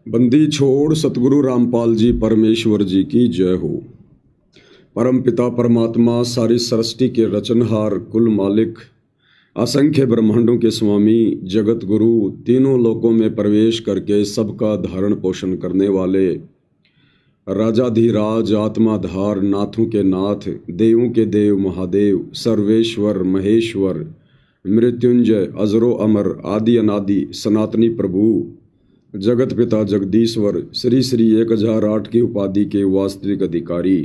बंदी छोड़ सतगुरु रामपाल जी परमेश्वर जी की जय हो। परम पिता परमात्मा सारी सृष्टि के रचनहार कुल मालिक असंख्य ब्रह्मांडों के स्वामी जगत गुरु तीनों लोकों में प्रवेश करके सबका धारण पोषण करने वाले राजाधिराज आत्माधार नाथों के नाथ देवों के देव महादेव सर्वेश्वर महेश्वर मृत्युंजय अजरो अमर आदि अनादि सनातनी प्रभु जगत पिता जगदीश्वर श्री श्री 1008 की उपाधि के वास्तविक अधिकारी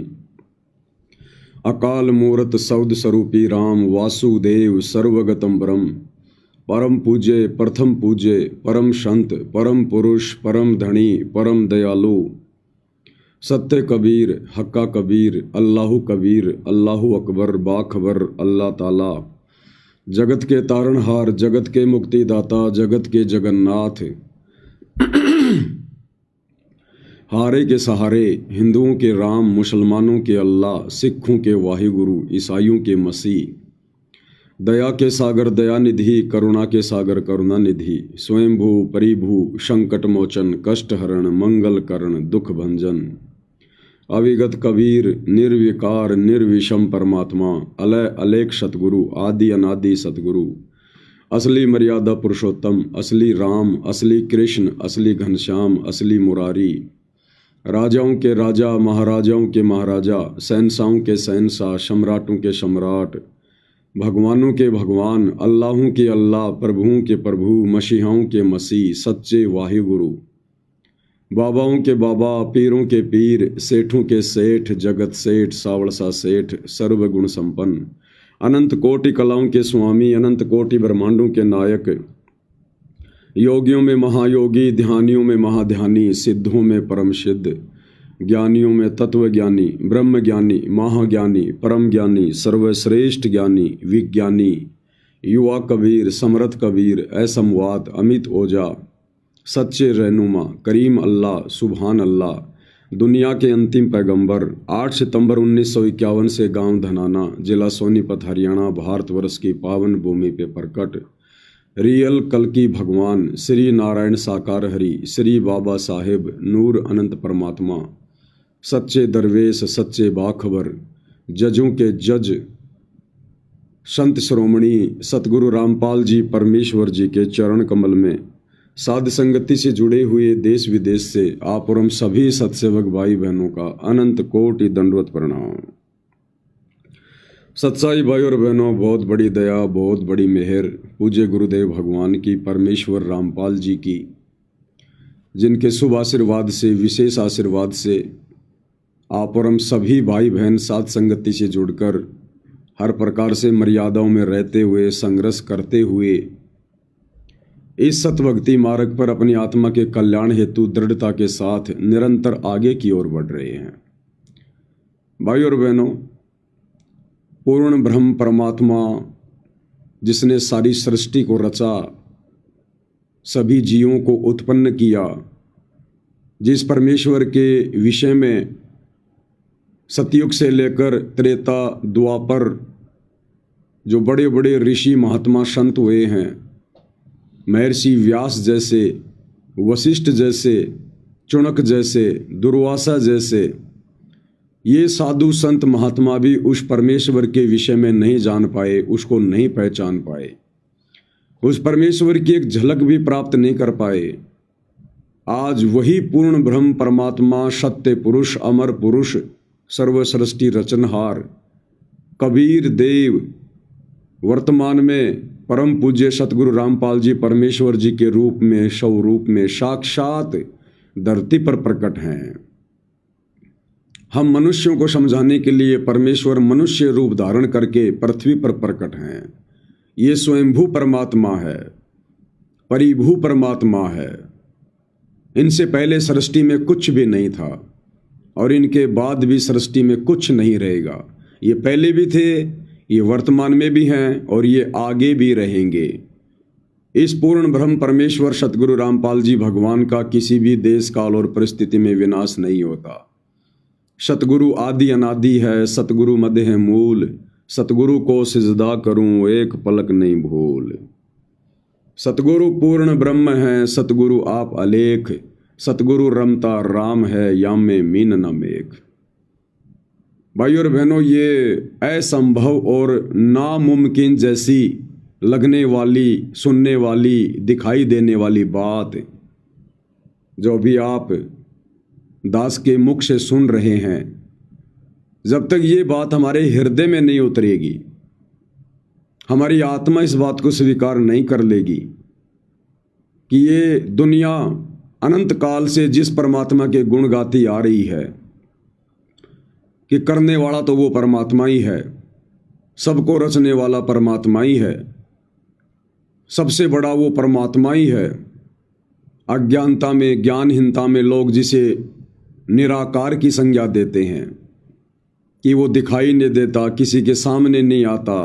अकाल मूर्त सौद स्वरूपी राम वासुदेव सर्वगतम ब्रह्म परम पूज्य प्रथम पूज्य परम संत परम पुरुष परम धनी परम दयालु सत्य कबीर हक्का कबीर अल्लाहु कबीर अल्लाहु अकबर बाखबर अल्लाह ताला जगत के तारणहार जगत के मुक्तिदाता जगत के जगन्नाथ हारे के सहारे हिंदुओं के राम मुसलमानों के अल्लाह सिखों के वाहिगुरु ईसाइयों के मसीह दया के सागर दयानिधि करुणा के सागर करुणानिधि स्वयंभू परिभू संकट मोचन कष्ट हरण मंगल करण दुख भंजन अविगत कबीर निर्विकार निर्विषम परमात्मा अलय अलेख सतगुरु आदि अनादि सतगुरु असली मर्यादा पुरुषोत्तम असली राम असली कृष्ण असली घनश्याम असली मुरारी राजाओं के राजा महाराजाओं के महाराजा शहंशाहों के शहंशाह सम्राटों के सम्राट भगवानों के भगवान अल्लाहों के अल्लाह प्रभुओं के प्रभु मसीहाओं के मसीह सच्चे वाहिगुरु बाबाओं के बाबा पीरों के पीर सेठों के सेठ जगत सेठ सावड़सा सेठ सर्वगुण संपन्न अनंत कोटि कलाओं के स्वामी अनंत कोटि ब्रह्मांडों के नायक योगियों में महायोगी ध्यानियों में महाध्यानी सिद्धों में परम सिद्ध ज्ञानियों में तत्व ज्ञानी ब्रह्म ज्ञानी महाज्ञानी परम ज्ञानी सर्वश्रेष्ठ ज्ञानी विज्ञानी युवा कबीर समर्थ कबीर असमवात अमित ओजा सच्चे रहनुमा करीम अल्लाह सुभान अल्लाह दुनिया के अंतिम पैगंबर 8 सितंबर 1951 से गांव धनाना जिला सोनीपत हरियाणा भारतवर्ष की पावन भूमि पे प्रकट रियल कल्कि भगवान श्री नारायण साकार हरि श्री बाबा साहेब नूर अनंत परमात्मा सच्चे दरवेश सच्चे बाखबर जजों के जज संत श्रोमणी सतगुरु रामपाल जी परमेश्वर जी के चरण कमल में साध संगति से जुड़े हुए देश विदेश से आप और हम सभी सत्सेवक भाई बहनों का अनंत कोटि दंडवत प्रणाम। सच्चाई भाई और बहनों, बहुत बड़ी दया बहुत बड़ी मेहर पूज्य गुरुदेव भगवान की परमेश्वर रामपाल जी की, जिनके शुभ आशीर्वाद से विशेष आशीर्वाद से आप और हम सभी भाई बहन साध संगति से जुड़कर हर प्रकार से मर्यादाओं में रहते हुए संघर्ष करते हुए इस सतभक्ति मार्ग पर अपनी आत्मा के कल्याण हेतु दृढ़ता के साथ निरंतर आगे की ओर बढ़ रहे हैं। भाई और बहनों, पूर्ण ब्रह्म परमात्मा जिसने सारी सृष्टि को रचा, सभी जीवों को उत्पन्न किया, जिस परमेश्वर के विषय में सतयुग से लेकर त्रेता द्वापर जो बड़े बड़े ऋषि महात्मा संत हुए हैं, महर्षि व्यास जैसे वशिष्ठ जैसे चुनक जैसे दुर्वासा जैसे ये साधु संत महात्मा भी उस परमेश्वर के विषय में नहीं जान पाए, उसको नहीं पहचान पाए, उस परमेश्वर की एक झलक भी प्राप्त नहीं कर पाए। आज वही पूर्ण ब्रह्म परमात्मा सत्य पुरुष अमर पुरुष सर्वसृष्टि रचनहार कबीर देव वर्तमान में परम पूज्य सतगुरु रामपाल जी परमेश्वर जी के रूप में स्वरूप में साक्षात धरती पर प्रकट हैं। हम मनुष्यों को समझाने के लिए परमेश्वर मनुष्य रूप धारण करके पृथ्वी पर प्रकट हैं। ये स्वयंभू परमात्मा है, परिभू परमात्मा है। इनसे पहले सृष्टि में कुछ भी नहीं था और इनके बाद भी सृष्टि में कुछ नहीं रहेगा। ये पहले भी थे, ये वर्तमान में भी हैं और ये आगे भी रहेंगे। इस पूर्ण ब्रह्म परमेश्वर सतगुरु रामपाल जी भगवान का किसी भी देश काल और परिस्थिति में विनाश नहीं होता। सतगुरु आदि अनादि है, सतगुरु मध्य है मूल, सतगुरु को सिजदा करूं एक पलक नहीं भूल। सतगुरु पूर्ण ब्रह्म है, सतगुरु आप अलेख, सतगुरु रमता राम है, याम में मीन न मेघ। भाई और बहनों, ये असंभव और नामुमकिन जैसी लगने वाली, सुनने वाली, दिखाई देने वाली बात जो अभी आप दास के मुख से सुन रहे हैं, जब तक ये बात हमारे हृदय में नहीं उतरेगी, हमारी आत्मा इस बात को स्वीकार नहीं कर लेगी कि ये दुनिया अनंत काल से जिस परमात्मा के गुण गाती आ रही है कि करने वाला तो वो परमात्मा ही है, सबको रचने वाला परमात्मा ही है, सबसे बड़ा वो परमात्मा ही है। अज्ञानता में, ज्ञानहीनता में लोग जिसे निराकार की संज्ञा देते हैं कि वो दिखाई नहीं देता, किसी के सामने नहीं आता,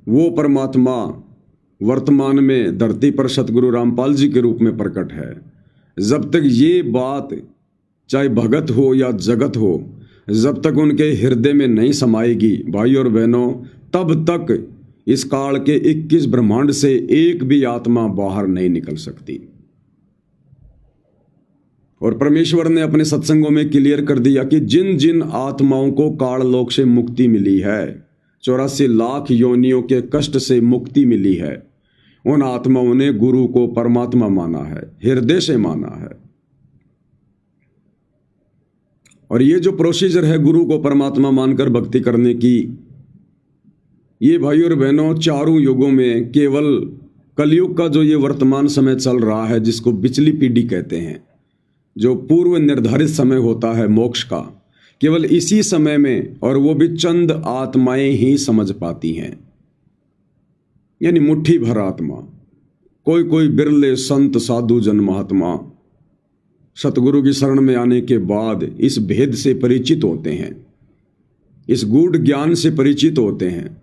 वो परमात्मा वर्तमान में धरती पर सतगुरु रामपाल जी के रूप में प्रकट है। जब तक ये बात, चाहे भगत हो या जगत हो, जब तक उनके हृदय में नहीं समाएगी भाई और बहनों, तब तक इस काल के 21 ब्रह्मांड से एक भी आत्मा बाहर नहीं निकल सकती। और परमेश्वर ने अपने सत्संगों में क्लियर कर दिया कि जिन जिन आत्माओं को काल लोक से मुक्ति मिली है, 84 लाख योनियों के कष्ट से मुक्ति मिली है, उन आत्माओं ने गुरु को परमात्मा माना है, हृदय से माना है। और ये जो प्रोसीजर है गुरु को परमात्मा मानकर भक्ति करने की, ये भाई और बहनों चारों युगों में, केवल कलयुग का जो ये वर्तमान समय चल रहा है, जिसको बिचली पीढ़ी कहते हैं, जो पूर्व निर्धारित समय होता है मोक्ष का, केवल इसी समय में, और वो भी चंद आत्माएं ही समझ पाती हैं, यानी मुट्ठी भर आत्मा। कोई कोई बिरले संत साधु जन महात्मा सतगुरु की शरण में आने के बाद इस भेद से परिचित होते हैं, इस गूढ़ ज्ञान से परिचित होते हैं।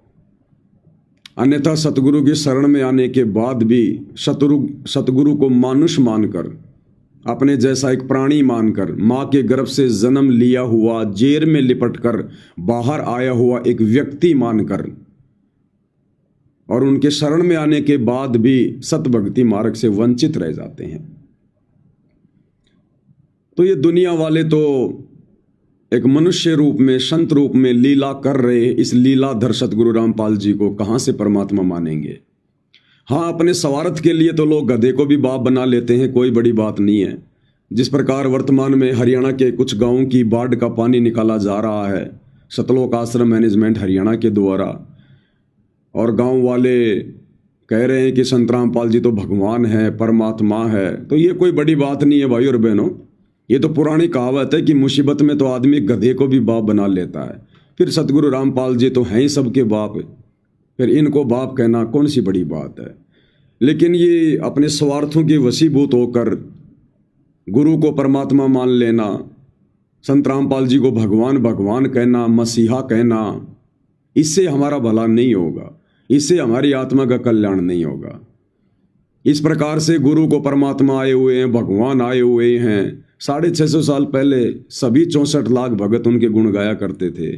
अन्यथा सतगुरु की शरण में आने के बाद भी सतगुरु को मानुष मानकर, अपने जैसा एक प्राणी मानकर, माँ के गर्भ से जन्म लिया हुआ, जेर में लिपटकर बाहर आया हुआ एक व्यक्ति मानकर, और उनके शरण में आने के बाद भी सतभक्ति मार्ग से वंचित रह जाते हैं। तो ये दुनिया वाले तो एक मनुष्य रूप में, संत रूप में लीला कर रहे इस लीलाधर सतगुरु रामपाल जी को कहाँ से परमात्मा मानेंगे। हाँ, अपने स्वार्थ के लिए तो लोग गधे को भी बाप बना लेते हैं, कोई बड़ी बात नहीं है। जिस प्रकार वर्तमान में हरियाणा के कुछ गांवों की बाढ़ का पानी निकाला जा रहा है सतलोक आश्रम मैनेजमेंट हरियाणा के द्वारा, और गांव वाले कह रहे हैं कि संत रामपाल जी तो भगवान है, परमात्मा है, तो ये कोई बड़ी बात नहीं है भाई और बहनों। ये तो पुरानी कहावत है कि मुसीबत में तो आदमी गधे को भी बाप बना लेता है। फिर सतगुरु रामपाल जी तो हैं ही सबके बाप, फिर इनको बाप कहना कौन सी बड़ी बात है। लेकिन ये अपने स्वार्थों के वशीभूत होकर गुरु को परमात्मा मान लेना, संत रामपाल जी को भगवान भगवान कहना, मसीहा कहना, इससे हमारा भला नहीं होगा, इससे हमारी आत्मा का कल्याण नहीं होगा। इस प्रकार से गुरु को परमात्मा आए हुए हैं, भगवान आए हुए हैं। 650 साल पहले सभी 64 लाख भगत उनके गुण गाया करते थे,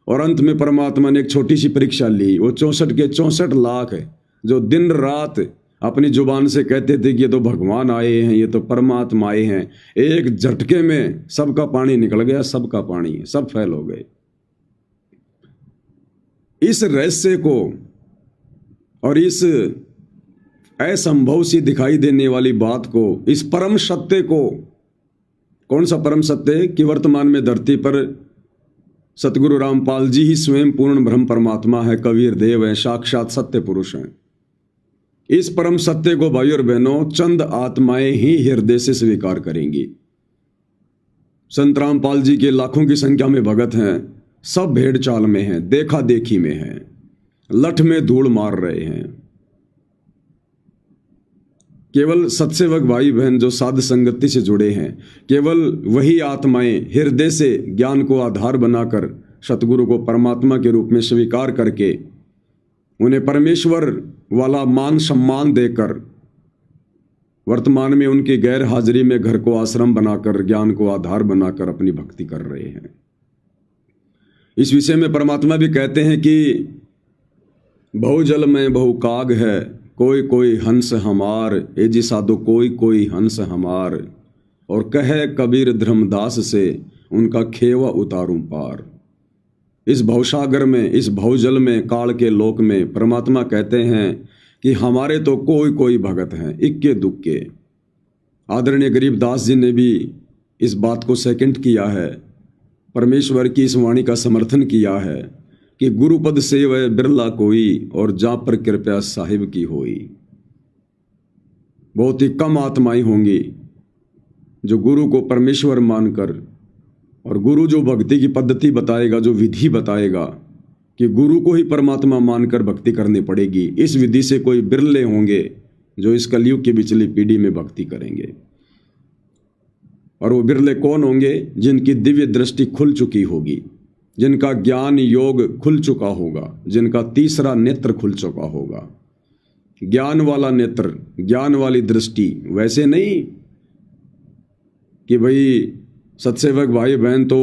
और अंत में परमात्मा ने एक छोटी सी परीक्षा ली। वो 64 के 64 लाख है जो दिन रात अपनी जुबान से कहते थे कि ये तो भगवान आए हैं, ये तो परमात्मा आए हैं, एक झटके में सबका पानी निकल गया, सबका पानी, सब फैल हो गए। इस रहस्य को और इस असंभव सी दिखाई देने वाली बात को, इस परम सत्य को, कौन सा परम सत्य कि वर्तमान में धरती पर सतगुरु रामपाल जी ही स्वयं पूर्ण ब्रह्म परमात्मा है, कबीर देव है, साक्षात सत्य पुरुष हैं। इस परम सत्य को भाई और बहनों चंद आत्माएं ही हृदय से स्वीकार करेंगी। संत रामपाल जी के लाखों की संख्या में भगत हैं, सब भेड़ चाल में हैं, देखा देखी में हैं, लठ में धूल मार रहे हैं। केवल सत्सेवक भाई बहन जो साध संगति से जुड़े हैं, केवल वही आत्माएं हृदय से ज्ञान को आधार बनाकर सतगुरु को परमात्मा के रूप में स्वीकार करके उन्हें परमेश्वर वाला मान सम्मान देकर वर्तमान में उनकी गैर हाजिरी में घर को आश्रम बनाकर, ज्ञान को आधार बनाकर अपनी भक्ति कर रहे हैं। इस विषय में परमात्मा भी कहते हैं कि बहु जल में बहु काग है, कोई कोई हंस हमार, ए जी साधो कोई कोई हंस हमार, और कहे कबीर धर्मदास से उनका खेवा उतारूं पार। इस भवसागर में, इस भवजल में, काल के लोक में परमात्मा कहते हैं कि हमारे तो कोई कोई भगत हैं, इक्के दुक्के। आदरणीय गरीबदास जी ने भी इस बात को सेकंड किया है, परमेश्वर की इस वाणी का समर्थन किया है कि गुरुपद से वह बिरला कोई, और जा पर कृपया साहिब की होई। बहुत ही कम आत्माएं होंगी जो गुरु को परमेश्वर मानकर, और गुरु जो भक्ति की पद्धति बताएगा, जो विधि बताएगा कि गुरु को ही परमात्मा मानकर भक्ति करनी पड़ेगी, इस विधि से कोई बिरले होंगे जो इस कलयुग की पिछली पीढ़ी में भक्ति करेंगे। और वो बिरले कौन होंगे? जिनकी दिव्य दृष्टि खुल चुकी होगी, जिनका ज्ञान योग खुल चुका होगा, जिनका तीसरा नेत्र खुल चुका होगा। ज्ञान वाला नेत्र, ज्ञान वाली दृष्टि, वैसे नहीं कि भाई सत्सेवक भाई बहन तो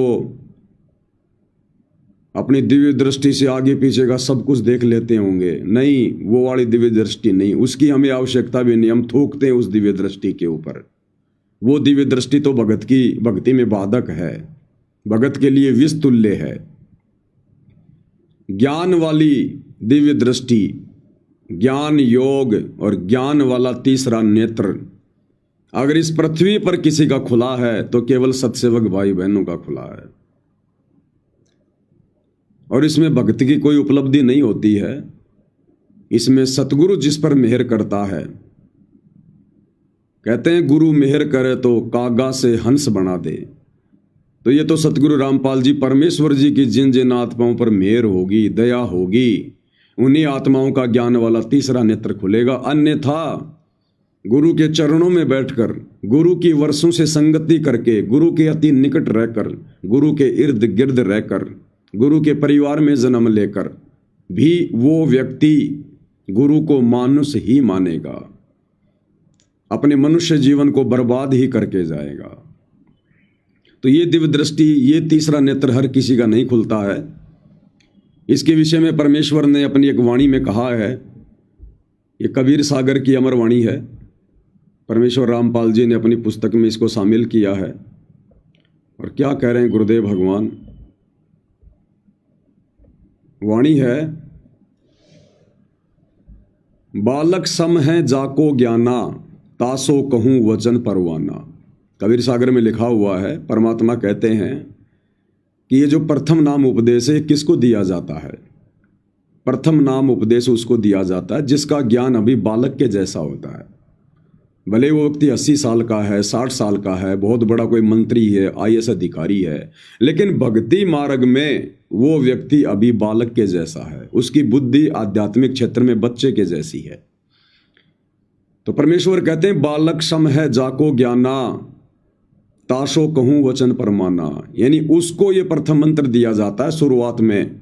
अपनी दिव्य दृष्टि से आगे पीछे का सब कुछ देख लेते होंगे। नहीं, वो वाली दिव्य दृष्टि नहीं, उसकी हमें आवश्यकता भी नहीं। हम थूकते हैं उस दिव्य दृष्टि के ऊपर। वो दिव्य दृष्टि तो भगत की भक्ति में बाधक है, भगत के लिए विष तुल्य है। ज्ञान वाली दिव्य दृष्टि, ज्ञान योग और ज्ञान वाला तीसरा नेत्र अगर इस पृथ्वी पर किसी का खुला है तो केवल सत्सेवक भाई बहनों का खुला है। और इसमें भक्ति की कोई उपलब्धि नहीं होती है, इसमें सतगुरु जिस पर मेहर करता है। कहते हैं गुरु मेहर करे तो कागा से हंस बना दे। तो ये तो सतगुरु रामपाल जी, परमेश्वर जी की जिन जिन आत्माओं पर मेहर होगी, दया होगी, उन्हीं आत्माओं का ज्ञान वाला तीसरा नेत्र खुलेगा। अन्यथा गुरु के चरणों में बैठकर, गुरु की वर्षों से संगति करके, गुरु के अति निकट रहकर, गुरु के इर्द गिर्द रहकर, गुरु के परिवार में जन्म लेकर भी वो व्यक्ति गुरु को मानुष ही मानेगा, अपने मनुष्य जीवन को बर्बाद ही करके जाएगा। तो ये दिव्य दृष्टि, ये तीसरा नेत्र हर किसी का नहीं खुलता है। इसके विषय में परमेश्वर ने अपनी एक वाणी में कहा है, ये कबीर सागर की अमर वाणी है। परमेश्वर रामपाल जी ने अपनी पुस्तक में इसको शामिल किया है। और क्या कह रहे हैं गुरुदेव भगवान? वाणी है, बालक सम है जाको ज्ञाना, तासो कहूँ वचन परवाना। कबीर सागर में लिखा हुआ है, परमात्मा कहते हैं कि ये जो प्रथम नाम उपदेश है किसको दिया जाता है? प्रथम नाम उपदेश उसको दिया जाता है जिसका ज्ञान अभी बालक के जैसा होता है। भले वो व्यक्ति 80 साल का है, 60 साल का है, बहुत बड़ा कोई मंत्री है, IAS अधिकारी है, लेकिन भक्ति मार्ग में वो व्यक्ति अभी बालक के जैसा है। उसकी बुद्धि आध्यात्मिक क्षेत्र में बच्चे के जैसी है। तो परमेश्वर कहते हैं बालक सम है जाको ज्ञाना, ताशो कहूँ वचन परमाना। यानी उसको ये प्रथम मंत्र दिया जाता है शुरुआत में,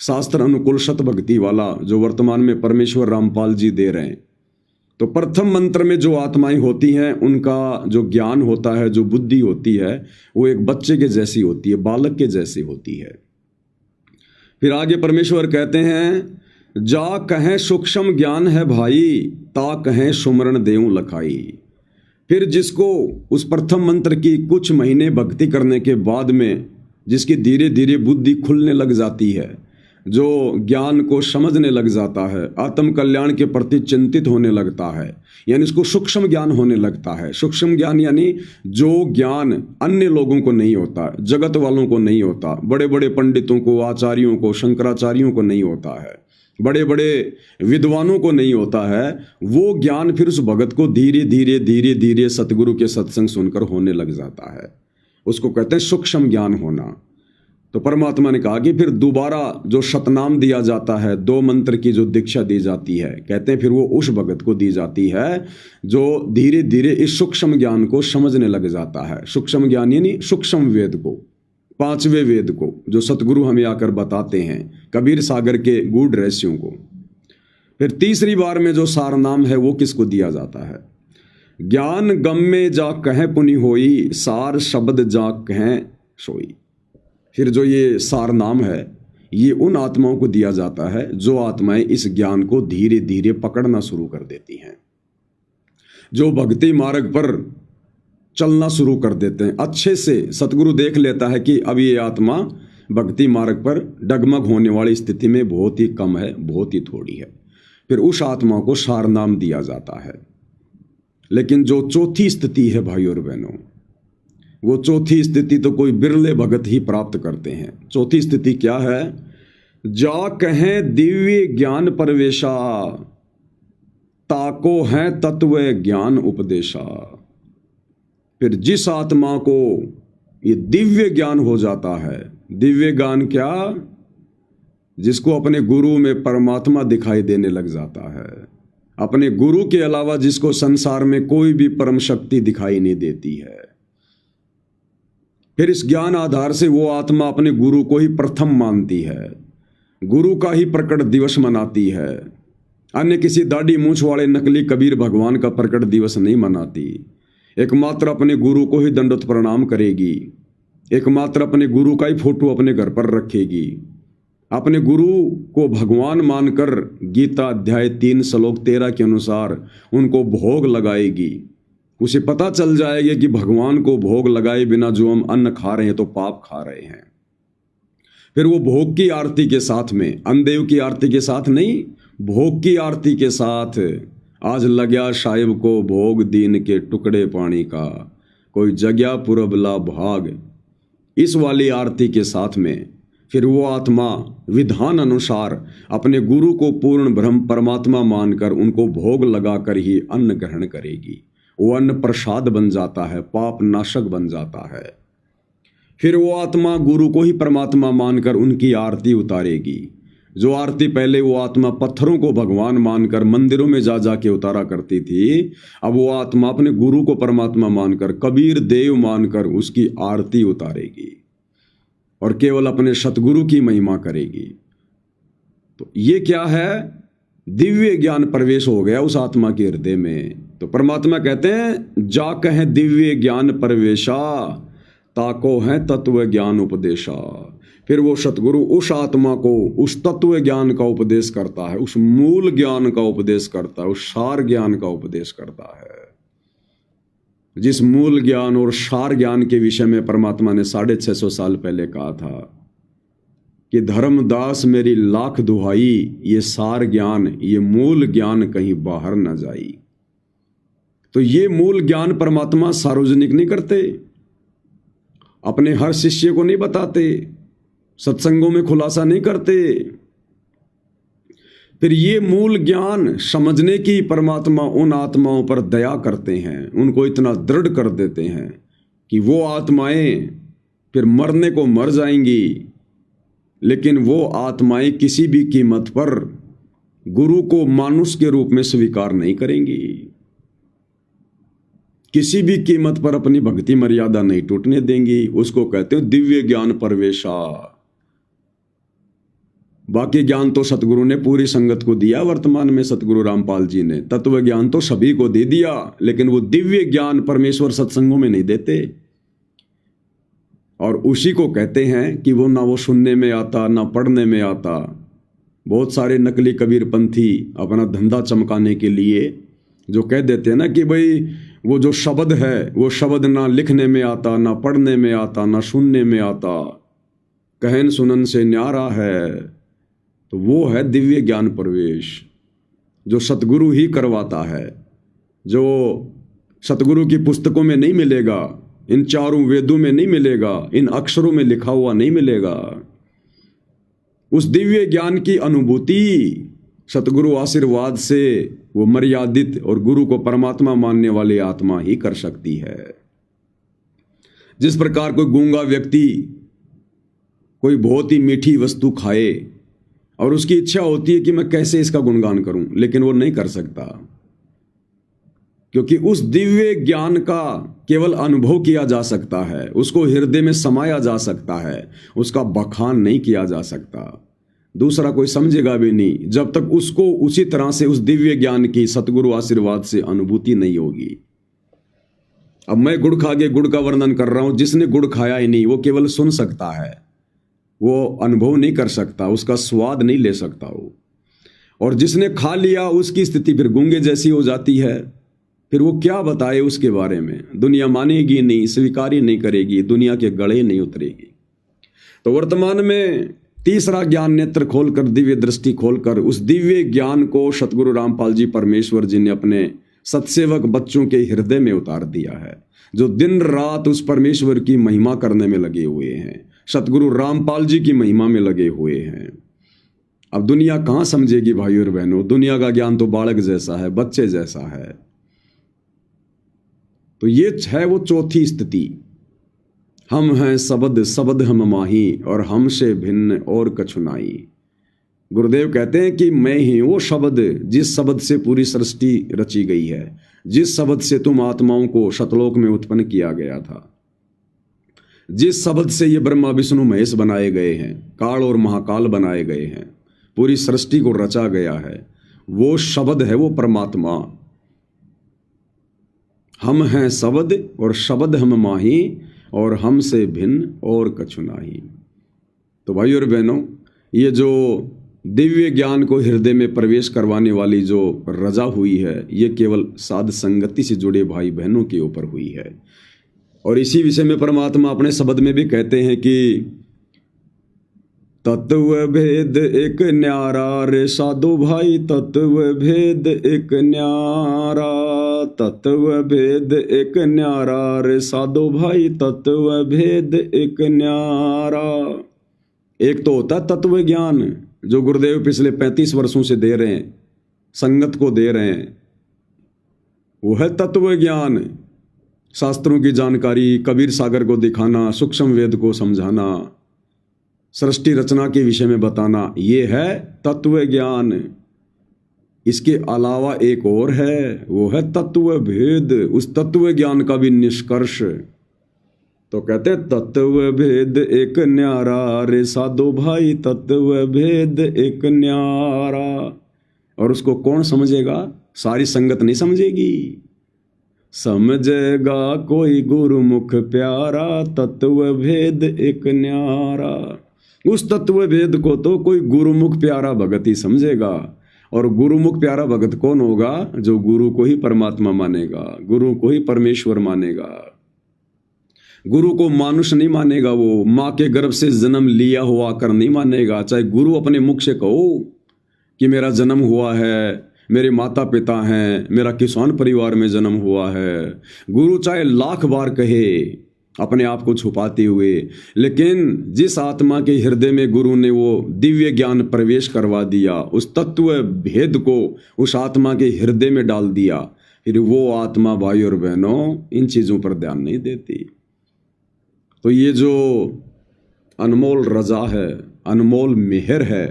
शास्त्र अनुकूल शत भक्ति वाला, जो वर्तमान में परमेश्वर रामपाल जी दे रहे हैं। तो प्रथम मंत्र में जो आत्माएं होती हैं, उनका जो ज्ञान होता है, जो बुद्धि होती है, वो एक बच्चे के जैसी होती है, बालक के जैसी होती है। फिर आगे परमेश्वर कहते हैं, जा कहें सूक्ष्म ज्ञान है भाई, ता कहें सुमरण देऊं लखाई। फिर जिसको उस प्रथम मंत्र की कुछ महीने भक्ति करने के बाद में, जिसकी धीरे धीरे बुद्धि खुलने लग जाती है, जो ज्ञान को समझने लग जाता है, आत्म कल्याण के प्रति चिंतित होने लगता है, यानी इसको सूक्ष्म ज्ञान होने लगता है। सूक्ष्म ज्ञान यानी जो ज्ञान अन्य लोगों को नहीं होता, जगत वालों को नहीं होता, बड़े बड़े पंडितों को, आचार्यों को, शंकराचार्यों को नहीं होता है, बड़े बड़े विद्वानों को नहीं होता है। वो ज्ञान फिर उस भगत को धीरे धीरे धीरे धीरे सतगुरु के सत्संग सुनकर होने लग जाता है। उसको कहते हैं सूक्ष्म ज्ञान होना। तो परमात्मा ने कहा कि फिर दोबारा जो शतनाम दिया जाता है, 2 मंत्र की जो दीक्षा दी जाती है, कहते हैं फिर वो उस भगत को दी जाती है जो धीरे धीरे इस सूक्ष्म ज्ञान को समझने लग जाता है। सूक्ष्म ज्ञान यानी सूक्ष्म वेद को, 5वें वेद को, जो सतगुरु हमें आकर बताते हैं, कबीर सागर के गूढ़ रहस्यों को। फिर तीसरी बार में जो सार नाम है वो किसको दिया जाता है? ज्ञान गम में जा कहें पुनि होई, सार शब्द जा कहें सोई। फिर जो ये सार नाम है, ये उन आत्माओं को दिया जाता है जो आत्माएं इस ज्ञान को धीरे धीरे पकड़ना शुरू कर देती हैं, जो भक्ति मार्ग पर चलना शुरू कर देते हैं। अच्छे से सतगुरु देख लेता है कि अब ये आत्मा भक्ति मार्ग पर डगमग होने वाली स्थिति में बहुत ही कम है, बहुत ही थोड़ी है, फिर उस आत्मा को सार नाम दिया जाता है। लेकिन जो चौथी स्थिति है भाइयों और बहनों, वो चौथी स्थिति तो कोई बिरले भगत ही प्राप्त करते हैं। चौथी स्थिति क्या है? जा कहें दिव्य ज्ञान परवेशा, ताको है तत्व ज्ञान उपदेशा। फिर जिस आत्मा को ये दिव्य ज्ञान हो जाता है, दिव्य ज्ञान क्या? जिसको अपने गुरु में परमात्मा दिखाई देने लग जाता है, अपने गुरु के अलावा जिसको संसार में कोई भी परम शक्ति दिखाई नहीं देती है। फिर इस ज्ञान आधार से वो आत्मा अपने गुरु को ही प्रथम मानती है, गुरु का ही प्रकट दिवस मनाती है, अन्य किसी दाढ़ी मूंछ वाले नकली कबीर भगवान का प्रकट दिवस नहीं मनाती। एकमात्र अपने गुरु को ही दंडवत प्रणाम करेगी, एकमात्र अपने गुरु का ही फोटो अपने घर पर रखेगी, अपने गुरु को भगवान मानकर गीता अध्याय 3 श्लोक 13 के अनुसार उनको भोग लगाएगी। उसे पता चल जाएगा कि भगवान को भोग लगाए बिना जो हम अन्न खा रहे हैं तो पाप खा रहे हैं। फिर वो भोग की आरती के साथ में, अन्नदेव की आरती के साथ नहीं, भोग की आरती के साथ, आज लग्या साहिब को भोग दीन के टुकड़े पानी का, कोई जग्या पुरबला भाग, इस वाली आरती के साथ में फिर वो आत्मा विधान अनुसार अपने गुरु को पूर्ण ब्रह्म परमात्मा मानकर उनको भोग लगाकर ही अन्न ग्रहण करेगी। वो अन्न प्रसाद बन जाता है, पाप नाशक बन जाता है। फिर वो आत्मा गुरु को ही परमात्मा मानकर उनकी आरती उतारेगी। जो आरती पहले वो आत्मा पत्थरों को भगवान मानकर मंदिरों में जा जा के उतारा करती थी, अब वो आत्मा अपने गुरु को परमात्मा मानकर, कबीर देव मानकर उसकी आरती उतारेगी और केवल अपने सतगुरु की महिमा करेगी। तो ये क्या है? दिव्य ज्ञान प्रवेश हो गया उस आत्मा के हृदय में। तो परमात्मा कहते हैं जा कहें दिव्य ज्ञान प्रवेशा, ताको है तत्व ज्ञान उपदेशा। फिर वो सतगुरु उस आत्मा को उस तत्व ज्ञान का उपदेश करता है, उस मूल ज्ञान का उपदेश करता है, उस सार ज्ञान का उपदेश करता है। जिस मूल ज्ञान और सार ज्ञान के विषय में परमात्मा ने 650 साल पहले कहा था कि धर्मदास मेरी लाख दुहाई, ये सार ज्ञान, ये मूल ज्ञान कहीं बाहर न जाई। तो ये मूल ज्ञान परमात्मा सार्वजनिक नहीं करते, अपने हर शिष्य को नहीं बताते, सत्संगों में खुलासा नहीं करते। फिर ये मूल ज्ञान समझने की परमात्मा उन आत्माओं पर दया करते हैं, उनको इतना दृढ़ कर देते हैं कि वो आत्माएं फिर मरने को मर जाएंगी, लेकिन वो आत्माएं किसी भी कीमत पर गुरु को मानुष के रूप में स्वीकार नहीं करेंगी, किसी भी कीमत पर अपनी भक्ति मर्यादा नहीं टूटने देंगी। उसको कहते हैं दिव्य ज्ञान प्रवेशा। बाकी ज्ञान तो सतगुरु ने पूरी संगत को दिया, वर्तमान में सतगुरु रामपाल जी ने तत्व ज्ञान तो सभी को दे दिया, लेकिन वो दिव्य ज्ञान परमेश्वर सत्संगों में नहीं देते। और उसी को कहते हैं कि वो ना वो सुनने में आता ना पढ़ने में आता। बहुत सारे नकली कबीर पंथी अपना धंधा चमकाने के लिए जो कह देते हैं ना कि भाई वो जो शब्द है वो शब्द ना लिखने में आता, ना पढ़ने में आता, ना सुनने में आता, कहन सुनन से न्यारा है, तो वो है दिव्य ज्ञान प्रवेश जो सतगुरु ही करवाता है, जो सतगुरु की पुस्तकों में नहीं मिलेगा, इन चारों वेदों में नहीं मिलेगा, इन अक्षरों में लिखा हुआ नहीं मिलेगा। उस दिव्य ज्ञान की अनुभूति सतगुरु आशीर्वाद से वो मर्यादित और गुरु को परमात्मा मानने वाली आत्मा ही कर सकती है। जिस प्रकार कोई गूंगा व्यक्ति कोई बहुत ही मीठी वस्तु खाए और उसकी इच्छा होती है कि मैं कैसे इसका गुणगान करूं, लेकिन वो नहीं कर सकता, क्योंकि उस दिव्य ज्ञान का केवल अनुभव किया जा सकता है, उसको हृदय में समाया जा सकता है, उसका बखान नहीं किया जा सकता। दूसरा कोई समझेगा भी नहीं जब तक उसको उसी तरह से उस दिव्य ज्ञान की सतगुरु आशीर्वाद से अनुभूति नहीं होगी। अब मैं गुड़ खा के गुड़ का वर्णन कर रहा हूं, जिसने गुड़ खाया ही नहीं वो केवल सुन सकता है, वो अनुभव नहीं कर सकता, उसका स्वाद नहीं ले सकता वो। और जिसने खा लिया उसकी स्थिति फिर गूंगे जैसी हो जाती है। फिर वो क्या बताए उसके बारे में, दुनिया मानेगी नहीं, स्वीकार ही नहीं करेगी, दुनिया के गले नहीं उतरेगी। तो वर्तमान में तीसरा ज्ञान नेत्र खोलकर, दिव्य दृष्टि खोलकर, उस दिव्य ज्ञान को सतगुरु रामपाल जी परमेश्वर जी ने अपने सत्सेवक बच्चों के हृदय में उतार दिया है, जो दिन रात उस परमेश्वर की महिमा करने में लगे हुए हैं, सतगुरु रामपाल जी की महिमा में लगे हुए हैं। अब दुनिया कहाँ समझेगी भाइयों और बहनों, दुनिया का ज्ञान तो बालक जैसा है, बच्चे जैसा है। तो ये है वो चौथी स्थिति, हम हैं शब्द शब्द हम माही, और हमसे भिन्न और कछु नाई। गुरुदेव कहते हैं कि मैं ही वो शब्द, जिस शब्द से पूरी सृष्टि रची गई है, जिस शब्द से तुम आत्माओं को शतलोक में उत्पन्न किया गया था, जिस शब्द से ये ब्रह्मा विष्णु महेश बनाए गए हैं, काल और महाकाल बनाए गए हैं, पूरी सृष्टि को रचा गया है, वो शब्द है वो परमात्मा। हम हैं शब्द और शब्द हम माही, और हमसे भिन्न और कछु नाही। तो भाइयों और बहनों, ये जो दिव्य ज्ञान को हृदय में प्रवेश करवाने वाली जो रजा हुई है, ये केवल साध संगति से जुड़े भाई बहनों के ऊपर हुई है। और इसी विषय में परमात्मा अपने शब्द में भी कहते हैं कि तत्व भेद एक न्यारा रे साधु भाई, तत्व भेद एक न्यारा, तत्व भेद एक न्यारा रे साधु भाई, तत्व भेद एक न्यारा। एक तो होता तत्व ज्ञान, जो गुरुदेव पिछले 35 वर्षों से दे रहे हैं, संगत को दे रहे हैं, वो है तत्व ज्ञान। शास्त्रों की जानकारी, कबीर सागर को दिखाना, सूक्ष्म वेद को समझाना, सृष्टि रचना के विषय में बताना, ये है तत्व ज्ञान। इसके अलावा एक और है, वो है तत्व भेद। उस तत्व ज्ञान का भी निष्कर्ष तो कहते तत्व भेद एक न्यारा रे साधो भाई, तत्व भेद एक न्यारा। और उसको कौन समझेगा? सारी संगत नहीं समझेगी। समझेगा कोई गुरुमुख प्यारा, तत्व भेद एक न्यारा। उस तत्व भेद को तो कोई गुरुमुख प्यारा भगत ही समझेगा। और गुरुमुख प्यारा भगत कौन होगा? जो गुरु को ही परमात्मा मानेगा, गुरु को ही परमेश्वर मानेगा, गुरु को मानुष नहीं मानेगा। वो माँ के गर्भ से जन्म लिया हुआ कर नहीं मानेगा। चाहे गुरु अपने मुख से कहो कि मेरा जन्म हुआ है, मेरे माता पिता हैं, मेरा किसान परिवार में जन्म हुआ है, गुरु चाहे लाख बार कहे अपने आप को छुपाते हुए, लेकिन जिस आत्मा के हृदय में गुरु ने वो दिव्य ज्ञान प्रवेश करवा दिया, उस तत्व भेद को उस आत्मा के हृदय में डाल दिया, फिर वो आत्मा भाई और बहनों इन चीज़ों पर ध्यान नहीं देती। तो ये जो अनमोल रजा है, अनमोल मेहर है,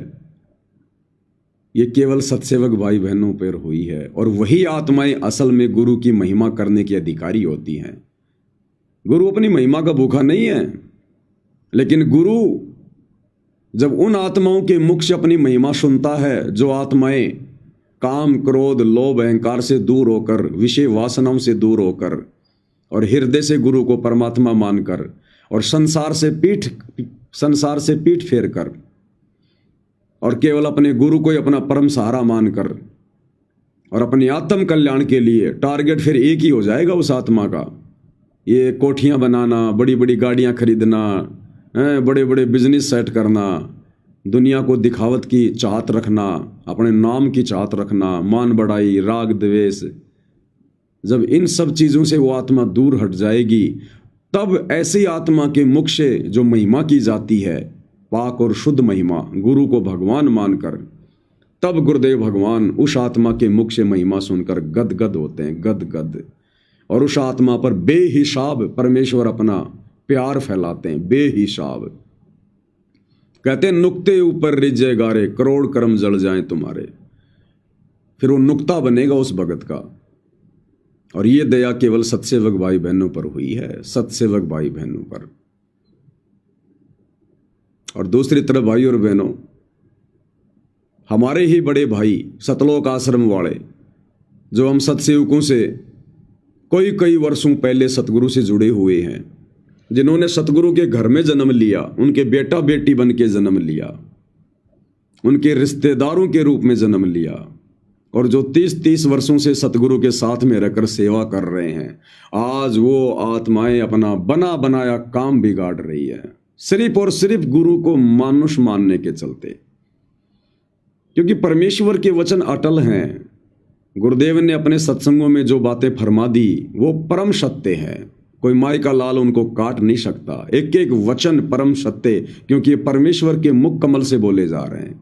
ये केवल सत्सेवक भाई बहनों पर हुई है। और वही आत्माएं असल में गुरु की महिमा करने की अधिकारी होती हैं। गुरु अपनी महिमा का भूखा नहीं है, लेकिन गुरु जब उन आत्माओं के मुख से अपनी महिमा सुनता है, जो आत्माएं काम क्रोध लोभ अहंकार से दूर होकर, विषय वासनाओं से दूर होकर, और हृदय से गुरु को परमात्मा मानकर, और संसार से पीठ फेर कर, और केवल अपने गुरु को ही अपना परम सहारा मानकर, और अपने आत्म कल्याण के लिए टारगेट फिर एक ही हो जाएगा उस आत्मा का। ये कोठियां बनाना, बड़ी बड़ी गाड़ियां खरीदना, बड़े बड़े बिजनेस सेट करना, दुनिया को दिखावत की चाहत रखना, अपने नाम की चाहत रखना, मान बढ़ाई, राग द्वेष, जब इन सब चीज़ों से वो आत्मा दूर हट जाएगी, तब ऐसी आत्मा के मुख से जो महिमा की जाती है, पाक और शुद्ध महिमा, गुरु को भगवान मानकर, तब गुरुदेव भगवान उस आत्मा के मुख से महिमा सुनकर गदगद होते हैं, गदगद। और उस आत्मा पर बेहिसाब परमेश्वर अपना प्यार फैलाते हैं, बेहिसाब। कहते हैं नुक्ते ऊपर रिझे गारे, करोड़ कर्म जल जाएं तुम्हारे। फिर वो नुक्ता बनेगा उस भगत का। और ये दया केवल सत्सेवक भाई बहनों पर हुई है, सत्सेवक भाई बहनों पर। और दूसरी तरफ भाई और बहनों, हमारे ही बड़े भाई सतलोक आश्रम वाले, जो हम सत्सेवकों से कई वर्षों पहले सतगुरु से जुड़े हुए हैं, जिन्होंने सतगुरु के घर में जन्म लिया, उनके बेटा बेटी बन के जन्म लिया, उनके रिश्तेदारों के रूप में जन्म लिया, और जो 30-30 वर्षों से सतगुरु के साथ में रहकर सेवा कर रहे हैं, आज वो आत्माएं अपना बना बनाया काम बिगाड़ रही है, सिर्फ और सिर्फ गुरु को मानुष मानने के चलते। क्योंकि परमेश्वर के वचन अटल हैं। गुरुदेव ने अपने सत्संगों में जो बातें फरमा दी वो परम सत्य है, कोई माई का लाल उनको काट नहीं सकता। एक एक वचन परम सत्य, क्योंकि ये परमेश्वर के मुख कमल से बोले जा रहे हैं।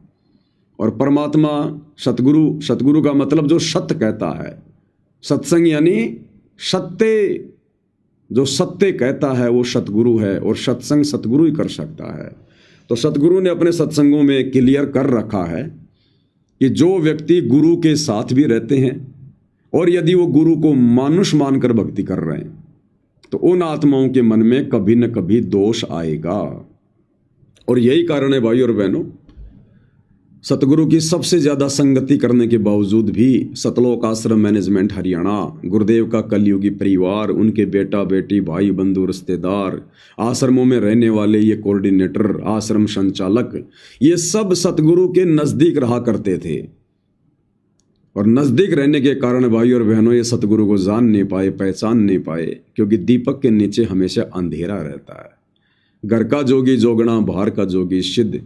और परमात्मा सतगुरु का मतलब जो सत्य कहता है, सत्संग यानी सत्य, जो सत्य कहता है वो सतगुरु है, और सत्संग सतगुरु ही कर सकता है। तो सतगुरु ने अपने सत्संगों में क्लियर कर रखा है कि जो व्यक्ति गुरु के साथ भी रहते हैं और यदि वो गुरु को मानुष मानकर भक्ति कर रहे हैं, तो उन आत्माओं के मन में कभी न कभी दोष आएगा। और यही कारण है भाई और बहनों, सतगुरु की सबसे ज़्यादा संगति करने के बावजूद भी सतलोक आश्रम मैनेजमेंट हरियाणा, गुरुदेव का कलयुगी परिवार, उनके बेटा बेटी, भाई बंधु, रिश्तेदार, आश्रमों में रहने वाले ये कोऑर्डिनेटर, आश्रम संचालक, ये सब सतगुरु के नज़दीक रहा करते थे। और नज़दीक रहने के कारण भाई और बहनों ये सतगुरु को जान नहीं पाए, पहचान नहीं पाए, क्योंकि दीपक के नीचे हमेशा अंधेरा रहता है। घर का जोगी जोगना, बाहर का जोगी सिद्ध।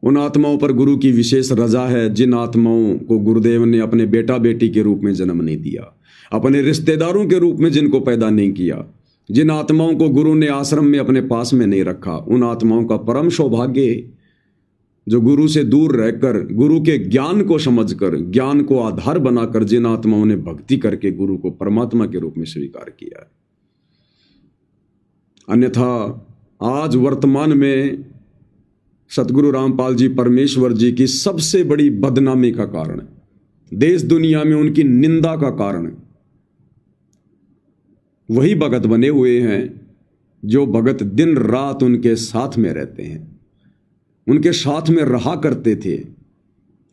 उन आत्माओं पर गुरु की विशेष रजा है जिन आत्माओं को गुरुदेव ने अपने बेटा बेटी के रूप में जन्म नहीं दिया, अपने रिश्तेदारों के रूप में जिनको पैदा नहीं किया, जिन आत्माओं को गुरु ने आश्रम में अपने पास में नहीं रखा, उन आत्माओं का परम सौभाग्य जो गुरु से दूर रहकर, गुरु के ज्ञान को समझकर, ज्ञान को आधार बनाकर जिन आत्माओं ने भक्ति करके गुरु को परमात्मा के रूप में स्वीकार किया है। अन्यथा आज वर्तमान में सतगुरु रामपाल जी परमेश्वर जी की सबसे बड़ी बदनामी का कारण है, देश दुनिया में उनकी निंदा का कारण है। वही भगत बने हुए हैं जो भगत दिन रात उनके साथ में रहते हैं, उनके साथ में रहा करते थे।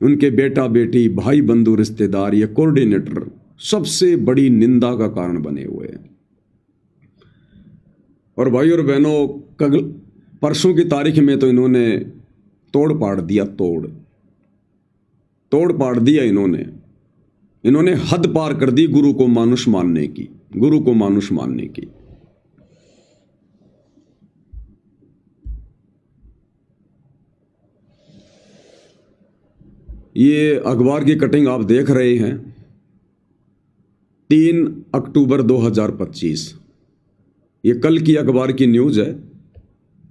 उनके बेटा बेटी, भाई बंधु, रिश्तेदार, ये कोऑर्डिनेटर सबसे बड़ी निंदा का कारण बने हुए हैं। और भाई और बहनों, परसों की तारीख में तो इन्होंने तोड़ पाड़ दिया, तोड़ पाड़ दिया। इन्होंने हद पार कर दी गुरु को मानुष मानने की, गुरु को मानुष मानने की। ये अखबार की कटिंग आप देख रहे हैं, 3 अक्टूबर 2025। ये कल की अखबार की न्यूज़ है,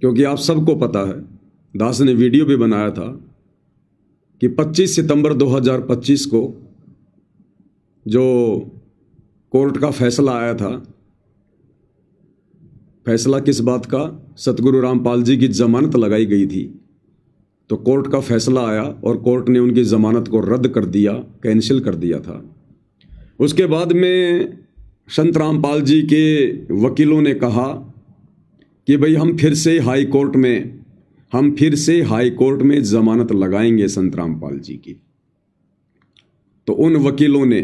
क्योंकि आप सबको पता है, दास ने वीडियो भी बनाया था कि 25 सितंबर 2025 को जो कोर्ट का फैसला आया था, फैसला किस बात का, सतगुरु रामपाल जी की जमानत लगाई गई थी, तो कोर्ट का फैसला आया और कोर्ट ने उनकी जमानत को रद्द कर दिया, कैंसिल कर दिया था। उसके बाद में संत रामपाल जी के वकीलों ने कहा कि भाई हम फिर से हाई कोर्ट में जमानत लगाएंगे संत रामपाल जी की। तो उन वकीलों ने,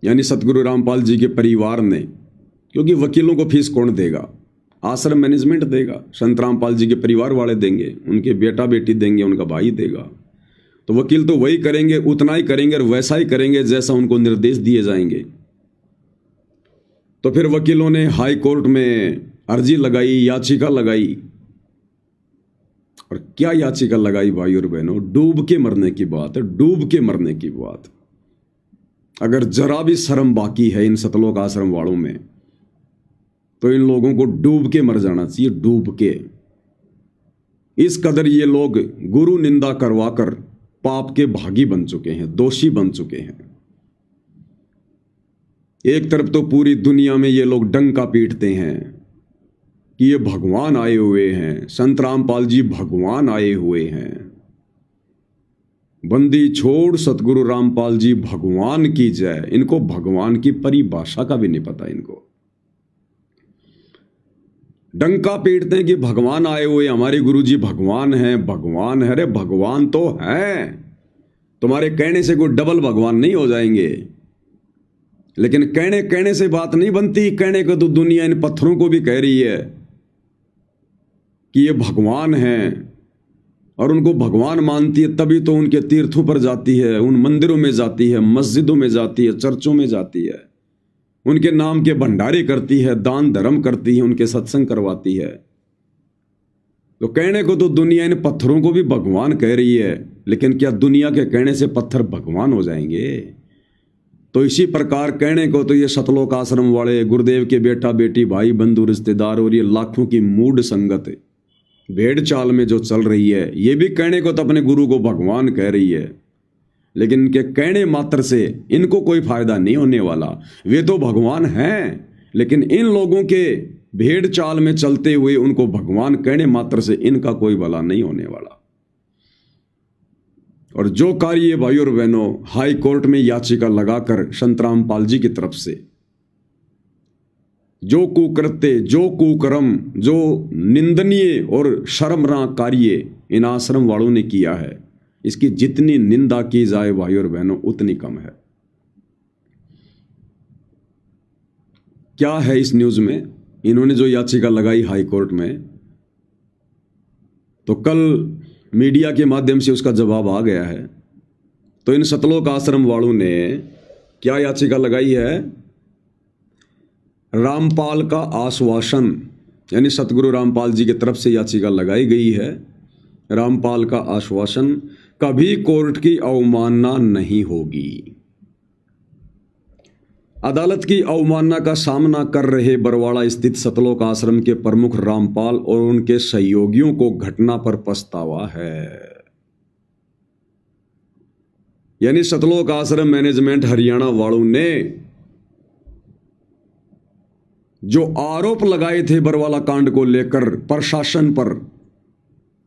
यानी सतगुरु रामपाल जी के परिवार ने, क्योंकि वकीलों को फीस कौन देगा, आश्रम मैनेजमेंट देगा, संत रामपाल जी के परिवार वाले देंगे, उनके बेटा बेटी देंगे, उनका भाई देगा। तो वकील तो वही करेंगे, उतना ही करेंगे और वैसा ही करेंगे जैसा उनको निर्देश दिए जाएंगे। तो फिर वकीलों ने हाई कोर्ट में अर्जी लगाई, याचिका लगाई। और क्या याचिका लगाई भाई और बहनों, डूब के मरने की बात है, डूब के मरने की बात। अगर जरा भी शर्म बाकी है इन सतलोक आश्रम वालों में, तो इन लोगों को डूब के मर जाना चाहिए, डूब के। इस कदर ये लोग गुरु निंदा करवाकर पाप के भागी बन चुके हैं, दोषी बन चुके हैं। एक तरफ तो पूरी दुनिया में ये लोग डंका पीटते हैं कि ये भगवान आए हुए हैं, संत रामपाल जी भगवान आए हुए हैं, बंदी छोड़ सतगुरु रामपाल जी भगवान की जय। इनको भगवान की परिभाषा का भी नहीं पता। इनको डंका पीटते हैं कि भगवान आए हुए, हमारे गुरुजी भगवान हैं, भगवान है। अरे भगवान तो हैं, तुम्हारे कहने से कोई डबल भगवान नहीं हो जाएंगे। लेकिन कहने कहने से बात नहीं बनती। कहने को तो दुनिया इन पत्थरों को भी कह रही है कि ये भगवान हैं, और उनको भगवान मानती है, तभी तो उनके तीर्थों पर जाती है, उन मंदिरों में जाती है, मस्जिदों में जाती है, चर्चों में जाती है, उनके नाम के भंडारे करती है, दान धर्म करती है, उनके सत्संग करवाती है। तो कहने को तो दुनिया इन पत्थरों को भी भगवान कह रही है, लेकिन क्या दुनिया के कहने से पत्थर भगवान हो जाएंगे? तो इसी प्रकार कहने को तो ये सतलोक आश्रम वाले, गुरुदेव के बेटा बेटी, भाई बंधु रिश्तेदार और ये लाखों की मूढ़ संगत भेड़ चाल में जो चल रही है, ये भी कहने को तो अपने गुरु को भगवान कह रही है, लेकिन इनके कहने मात्र से इनको कोई फायदा नहीं होने वाला। वे तो भगवान हैं, लेकिन इन लोगों के भेड़ चाल में चलते हुए उनको भगवान कहने मात्र से इनका कोई भला नहीं होने वाला। और जो कार्य भाई और बहनों हाई कोर्ट में याचिका लगाकर संत रामपाल जी की तरफ से जो कुकृत्य, जो कुकर्म, जो निंदनीय और शर्मनाक कार्य इन आश्रम वालों ने किया है, इसकी जितनी निंदा की जाए भाई और बहनों उतनी कम है। क्या है इस न्यूज में? इन्होंने जो याचिका लगाई हाई कोर्ट में, तो कल मीडिया के माध्यम से उसका जवाब आ गया है। तो इन सतलोक आश्रम वालों ने क्या याचिका लगाई है? रामपाल का आश्वासन, यानी सतगुरु रामपाल जी की तरफ से याचिका लगाई गई है। रामपाल का आश्वासन, कभी कोर्ट की अवमानना नहीं होगी। अदालत की अवमानना का सामना कर रहे बरवाड़ा स्थित सतलोक आश्रम के प्रमुख रामपाल और उनके सहयोगियों को घटना पर पछतावा है। यानी सतलोक आश्रम मैनेजमेंट हरियाणा वालों ने जो आरोप लगाए थे बरवाला कांड को लेकर प्रशासन पर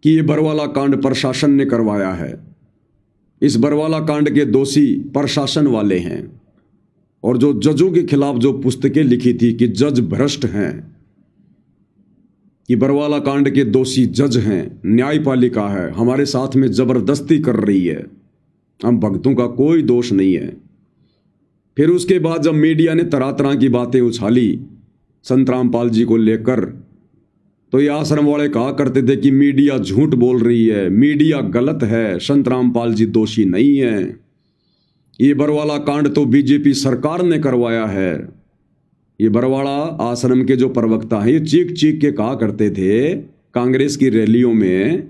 कि ये बरवाला कांड प्रशासन ने करवाया है, इस बरवाला कांड के दोषी प्रशासन वाले हैं। और जो जजों के खिलाफ जो पुस्तकें लिखी थी कि जज भ्रष्ट हैं, कि बरवाला कांड के दोषी जज हैं, न्यायपालिका है, हमारे साथ में जबरदस्ती कर रही है, हम भक्तों का कोई दोष नहीं है। फिर उसके बाद जब मीडिया ने तरह तरह की बातें उछाली संत रामपाल जी को लेकर, तो ये आश्रम वाले कहा करते थे कि मीडिया झूठ बोल रही है, मीडिया गलत है, संत रामपाल जी दोषी नहीं है, ये बरवाला कांड तो बीजेपी सरकार ने करवाया है। ये बरवाड़ा आश्रम के जो प्रवक्ता हैं, ये चीख चीख के कहा करते थे कांग्रेस की रैलियों में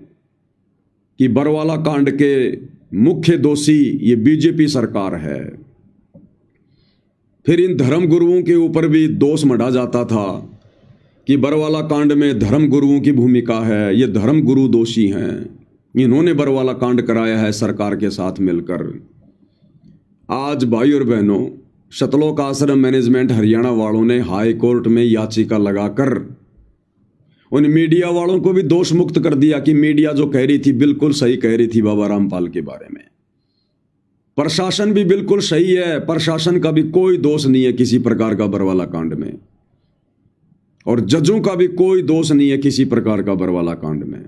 कि बरवाला कांड के मुख्य दोषी ये बीजेपी सरकार है। फिर इन धर्म गुरुओं के ऊपर भी दोष मढ़ा जाता था कि बरवाला कांड में धर्म गुरुओं की भूमिका है, ये धर्म गुरु दोषी हैं, इन्होंने बरवाला कांड कराया है सरकार के साथ मिलकर। आज भाई और बहनों, सतलोक आश्रम मैनेजमेंट हरियाणा वालों ने हाई कोर्ट में याचिका लगाकर उन मीडिया वालों को भी दोष मुक्त कर दिया कि मीडिया जो कह रही थी बिल्कुल सही कह रही थी बाबा रामपाल के बारे में। प्रशासन भी बिल्कुल सही है, प्रशासन का भी कोई दोष नहीं है किसी प्रकार का बरवाला कांड में, और जजों का भी कोई दोष नहीं है किसी प्रकार का बरवाला कांड में।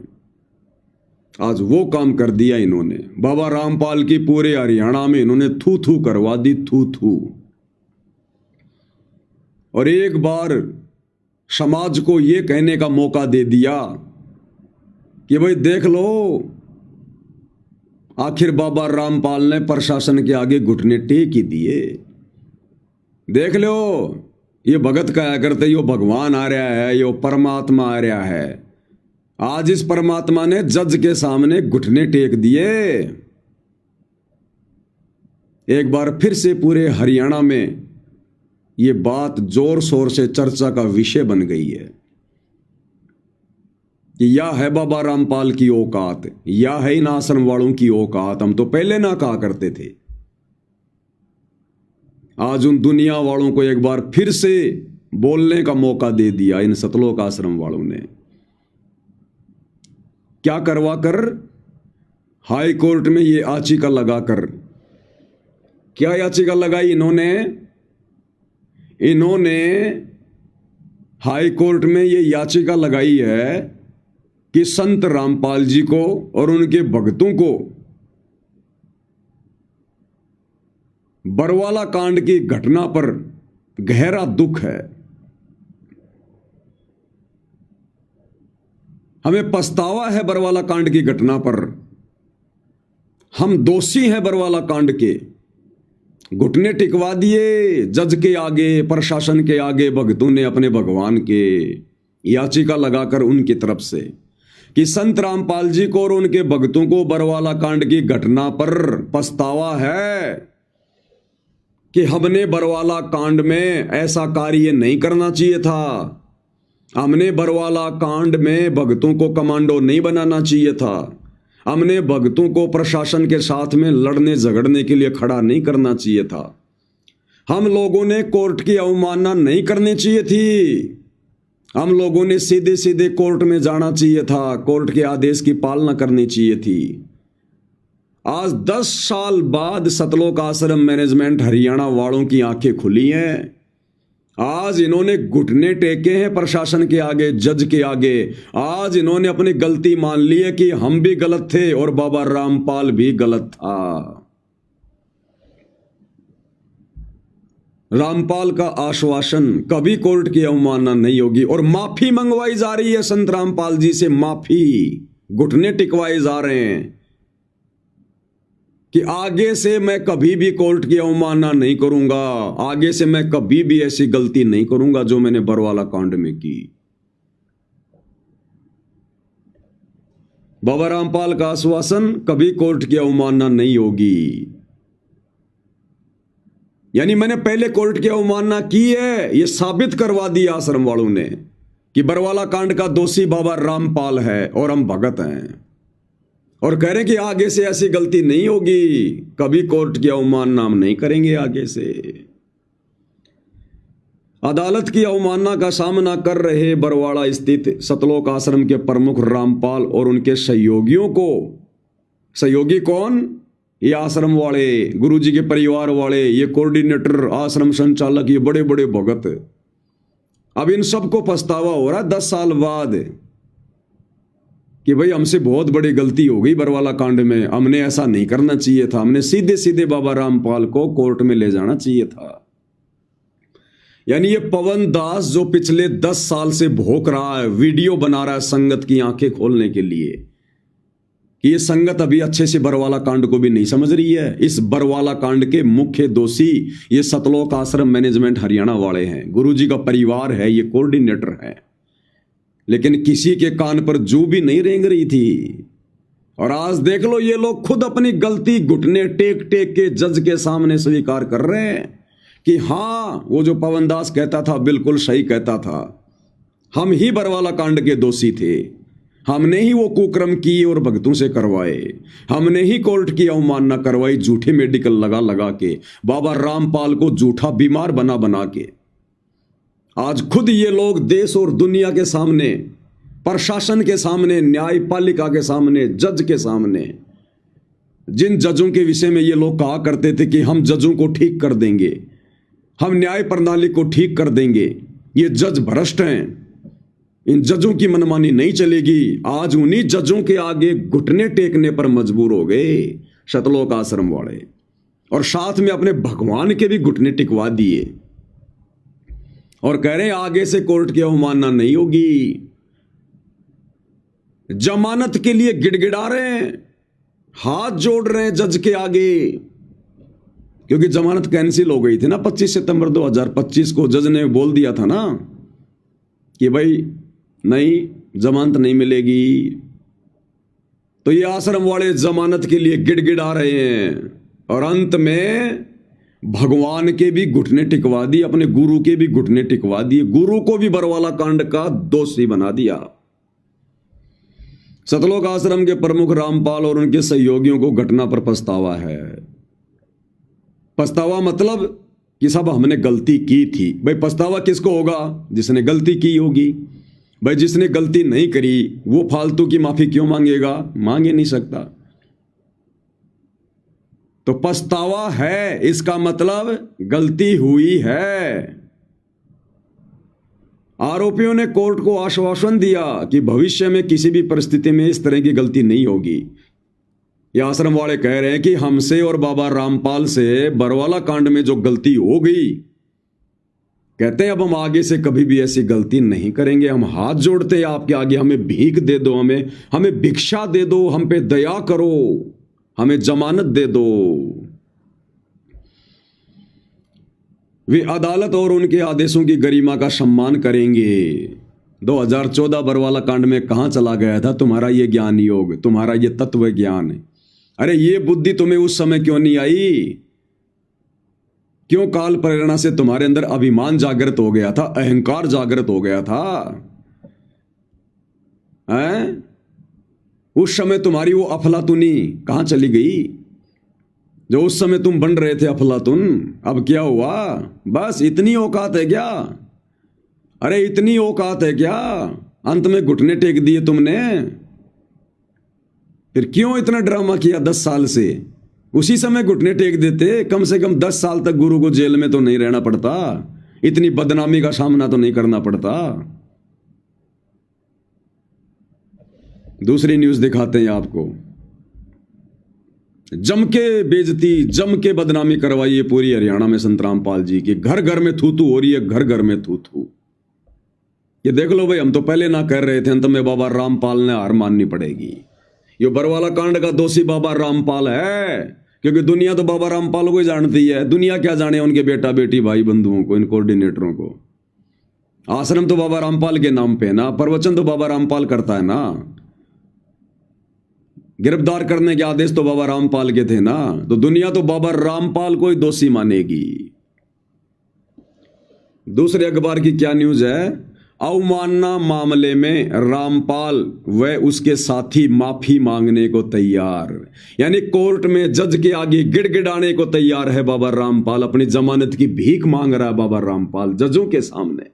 आज वो काम कर दिया इन्होंने, बाबा रामपाल की पूरे हरियाणा में इन्होंने थू थू करवा दी, थू थू। और एक बार समाज को ये कहने का मौका दे दिया कि भाई देख लो, आखिर बाबा रामपाल ने प्रशासन के आगे घुटने टेक ही दिए। देख लो, ये भगत कहा करते यो भगवान आ रहा है, यो परमात्मा आ रहा है। आज इस परमात्मा ने जज के सामने घुटने टेक दिए। एक बार फिर से पूरे हरियाणा में ये बात जोर शोर से चर्चा का विषय बन गई है कि यह है बाबा रामपाल की औकात, या है इन आश्रम वालों की औकात। हम तो पहले ना कहा करते थे। आज उन दुनिया वालों को एक बार फिर से बोलने का मौका दे दिया इन सतलोक आश्रम वालों ने। क्या करवा कर? हाई कोर्ट में ये याचिका लगाकर। क्या याचिका लगाई इन्होंने हाई कोर्ट में ये याचिका लगाई है कि संत रामपाल जी को और उनके भक्तों को बरवाला कांड की घटना पर गहरा दुख है। हमें पछतावा है बरवाला कांड की घटना पर। हम दोषी हैं बरवाला कांड के। घुटने टिकवा दिए जज के आगे, प्रशासन के आगे भक्तों ने अपने भगवान के, याचिका लगाकर उनकी तरफ से कि संत रामपाल जी को और उनके भक्तों को बरवाला कांड की घटना पर पछतावा है कि हमने बरवाला कांड में ऐसा कार्य नहीं करना चाहिए था। हमने बरवाला कांड में भक्तों को कमांडो नहीं बनाना चाहिए था। हमने भक्तों को प्रशासन के साथ में लड़ने झगड़ने के लिए खड़ा नहीं करना चाहिए था। हम लोगों ने कोर्ट की अवमानना नहीं करनी चाहिए थी। हम लोगों ने सीधे सीधे कोर्ट में जाना चाहिए था। कोर्ट के आदेश की पालना करनी चाहिए थी। आज 10 साल बाद सतलोक आश्रम मैनेजमेंट हरियाणा वालों की आंखें खुली हैं। आज इन्होंने घुटने टेके हैं प्रशासन के आगे, जज के आगे। आज इन्होंने अपनी गलती मान ली है कि हम भी गलत थे और बाबा रामपाल भी गलत था। रामपाल का आश्वासन कभी कोर्ट की अवमानना नहीं होगी और माफी मंगवाई जा रही है संत रामपाल जी से। माफी, घुटने टिकवाए जा रहे हैं कि आगे से मैं कभी भी कोर्ट की अवमानना नहीं करूंगा। आगे से मैं कभी भी ऐसी गलती नहीं करूंगा जो मैंने बरवाला कांड में की। बाबा रामपाल का आश्वासन, कभी कोर्ट की अवमानना नहीं होगी। यानी मैंने पहले कोर्ट की अवमानना की है, यह साबित करवा दिया आश्रम वालों ने कि बरवाला कांड का दोषी बाबा रामपाल है और हम भगत हैं। और कह रहे हैं कि आगे से ऐसी गलती नहीं होगी, कभी कोर्ट की अवमानना हम नहीं करेंगे आगे से। अदालत की अवमानना का सामना कर रहे बरवाड़ा स्थित सतलोक आश्रम के प्रमुख रामपाल और उनके सहयोगियों को, सहयोगी कौन? ये आश्रम वाले, गुरुजी के परिवार वाले, ये कोऑर्डिनेटर, आश्रम संचालक, ये बड़े बड़े भगत। अब इन सबको पछतावा हो रहा 10 साल बाद कि भाई हमसे बहुत बड़ी गलती हो गई बरवाला कांड में। हमने ऐसा नहीं करना चाहिए था। हमने सीधे सीधे बाबा रामपाल को कोर्ट में ले जाना चाहिए था। यानी ये पवन दास जो पिछले 10 साल से भौंक रहा है, वीडियो बना रहा है संगत की आंखें खोलने के लिए कि ये संगत अभी अच्छे से बरवाला कांड को भी नहीं समझ रही है। इस बरवाला कांड के मुख्य दोषी ये सतलोक आश्रम मैनेजमेंट हरियाणा वाले हैं, गुरुजी का परिवार है, ये कोऑर्डिनेटर है। लेकिन किसी के कान पर जू भी नहीं रेंग रही थी। और आज देख लो, ये लोग खुद अपनी गलती घुटने टेक टेक के जज के सामने स्वीकार कर रहे हैं कि हां, वो जो पवन दास कहता था बिल्कुल सही कहता था। हम ही बरवाला कांड के दोषी थे। हमने ही वो कुकर्म किए और भक्तों से करवाए। हमने ही कोर्ट की अवमानना करवाई, झूठे मेडिकल लगा लगा के, बाबा रामपाल को झूठा बीमार बना बना के। आज खुद ये लोग देश और दुनिया के सामने, प्रशासन के सामने, न्यायपालिका के सामने, जज के सामने, जिन जजों के विषय में ये लोग कहा करते थे कि हम जजों को ठीक कर देंगे, हम न्याय प्रणाली को ठीक कर देंगे, ये जज भ्रष्ट हैं, इन जजों की मनमानी नहीं चलेगी। आज उन्हीं जजों के आगे घुटने टेकने पर मजबूर हो गए सतलोक आश्रम वाले, और साथ में अपने भगवान के भी घुटने टिकवा दिए और कह रहे हैं आगे से कोर्ट की अवमानना नहीं होगी। जमानत के लिए गिड़गिड़ा रहे हैं, हाथ जोड़ रहे हैं जज के आगे, क्योंकि जमानत कैंसिल हो गई थी ना 25 सितंबर 2025 को। जज ने बोल दिया था ना कि भाई नहीं, जमानत नहीं मिलेगी। तो ये आश्रम वाले जमानत के लिए गिड़गिड़ा रहे हैं और अंत में भगवान के भी घुटने टिकवा दिए, अपने गुरु के भी घुटने टिकवा दिए, गुरु को भी बरवाला कांड का दोषी बना दिया। सतलोक आश्रम के प्रमुख रामपाल और उनके सहयोगियों को घटना पर पछतावा है। पछतावा मतलब कि सब हमने गलती की थी। भाई पछतावा किसको होगा? जिसने गलती की होगी। भाई जिसने गलती नहीं करी वो फालतू की माफी क्यों मांगेगा? मांग ही नहीं सकता। तो पछतावा है, इसका मतलब गलती हुई है। आरोपियों ने कोर्ट को आश्वासन दिया कि भविष्य में किसी भी परिस्थिति में इस तरह की गलती नहीं होगी। ये आश्रम वाले कह रहे हैं कि हमसे और बाबा रामपाल से बरवाला कांड में जो गलती हो गई कहते हैं अब हम आगे से कभी भी ऐसी गलती नहीं करेंगे। हम हाथ जोड़ते हैं आपके आगे, हमें भीख दे दो, हमें भिक्षा दे दो, हम पे दया करो, हमें जमानत दे दो। वे अदालत और उनके आदेशों की गरिमा का सम्मान करेंगे। 2014 बरवाला कांड में कहां चला गया था तुम्हारा ये ज्ञान योग, तुम्हारा ये तत्व ज्ञान? अरे ये बुद्धि तुम्हें उस समय क्यों नहीं आई? क्यों काल प्रेरणा से तुम्हारे अंदर अभिमान जागृत हो गया था, अहंकार जागृत हो गया था? हैं? उस समय तुम्हारी वो अफलातुनी कहां चली गई? जो उस समय तुम बन रहे थे अफलातुन, अब क्या हुआ? बस इतनी औकात है क्या? अरे इतनी औकात है क्या? अंत में घुटने टेक दिए तुमने। फिर क्यों इतना ड्रामा किया 10 साल से? उसी समय घुटने टेक देते, कम से कम 10 साल तक गुरु को जेल में तो नहीं रहना पड़ता, इतनी बदनामी का सामना तो नहीं करना पड़ता। दूसरी न्यूज दिखाते हैं आपको। जम के बेइज्जती, जम के बदनामी करवाई है पूरी हरियाणा में संत रामपाल जी की। घर घर में थू थू हो रही है, घर घर में थू थू। ये देख लो भाई, हम तो पहले ना कर रहे थे, अंत में बाबा रामपाल ने हार माननी पड़ेगी। ये बरवाला कांड का दोषी बाबा रामपाल है, क्योंकि दुनिया तो बाबा रामपाल को ही जानती है। दुनिया क्या जाने उनके बेटा बेटी भाई बंधुओं को, इन कोऑर्डिनेटरों को। आश्रम तो बाबा रामपाल के नाम पे है ना, प्रवचन तो बाबा रामपाल करता है ना, गिरफ्तार करने के आदेश तो बाबा रामपाल के थे ना। तो दुनिया तो बाबा रामपाल को ही दोषी मानेगी। दूसरे अखबार की क्या न्यूज है? अवमानना मामले में रामपाल व उसके साथी माफी मांगने को तैयार। यानी कोर्ट में जज के आगे गिड़गिड़ाने को तैयार है बाबा रामपाल। अपनी जमानत की भीख मांग रहा है बाबा रामपाल जजों के सामने।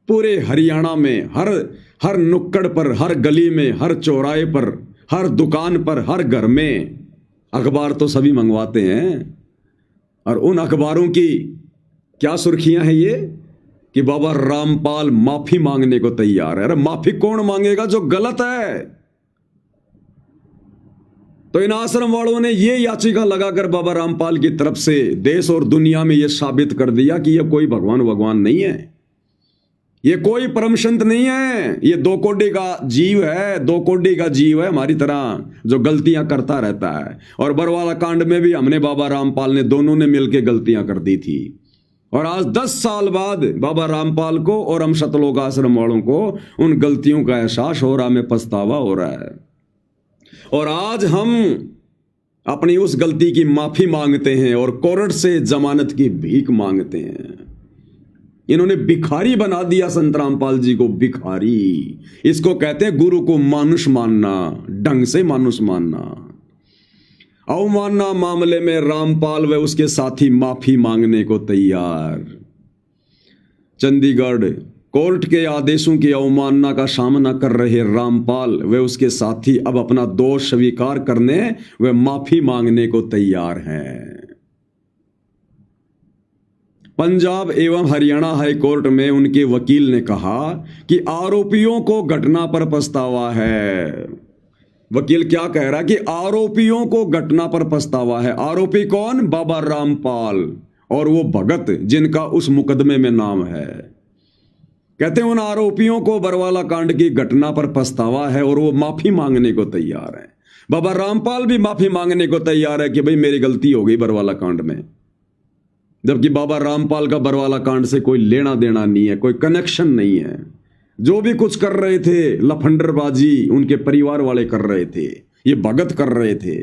पूरे हरियाणा में हर नुक्कड़ पर, हर गली में, हर चौराहे पर, हर दुकान पर, हर घर में अखबार तो सभी मंगवाते हैं। और उन अखबारों की क्या सुर्खियां हैं ये कि बाबा रामपाल माफी मांगने को तैयार है। अरे माफी कौन मांगेगा जो गलत है? तो इन आश्रम वालों ने ये याचिका लगाकर बाबा रामपाल की तरफ से देश और दुनिया में यह साबित कर दिया कि यह कोई भगवान नहीं है, ये कोई परम संत नहीं है, ये 2 कोड़ी का जीव है, 2 कोड़ी का जीव है हमारी तरह, जो गलतियां करता रहता है। और बरवाला कांड में भी हमने बाबा रामपाल ने, दोनों ने मिलकर गलतियां कर दी थी। और आज 10 साल बाद बाबा रामपाल को और हम सतलोक आश्रम वालों को उन गलतियों का एहसास हो रहा, हमें पछतावा हो रहा है। और आज हम अपनी उस गलती की माफी मांगते हैं और कोर्ट से जमानत की भीख मांगते हैं। इन्होंने भिखारी बना दिया संत रामपाल जी को, भिखारी। इसको कहते हैं गुरु को मानुष मानना, ढंग से मानुष मानना। अवमानना मामले में रामपाल व उसके साथी माफी मांगने को तैयार। चंडीगढ़ कोर्ट के आदेशों की अवमानना का सामना कर रहे रामपाल व उसके साथी अब अपना दोष स्वीकार करने व माफी मांगने को तैयार हैं। पंजाब एवं हरियाणा हाई कोर्ट में उनके वकील ने कहा कि आरोपियों को घटना पर पछतावा है। वकील क्या कह रहा है कि आरोपियों को घटना पर पछतावा है। आरोपी कौन? बाबा रामपाल और वो भगत जिनका उस मुकदमे में नाम है। कहते हैं उन आरोपियों को बरवाला कांड की घटना पर पछतावा है और वो माफी मांगने को तैयार है। बाबा रामपाल भी माफी मांगने को तैयार है कि भाई मेरी गलती हो गई बरवाला कांड में। जबकि बाबा रामपाल का बरवाला कांड से कोई लेना देना नहीं है, कोई कनेक्शन नहीं है। जो भी कुछ कर रहे थे, लफंडरबाजी उनके परिवार वाले कर रहे थे, ये भगत कर रहे थे।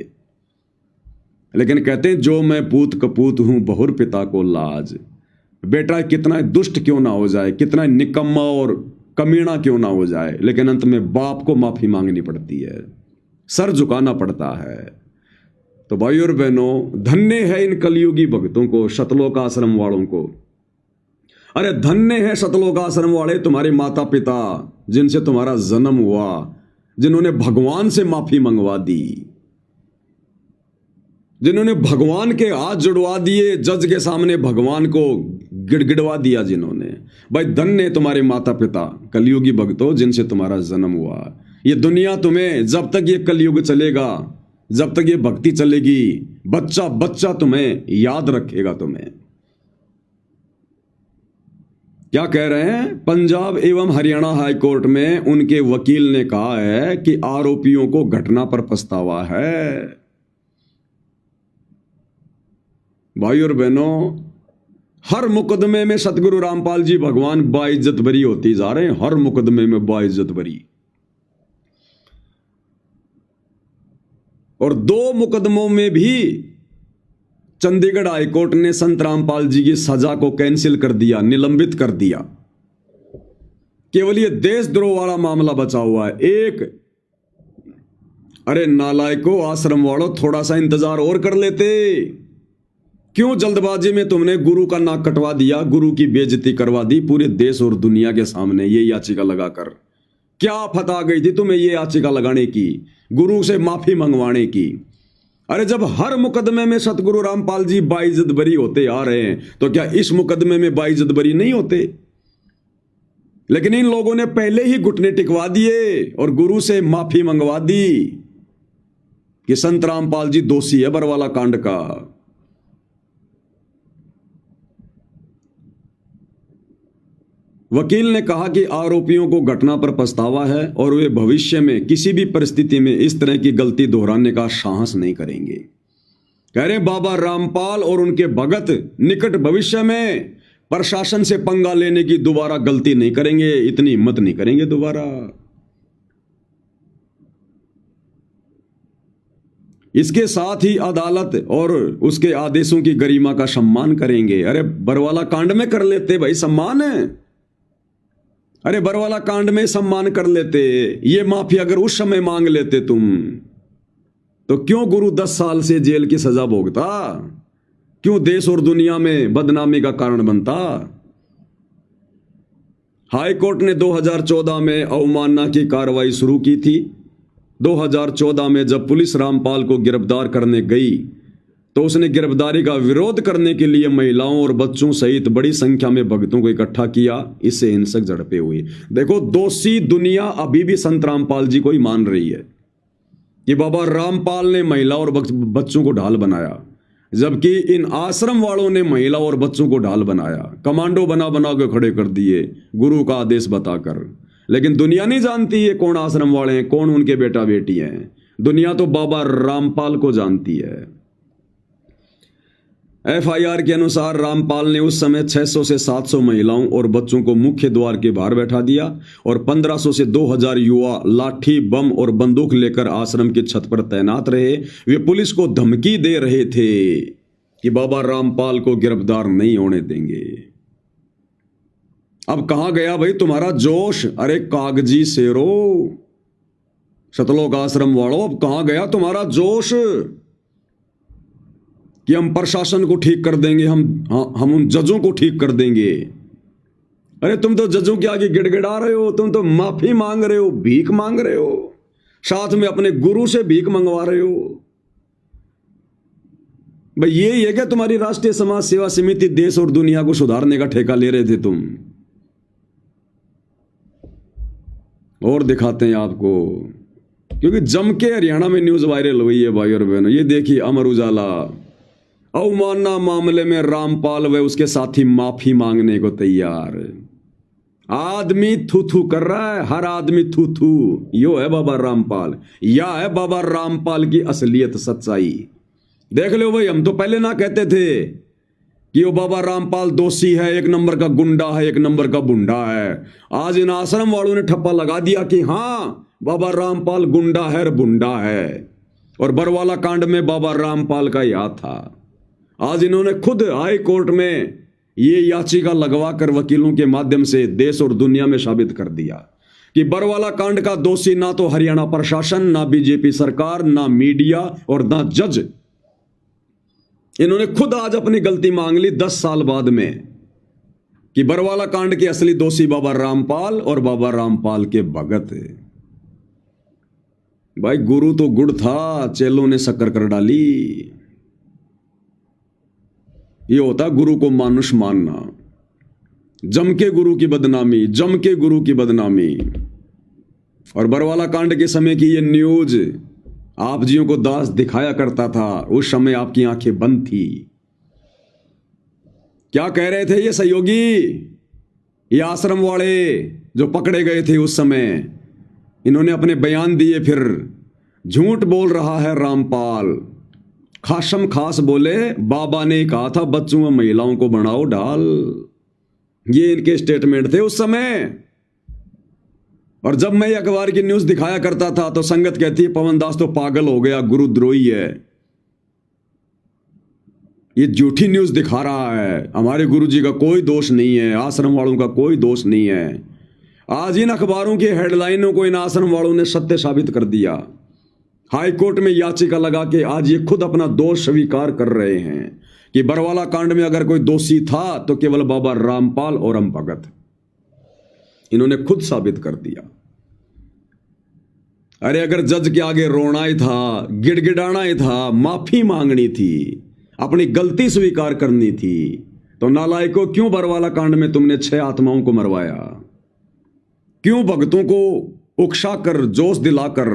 लेकिन कहते हैं जो मैं पूत कपूत हूं बहुर पिता को लाज। बेटा कितना दुष्ट क्यों ना हो जाए, कितना निकम्मा और कमीना क्यों ना हो जाए, लेकिन अंत में बाप को माफी मांगनी पड़ती है, सर झुकाना पड़ता है। तो भाई और बहनों, धन्य है इन कलयुगी भक्तों को, सतलोक आश्रम वालों को। अरे धन्य है सतलोक आश्रम वाले, तुम्हारे माता पिता जिनसे तुम्हारा जन्म हुआ, जिन्होंने भगवान से माफी मंगवा दी, जिन्होंने भगवान के हाथ जुड़वा दिए, जज के सामने भगवान को गिड़गिड़वा दिया जिन्होंने। भाई धन्य है तुम्हारे माता पिता कलयुगी भक्तों जिनसे तुम्हारा जन्म हुआ। ये दुनिया तुम्हें, जब तक ये कलयुग चलेगा, जब तक ये भक्ति चलेगी, बच्चा बच्चा तुम्हें याद रखेगा तुम्हें। क्या कह रहे हैं? पंजाब एवं हरियाणा हाई कोर्ट में उनके वकील ने कहा है कि आरोपियों को घटना पर पछतावा है। भाई और बहनों, हर मुकदमे में सतगुरु रामपाल जी भगवान बाइज्जत बरी होती जा रहे हैं, हर मुकदमे में बाइज्जत बरी। और 2 मुकदमों में भी चंडीगढ़ हाईकोर्ट ने संत रामपाल जी की सजा को कैंसिल कर दिया, निलंबित कर दिया। केवल ये देशद्रोह वाला मामला बचा हुआ है एक। अरे नालायको, आश्रम वालों, थोड़ा सा इंतजार और कर लेते। क्यों जल्दबाजी में तुमने गुरु का नाक कटवा दिया, गुरु की बेइज्जती करवा दी पूरे देश और दुनिया के सामने ये याचिका लगाकर? क्या आफत आ गई थी तुम्हें ये याचिका लगाने की, गुरु से माफी मंगवाने की? अरे जब हर मुकदमे में सतगुरु रामपाल जी बाइज्जत बरी होते आ रहे हैं, तो क्या इस मुकदमे में बाइज्जत बरी नहीं होते? लेकिन इन लोगों ने पहले ही घुटने टिकवा दिए और गुरु से माफी मंगवा दी कि संत रामपाल जी दोषी है बरवाला कांड का। वकील ने कहा कि आरोपियों को घटना पर पछतावा है और वे भविष्य में किसी भी परिस्थिति में इस तरह की गलती दोहराने का साहस नहीं करेंगे। कह रहे बाबा रामपाल और उनके भगत निकट भविष्य में प्रशासन से पंगा लेने की दोबारा गलती नहीं करेंगे, इतनी हिम्मत नहीं करेंगे दोबारा। इसके साथ ही अदालत और उसके आदेशों की गरिमा का सम्मान करेंगे। अरे बरवाला कांड में कर लेते भाई सम्मान है, अरे बरवाला कांड में सम्मान कर लेते। ये माफी अगर उस समय मांग लेते तुम, तो क्यों गुरु 10 साल से जेल की सजा भोगता? क्यों देश और दुनिया में बदनामी का कारण बनता? हाई कोर्ट ने 2014 में अवमानना की कार्रवाई शुरू की थी। 2014 में जब पुलिस रामपाल को गिरफ्तार करने गई, तो उसने गिरफ्तारी का विरोध करने के लिए महिलाओं और बच्चों सहित बड़ी संख्या में भक्तों को इकट्ठा किया। इससे हिंसक झड़पें हुई। देखो, दोषी दुनिया अभी भी संत रामपाल जी को ही मान रही है कि बाबा रामपाल ने महिला और बच्चों को ढाल बनाया, जबकि इन आश्रम वालों ने महिला और बच्चों को ढाल बनाया, कमांडो बना बना के खड़े कर दिए गुरु का आदेश बताकर। लेकिन दुनिया नहीं जानती है कौन आश्रम वाले हैं, कौन उनके बेटा बेटी हैं। दुनिया तो बाबा रामपाल को जानती है। एफआईआर के अनुसार रामपाल ने उस समय 600 से 700 महिलाओं और बच्चों को मुख्य द्वार के बाहर बैठा दिया और 1500 से 2000 युवा लाठी, बम और बंदूक लेकर आश्रम की छत पर तैनात रहे। वे पुलिस को धमकी दे रहे थे कि बाबा रामपाल को गिरफ्तार नहीं होने देंगे। अब कहां गया भाई तुम्हारा जोश? अरे कागजी शेरो, सतलोक आश्रम वालों, अब कहां गया तुम्हारा जोश कि हम प्रशासन को ठीक कर देंगे, हम उन जजों को ठीक कर देंगे? अरे तुम तो जजों के आगे गिड़गिड़ा रहे हो, तुम तो माफी मांग रहे हो, भीख मांग रहे हो, साथ में अपने गुरु से भीख मंगवा रहे हो। भाई यही है क्या तुम्हारी राष्ट्रीय समाज सेवा समिति? देश और दुनिया को सुधारने का ठेका ले रहे थे तुम। और दिखाते हैं आपको, क्योंकि जम के हरियाणा में न्यूज वायरल हुई है भाई और बहनों। ये देखिए अमर उजाला, अवमानना मामले में रामपाल व उसके साथी माफी मांगने को तैयार। आदमी थू थू कर रहा है, हर आदमी थू थू। यो है बाबा रामपाल, या है बाबा रामपाल की असलियत, सच्चाई। देख लो भाई, हम तो पहले ना कहते थे कि वो बाबा रामपाल दोषी है, 1 नंबर का गुंडा है, 1 नंबर का बुंडा है। आज इन आश्रम वालों ने ठप्पा लगा दिया कि हां बाबा रामपाल गुंडा है और बुंडा है, और बरवाला कांड में बाबा रामपाल का हाथ था। आज इन्होंने खुद हाई कोर्ट में ये याचिका लगवा कर वकीलों के माध्यम से देश और दुनिया में साबित कर दिया कि बरवाला कांड का दोषी ना तो हरियाणा प्रशासन, ना बीजेपी सरकार, ना मीडिया और ना जज। इन्होंने खुद आज अपनी गलती मांग ली 10 साल बाद में कि बरवाला कांड के असली दोषी बाबा रामपाल और बाबा रामपाल के भगत। भाई गुरु तो गुड़ था, चेलों ने शक्कर कर डाली। ये होता गुरु को मानुष मानना। जम के गुरु की बदनामी, जम के गुरु की बदनामी। और बरवाला कांड के समय की ये न्यूज आप जियों को दास दिखाया करता था, उस समय आपकी आंखें बंद थी। क्या कह रहे थे ये सहयोगी? ये आश्रम वाले जो पकड़े गए थे उस समय, इन्होंने अपने बयान दिए। फिर झूठ बोल रहा है रामपाल। खासम खास बोले बाबा ने कहा था बच्चों व महिलाओं को बनाओ ढाल। ये इनके स्टेटमेंट थे उस समय। और जब मैं अखबार की न्यूज दिखाया करता था तो संगत कहती है पवन दास तो पागल हो गया, गुरुद्रोही है, ये झूठी न्यूज दिखा रहा है। हमारे गुरुजी का कोई दोष नहीं है, आश्रम वालों का कोई दोष नहीं है। आज इन अखबारों की हेडलाइनों को इन आश्रम वालों ने सत्य साबित कर दिया। हाई कोर्ट में याचिका लगा के आज ये खुद अपना दोष स्वीकार कर रहे हैं कि बरवाला कांड में अगर कोई दोषी था तो केवल बाबा रामपाल और हम भगत। इन्होंने खुद साबित कर दिया। अरे अगर जज के आगे रोना ही था, गिड़गिड़ाना ही था, माफी मांगनी थी, अपनी गलती स्वीकार करनी थी, तो नालायकों क्यों बरवाला कांड में तुमने 6 आत्माओं को मरवाया? क्यों भक्तों को उकसाकर, जोश दिलाकर,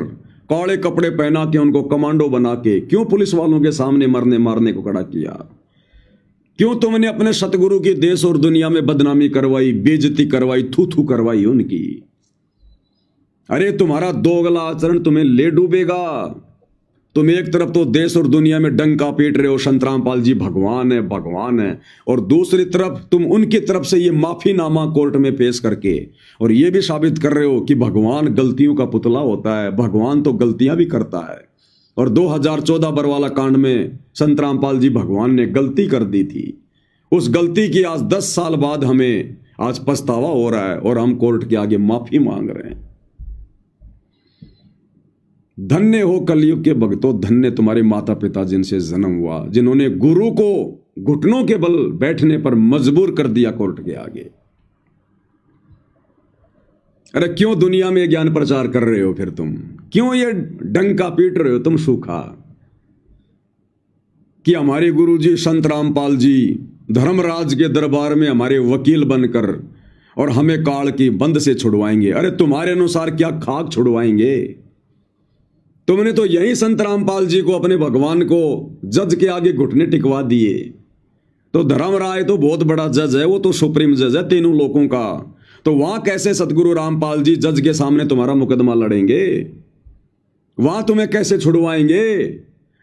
काले कपड़े पहना के, उनको कमांडो बना के क्यों पुलिस वालों के सामने मरने मारने को खड़ा किया? क्यों तुमने अपने सतगुरु की देश और दुनिया में बदनामी करवाई, बेइज्जती करवाई, थू थू करवाई उनकी? अरे तुम्हारा दोगला आचरण तुम्हें ले डूबेगा। तुम एक तरफ तो देश और दुनिया में डंका पीट रहे हो, संत रामपाल जी भगवान है भगवान है, और दूसरी तरफ तुम उनकी तरफ से ये माफीनामा कोर्ट में पेश करके और ये भी साबित कर रहे हो कि भगवान गलतियों का पुतला होता है, भगवान तो गलतियां भी करता है। और 2014 बरवाला कांड में संत रामपाल जी भगवान ने गलती कर दी थी। उस गलती की आज 10 साल बाद हमें आज पछतावा हो रहा है और हम कोर्ट के आगे माफी मांग रहे हैं। धन्य हो कलयुग के भक्तों, धन्य तुम्हारे माता पिता जिनसे जन्म हुआ, जिन्होंने गुरु को घुटनों के बल बैठने पर मजबूर कर दिया कोर्ट के आगे। अरे क्यों दुनिया में ज्ञान प्रचार कर रहे हो? फिर तुम क्यों ये डंका पीट रहे हो तुम सूखा कि हमारे गुरुजी संत रामपाल जी धर्मराज के दरबार में हमारे वकील बनकर और हमें काल की बंद से छुड़वाएंगे? अरे तुम्हारे अनुसार क्या खाक छुड़वाएंगे? तुमने तो यही संत रामपाल जी को, अपने भगवान को जज के आगे घुटने टिकवा दिए। तो धर्मराय तो बहुत बड़ा जज है, वो तो सुप्रीम जज है तीनों लोगों का। तो वहां कैसे सतगुरु रामपाल जी जज के सामने तुम्हारा मुकदमा लड़ेंगे? वहां तुम्हें कैसे छुड़वाएंगे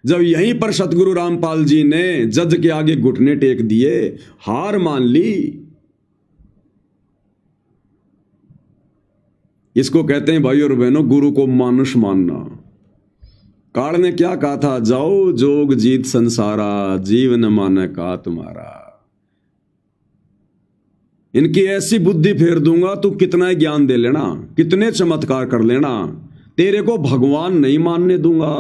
जब यहीं पर सतगुरु रामपाल जी ने जज के आगे घुटने टेक दिए, हार मान ली? इसको कहते हैं भाई और बहनों गुरु को मानुष मानना। काल ने क्या कहा था? जाओ जोग जीत संसारा, जीवन मान का तुम्हारा। इनकी ऐसी बुद्धि फेर दूंगा, तू कितना ज्ञान दे लेना, कितने चमत्कार कर लेना, तेरे को भगवान नहीं मानने दूंगा।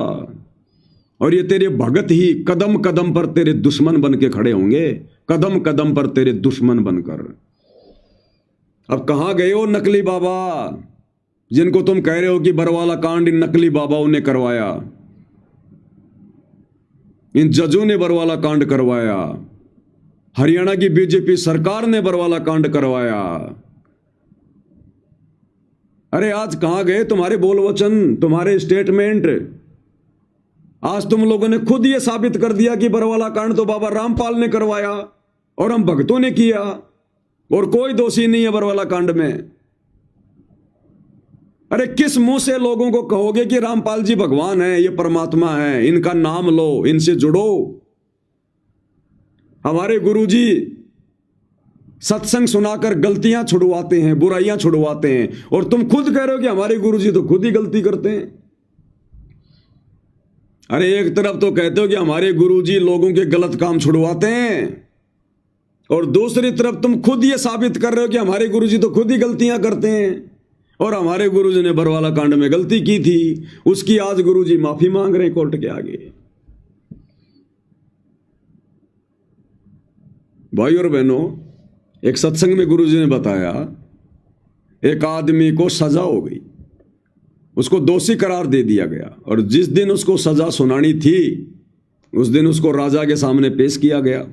और ये तेरे भगत ही कदम कदम पर तेरे दुश्मन बन के खड़े होंगे, कदम कदम पर तेरे दुश्मन बनकर। अब कहां गए हो नकली बाबा, जिनको तुम कह रहे हो कि बरवाला कांड इन नकली बाबाओं ने करवाया, इन जजों ने बरवाला कांड करवाया, हरियाणा की बीजेपी सरकार ने बरवाला कांड करवाया। अरे आज कहां गए तुम्हारे बोल वचन, तुम्हारे स्टेटमेंट? आज तुम लोगों ने खुद ये साबित कर दिया कि बरवाला कांड तो बाबा रामपाल ने करवाया और हम भक्तों ने किया और कोई दोषी नहीं है बरवाला कांड में। अरे किस मुंह से लोगों को कहोगे कि रामपाल जी भगवान है, ये परमात्मा है, इनका नाम लो, इनसे जुड़ो? हमारे गुरुजी सत्संग सुनाकर गलतियां छुड़वाते हैं, बुराइयां छुड़वाते हैं, और तुम खुद कह रहे हो कि हमारे गुरुजी तो खुद ही गलती करते हैं। अरे एक तरफ तो कहते हो कि हमारे गुरुजी लोगों के गलत काम छुड़वाते हैं, और दूसरी तरफ तुम खुद ये साबित कर रहे हो कि हमारे गुरुजी तो खुद ही गलतियां करते हैं, और हमारे गुरुजी ने बरवाला कांड में गलती की थी, उसकी आज गुरुजी माफी मांग रहे हैं कोर्ट के आगे। भाई और बहनों, एक सत्संग में गुरुजी ने बताया एक आदमी को सजा हो गई, उसको दोषी करार दे दिया गया, और जिस दिन उसको सजा सुनानी थी उस दिन उसको राजा के सामने पेश किया गया।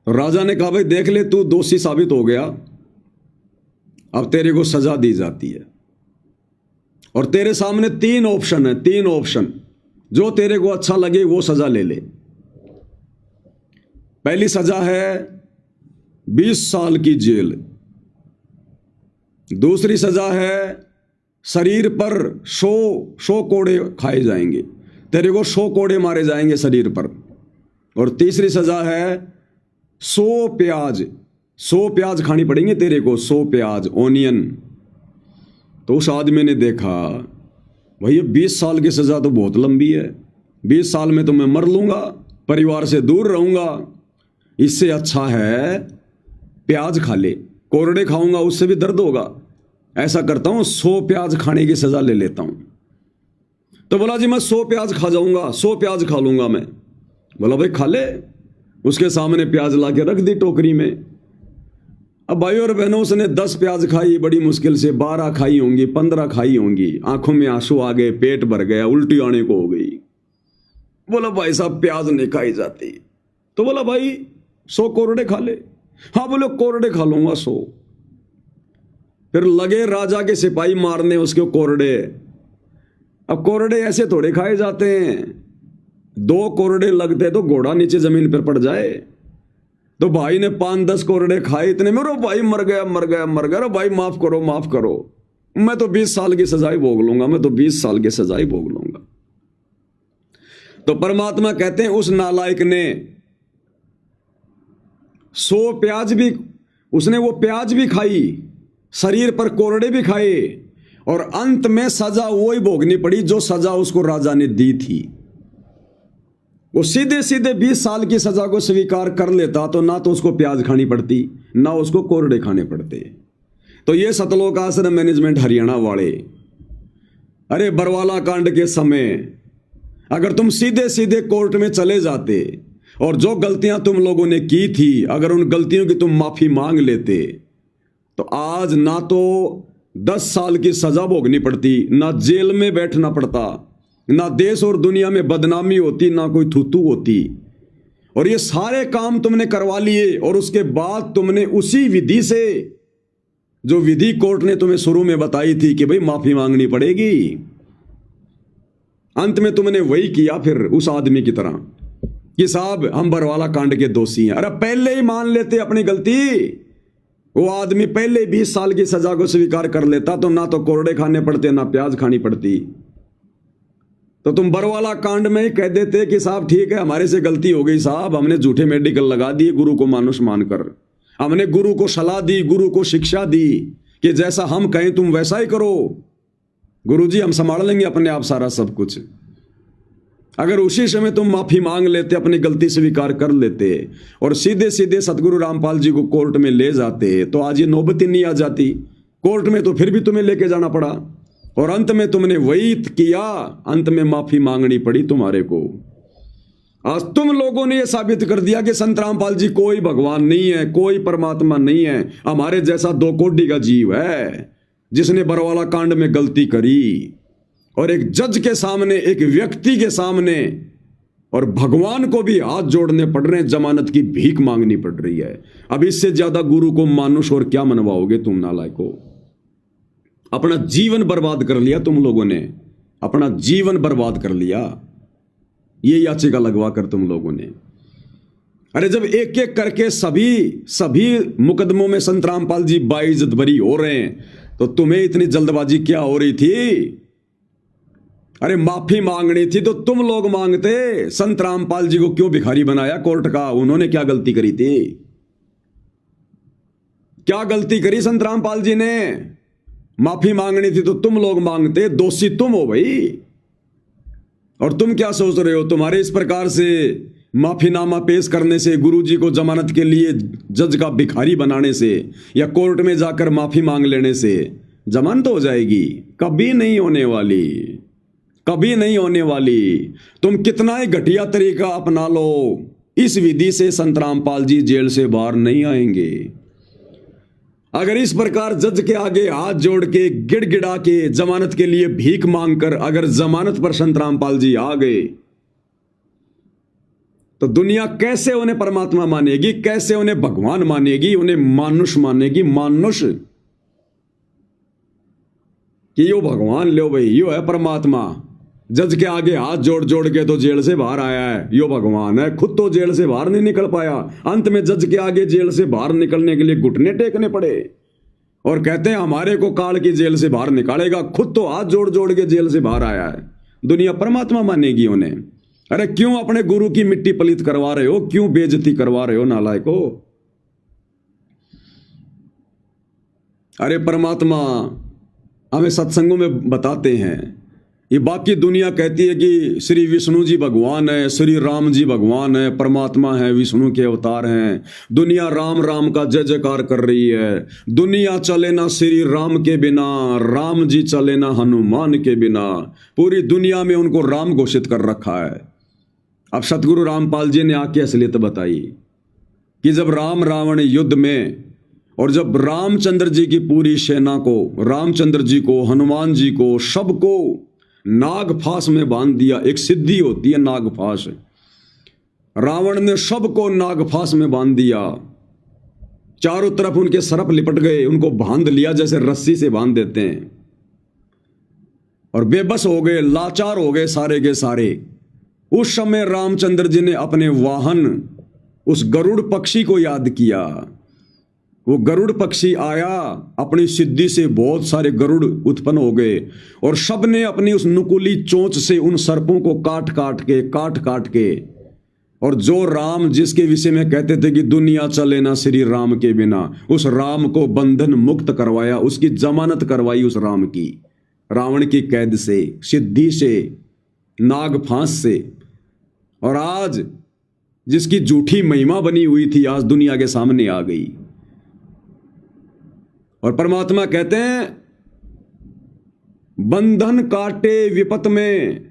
राजा ने कहा भाई देख ले, तू दोषी साबित हो गया, अब तेरे को सजा दी जाती है, और तेरे सामने 3 ऑप्शन है, 3 ऑप्शन, जो तेरे को अच्छा लगे वो सजा ले ले। पहली सजा है 20 साल की जेल। दूसरी सजा है शरीर पर 100 कोड़े खाए जाएंगे, तेरे को 100 कोड़े मारे जाएंगे शरीर पर। और तीसरी सजा है 100 प्याज खानी पड़ेंगे तेरे को, 100 प्याज, ओनियन। तो उस आदमी ने देखा भैया 20 साल की सजा तो बहुत लंबी है, 20 साल में तो मैं मर लूंगा, परिवार से दूर रहूंगा, इससे अच्छा है प्याज खा ले, कोरड़े खाऊंगा उससे भी दर्द होगा, ऐसा करता हूं 100 प्याज खाने की सजा ले लेता हूं। तो बोला जी मैं 100 प्याज खा जाऊंगा, 100 प्याज खा लूंगा मैं। बोला भाई खा ले। उसके सामने प्याज ला के रख दी टोकरी में। अब भाइयों और बहनों उसने 10 प्याज खाई बड़ी मुश्किल से, 12 खाई होंगी, 15 खाई होंगी, आंखों में आंसू आ गए, पेट भर गया, उल्टी आने को हो गई। बोला भाई साहब प्याज नहीं खाई जाती। तो बोला भाई 100 कोरड़े खा ले। हाँ बोले कोरड़े खा लूंगा 100। फिर लगे राजा के सिपाही मारने उसके कोरड़े। अब कोरड़े ऐसे थोड़े खाए जाते हैं, 2 कोरड़े लगते तो घोड़ा नीचे जमीन पर पड़ जाए। तो भाई ने 5-10 कोरड़े खाए, इतने में भाई मर गया मर गया मर गया। भाई माफ करो माफ करो, मैं तो 20 साल की सजाई भोग लूंगा, मैं तो 20 साल की सजाई भोग लूंगा। तो परमात्मा कहते हैं उस नालायक ने 100 प्याज भी, उसने वो प्याज भी खाई, शरीर पर कोरड़े भी खाए, और अंत में सजा वही भोगनी पड़ी जो सजा उसको राजा ने दी थी। वो सीधे सीधे 20 साल की सजा को स्वीकार कर लेता तो ना तो उसको प्याज खानी पड़ती, ना उसको कोरड़े खाने पड़ते। तो ये सतलोक आश्रम मैनेजमेंट हरियाणा वाले, अरे बरवाला कांड के समय अगर तुम सीधे सीधे कोर्ट में चले जाते और जो गलतियां तुम लोगों ने की थी अगर उन गलतियों की तुम माफी मांग लेते तो आज ना तो 10 साल की सजा भोगनी पड़ती, ना जेल में बैठना पड़ता, ना देश और दुनिया में बदनामी होती, ना कोई थूतू होती। और ये सारे काम तुमने करवा लिए और उसके बाद तुमने उसी विधि से, जो विधि कोर्ट ने तुम्हें शुरू में बताई थी कि भाई माफी मांगनी पड़ेगी, अंत में तुमने वही किया फिर उस आदमी की तरह कि साहब हम बरवाला कांड के दोषी हैं। अरे पहले ही मान लेते अपनी गलती, वो आदमी पहले 20 साल की सजा को स्वीकार कर लेता तो ना तो कोरड़े खाने पड़ते, ना प्याज खानी पड़ती। तो तुम बरवाला कांड में ही कह देते कि साहब ठीक है हमारे से गलती हो गई साहब, हमने झूठे मेडिकल लगा दिए गुरु को मानुष मानकर, हमने गुरु को सलाह दी, गुरु को शिक्षा दी कि जैसा हम कहें तुम वैसा ही करो, गुरुजी हम संभाल लेंगे अपने आप सारा सब कुछ। अगर उसी समय तुम माफी मांग लेते, अपनी गलती स्वीकार कर लेते और सीधे सीधे सतगुरु रामपाल जी को कोर्ट में ले जाते तो आज ये नौबत ही नहीं आ जाती। कोर्ट में तो फिर भी तुम्हें लेके जाना पड़ा और अंत में तुमने वही किया, अंत में माफी मांगनी पड़ी तुम्हारे को। आज तुम लोगों ने यह साबित कर दिया कि संत रामपाल जी कोई भगवान नहीं है, कोई परमात्मा नहीं है, हमारे जैसा 2 कोटि का जीव है जिसने बरवाला कांड में गलती करी। और एक जज के सामने, एक व्यक्ति के सामने और भगवान को भी हाथ जोड़ने पड़ रहे हैं, जमानत की भीख मांगनी पड़ रही है। अब इससे ज्यादा गुरु को मानुष और क्या मनवाओगे तुम नालायको। अपना जीवन बर्बाद कर लिया तुम लोगों ने, अपना जीवन बर्बाद कर लिया ये याचिका लगवा कर तुम लोगों ने। अरे जब एक एक करके सभी मुकदमों में संत रामपाल जी बाइज्जत बरी हो रहे हैं तो तुम्हें इतनी जल्दबाजी क्या हो रही थी। अरे माफी मांगनी थी तो तुम लोग मांगते, संत रामपाल जी को क्यों भिखारी बनाया कोर्ट का, उन्होंने क्या गलती करी थी, क्या गलती करी संत रामपाल जी ने। माफी मांगनी थी तो तुम लोग मांगते, दोषी तुम हो भाई। और तुम क्या सोच रहे हो, तुम्हारे इस प्रकार से माफीनामा पेश करने से, गुरुजी को जमानत के लिए जज का भिखारी बनाने से या कोर्ट में जाकर माफी मांग लेने से जमानत हो जाएगी? कभी नहीं होने वाली, कभी नहीं होने वाली। तुम कितना ही घटिया तरीका अपना लो, इस विधि से संत रामपाल जी जेल से बाहर नहीं आएंगे। अगर इस प्रकार जज के आगे हाथ जोड़ के गिड़गिड़ा के जमानत के लिए भीख मांगकर अगर जमानत पर संत रामपाल जी आ गए तो दुनिया कैसे उन्हें परमात्मा मानेगी, कैसे उन्हें भगवान मानेगी, उन्हें मानुष मानेगी। मानुष कि यो भगवान लो भाई, यो है परमात्मा, जज के आगे हाथ जोड़ जोड़ के तो जेल से बाहर आया है, यो भगवान है। खुद तो जेल से बाहर नहीं निकल पाया, अंत में जज के आगे जेल से बाहर निकलने के लिए घुटने टेकने पड़े और कहते हैं हमारे को काल की जेल से बाहर निकालेगा। खुद तो हाथ जोड़ जोड़ के जेल से बाहर आया है। दुनिया परमात्मा मानेगी उन्हें। अरे क्यों अपने गुरु की मिट्टी पलित करवा रहे हो, क्यों बेइज्जती करवा रहे हो नालायको। अरे परमात्मा हमें सत्संगों में बताते हैं, ये बाकी दुनिया कहती है कि श्री विष्णु जी भगवान है, श्री राम जी भगवान है, परमात्मा है, विष्णु के अवतार हैं। दुनिया राम राम का जय जयकार कर रही है। दुनिया चले ना श्री राम के बिना, राम जी चले ना हनुमान के बिना। पूरी दुनिया में उनको राम घोषित कर रखा है। अब सतगुरु रामपाल जी ने आके असलियत बताई कि जब राम रावण युद्ध में, और जब रामचंद्र जी की पूरी सेना को, रामचंद्र जी को, हनुमान जी को, सबको नागफास में बांध दिया। एक सिद्धि होती है नागफास। रावण ने सबको नागफास में बांध दिया। चारों तरफ उनके सरप लिपट गए, उनको बांध लिया जैसे रस्सी से बांध देते हैं, और बेबस हो गए, लाचार हो गए सारे के सारे। उस समय रामचंद्र जी ने अपने वाहन उस गरुड़ पक्षी को याद किया। वो गरुड़ पक्षी आया, अपनी सिद्धि से बहुत सारे गरुड़ उत्पन्न हो गए, और सब ने अपनी उस नुकीली चोंच से उन सर्पों को काट काट के, और जो राम जिसके विषय में कहते थे कि दुनिया चले ना श्री राम के बिना, उस राम को बंधन मुक्त करवाया, उसकी जमानत करवाई उस राम की, रावण की कैद से, सिद्धि से, नागफांस से। और आज जिसकी झूठी महिमा बनी हुई थी, आज दुनिया के सामने आ गई। और परमात्मा कहते हैं बंधन काटे विपत में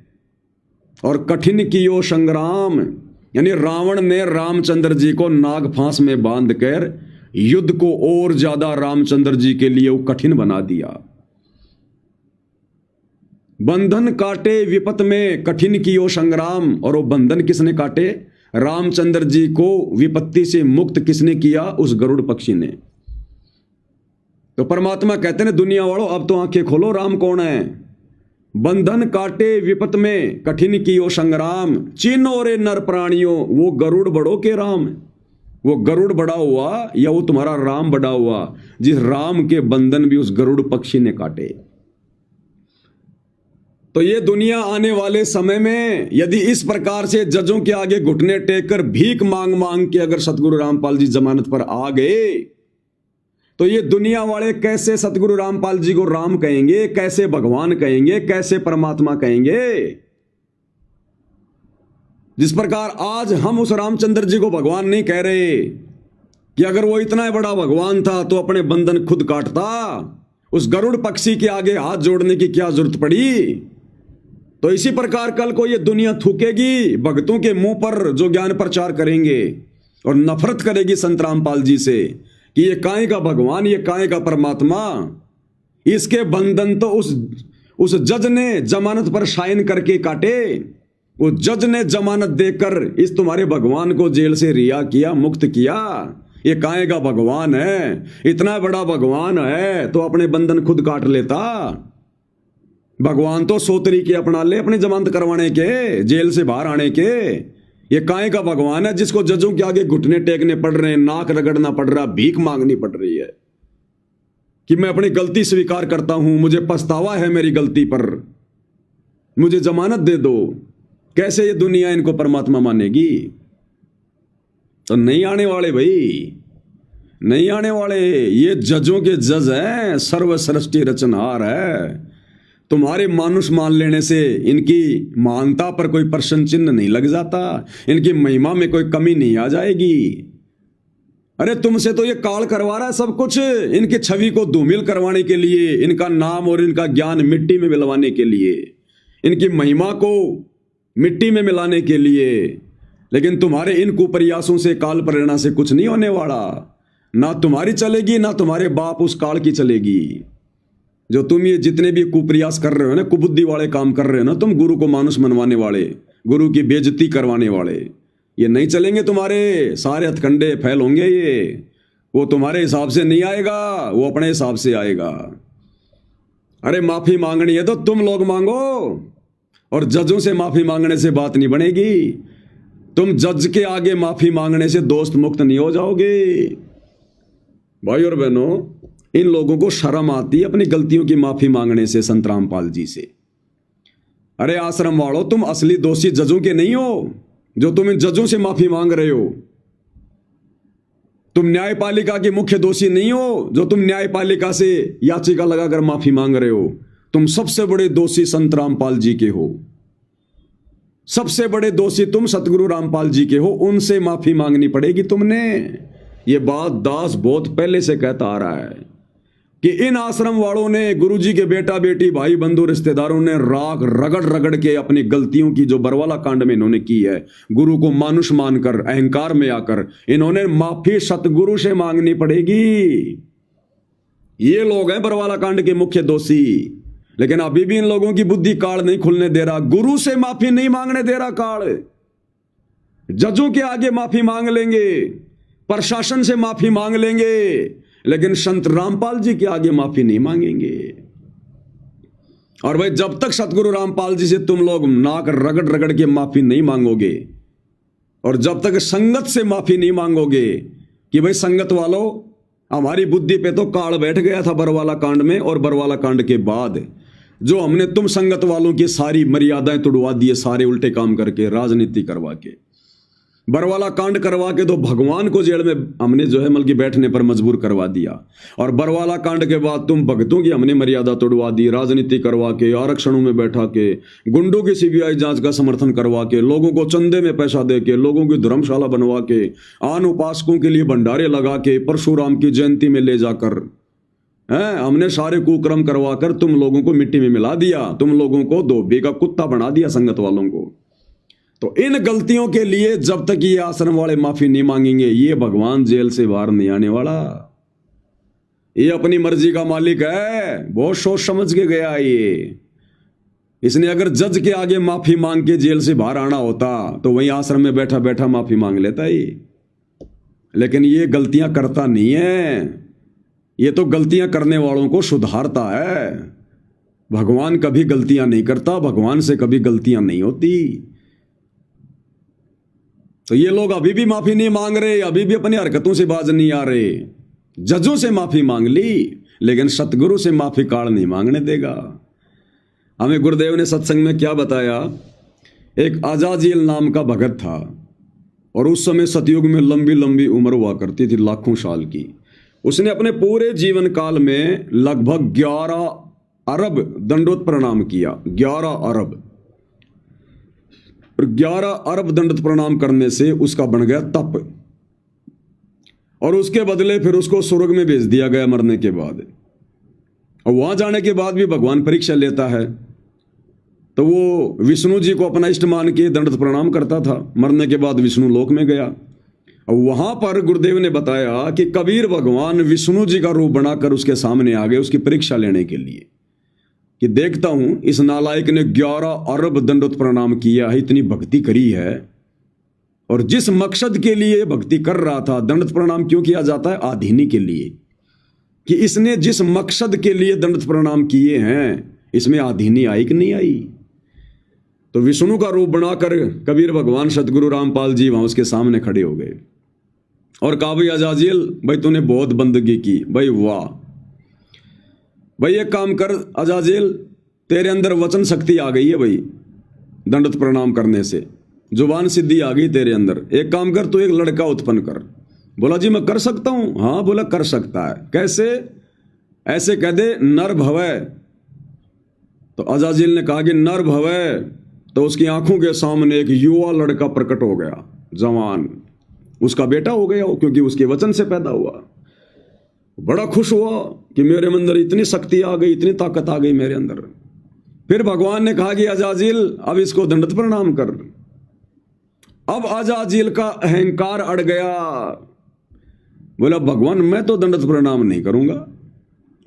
और कठिन कियो संग्राम। यानी रावण ने रामचंद्र जी को नागफांस में बांधकर युद्ध को और ज्यादा रामचंद्र जी के लिए वो कठिन बना दिया। बंधन काटे विपत में कठिन कियो संग्राम। और वो बंधन किसने काटे? रामचंद्र जी को विपत्ति से मुक्त किसने किया? उस गरुड़ पक्षी ने। तो परमात्मा कहते हैं दुनिया वालों अब तो आंखें खोलो, राम कौन है। बंधन काटे विपत में कठिन कियो संग्राम, चिन्हो रे नर प्राणियों, वो गरुड़ बड़ो के राम। वो गरुड़ बड़ा हुआ या वो तुम्हारा राम बड़ा हुआ, जिस राम के बंधन भी उस गरुड़ पक्षी ने काटे। तो ये दुनिया आने वाले समय में यदि इस प्रकार से जजों के आगे घुटने टेक कर भीख मांग मांग के अगर सतगुरु रामपाल जी जमानत पर आ गए, तो ये दुनिया वाले कैसे सतगुरु रामपाल जी को राम कहेंगे, कैसे भगवान कहेंगे, कैसे परमात्मा कहेंगे। जिस प्रकार आज हम उस रामचंद्र जी को भगवान नहीं कह रहे कि अगर वो इतना बड़ा भगवान था तो अपने बंधन खुद काटता, उस गरुड़ पक्षी के आगे हाथ जोड़ने की क्या जरूरत पड़ी। तो इसी प्रकार कल को ये दुनिया थूकेगी भक्तों के मुंह पर जो ज्ञान प्रचार करेंगे, और नफरत करेगी संत रामपाल जी से कि ये काहे का भगवान, ये काहे का परमात्मा। इसके बंधन तो उस जज ने जमानत पर साइन करके काटे। उस जज ने जमानत देकर इस तुम्हारे भगवान को जेल से रिहा किया, मुक्त किया। ये काहे का भगवान है, इतना बड़ा भगवान है तो अपने बंधन खुद काट लेता। भगवान तो 100 तरीके अपना ले अपने जमानत करवाने के, जेल से बाहर आने के। ये काहे का भगवान है जिसको जजों के आगे घुटने टेकने पड़ रहे हैं, नाक रगड़ना पड़ रहा, भीख मांगनी पड़ रही है कि मैं अपनी गलती स्वीकार करता हूं, मुझे पछतावा है मेरी गलती पर, मुझे जमानत दे दो। कैसे ये दुनिया इनको परमात्मा मानेगी? तो नहीं आने वाले भाई, नहीं आने वाले। ये जजों के जज हैं, सर्व सृष्टि रचनहार है। तुम्हारे मानुष मान लेने से इनकी महानता पर कोई प्रश्न चिन्ह नहीं लग जाता, इनकी महिमा में कोई कमी नहीं आ जाएगी। अरे तुमसे तो ये काल करवा रहा है सब कुछ, इनकी छवि को धूमिल करवाने के लिए, इनका नाम और इनका ज्ञान मिट्टी में मिलवाने के लिए, इनकी महिमा को मिट्टी में मिलाने के लिए। लेकिन तुम्हारे इन कुप्रयासों से, काल प्रेरणा से कुछ नहीं होने वाला। ना तुम्हारी चलेगी, ना तुम्हारे बाप उस काल की चलेगी। जो तुम ये जितने भी कुप्रयास कर रहे हो ना, कुबुद्धि वाले काम कर रहे हो ना, तुम गुरु को मानुष मनवाने वाले, गुरु की बेइज्जती करवाने वाले, ये नहीं चलेंगे। तुम्हारे सारे हथकंडे फैल होंगे। ये वो तुम्हारे हिसाब से नहीं आएगा, वो अपने हिसाब से आएगा। अरे माफी मांगनी है तो तुम लोग मांगो, और जजों से माफी मांगने से बात नहीं बनेगी। तुम जज के आगे माफी मांगने से दोस्त मुक्त नहीं हो जाओगे। भाई और बहनों, इन लोगों को शर्म आती है अपनी गलतियों की माफी मांगने से संत रामपाल जी से। अरे आश्रम वालों, तुम असली दोषी जजों के नहीं हो जो तुम इन जजों से माफी मांग रहे हो। तुम न्यायपालिका के मुख्य दोषी नहीं हो जो तुम न्यायपालिका से याचिका लगाकर माफी मांग रहे हो। तुम सबसे बड़े दोषी संत रामपाल जी के हो। सबसे बड़े दोषी तुम सतगुरु रामपाल जी के हो। उनसे माफी मांगनी पड़ेगी तुमने। ये बात दास बहुत पहले से कहता आ रहा है कि इन आश्रम वालों ने, गुरु जी के बेटा बेटी भाई बंधु रिश्तेदारों ने राग रगड़ रगड़ के अपनी गलतियों की जो बरवाला कांड में इन्होंने की है, गुरु को मानुष मानकर अहंकार में आकर इन्होंने माफी सतगुरु से मांगनी पड़ेगी। ये लोग हैं बरवाला कांड के मुख्य दोषी। लेकिन अभी भी इन लोगों की बुद्धि काल नहीं खुलने दे रहा। गुरु से माफी नहीं मांगने दे रहा काल। जजों के आगे माफी मांग लेंगे, प्रशासन से माफी मांग लेंगे, लेकिन संत रामपाल जी के आगे माफी नहीं मांगेंगे। और भाई, जब तक सतगुरु रामपाल जी से तुम लोग नाक रगड़ रगड़ के माफी नहीं मांगोगे, और जब तक संगत से माफी नहीं मांगोगे कि भाई संगत वालों, हमारी बुद्धि पे तो काल बैठ गया था बरवाला कांड में, और बरवाला कांड के बाद जो हमने तुम संगत वालों की सारी मर्यादाएं तोड़वा दी, सारे उल्टे काम करके, राजनीति करवा के, बरवाला कांड करवा के तो भगवान को जेल में हमने जो है बल्कि बैठने पर मजबूर करवा दिया। और बरवाला कांड के बाद तुम भक्तों की हमने मर्यादा तोड़वा दी, राजनीति करवा के, आरक्षणों में बैठा के, गुंडों की सीबीआई जांच का समर्थन करवा के, लोगों को चंदे में पैसा दे के, लोगों की धर्मशाला बनवा के, आन उपासकों के लिए भंडारे लगा के, परशुराम की जयंती में ले जाकर हमने सारे कुक्रम करवा कर तुम लोगों को मिट्टी में मिला दिया। तुम लोगों को धोबी का कुत्ता बना दिया संगत वालों को। तो इन गलतियों के लिए जब तक ये आश्रम वाले माफी नहीं मांगेंगे, ये भगवान जेल से बाहर नहीं आने वाला। ये अपनी मर्जी का मालिक है, बहुत सोच समझ के गया ये। इसने अगर जज के आगे माफी मांग के जेल से बाहर आना होता तो वहीं आश्रम में बैठा बैठा माफी मांग लेता ही। लेकिन ये गलतियां करता नहीं है। ये तो गलतियां करने वालों को सुधारता है। भगवान कभी गलतियां नहीं करता, भगवान से कभी गलतियां नहीं होती। तो ये लोग अभी भी माफी नहीं मांग रहे, अभी भी अपनी हरकतों से बाज नहीं आ रहे। जजों से माफी मांग ली, लेकिन सतगुरु से माफी काल नहीं मांगने देगा। हमें गुरुदेव ने सत्संग में क्या बताया, एक अजाजिल नाम का भगत था, और उस समय सतयुग में लंबी लंबी उम्र हुआ करती थी, लाखों साल की। उसने अपने पूरे जीवन काल में लगभग 11 अरब दंडोत प्रणाम किया। 11 अरब, और 11 अरब दंडोत प्रणाम करने से उसका बन गया तप, और उसके बदले फिर उसको स्वर्ग में भेज दिया गया मरने के बाद। और वहां जाने के बाद भी भगवान परीक्षा लेता है, तो वो विष्णु जी को अपना इष्ट मान के दंडोत प्रणाम करता था। मरने के बाद विष्णु लोक में गया, और वहां पर गुरुदेव ने बताया कि कबीर भगवान विष्णु जी का रूप बनाकर उसके सामने आ गए उसकी परीक्षा लेने के लिए, कि देखता हूं इस नालायक ने 11 अरब दंडोत प्रणाम किया है, इतनी भक्ति करी है, और जिस मकसद के लिए भक्ति कर रहा था। दंडोत प्रणाम क्यों किया जाता है? आधीनी के लिए, कि इसने जिस मकसद के लिए दंडोत प्रणाम किए हैं, इसमें आधीनी आई कि नहीं आई। तो विष्णु का रूप बनाकर कबीर भगवान सतगुरु रामपाल जी वहां उसके सामने खड़े हो गए और कहा, भाई अजाजिल, भाई तूने बहुत बंदगी की, भाई वाह, भाई एक काम कर अजाजिल, तेरे अंदर वचन शक्ति आ गई है भाई, दंडोत प्रणाम करने से जुबान सिद्धि आ गई तेरे अंदर। एक काम कर, तू एक लड़का उत्पन्न कर। बोला, जी मैं कर सकता हूं? हाँ। बोला, कर सकता है। कैसे? ऐसे कह दे, नर भवै। तो अजाजिल ने कहा कि नर भवै, तो उसकी आंखों के सामने एक युवा लड़का प्रकट हो गया, जवान, उसका बेटा हो गया, क्योंकि उसके वचन से पैदा हुआ। बड़ा खुश हुआ कि मेरे अंदर इतनी शक्ति आ गई, इतनी ताकत आ गई मेरे अंदर। फिर भगवान ने कहा कि अजाजिल, अब इसको दंडोत प्रणाम कर। अब अजाजिल का अहंकार अड़ गया। बोला, भगवान मैं तो दंडोत प्रणाम नहीं करूंगा।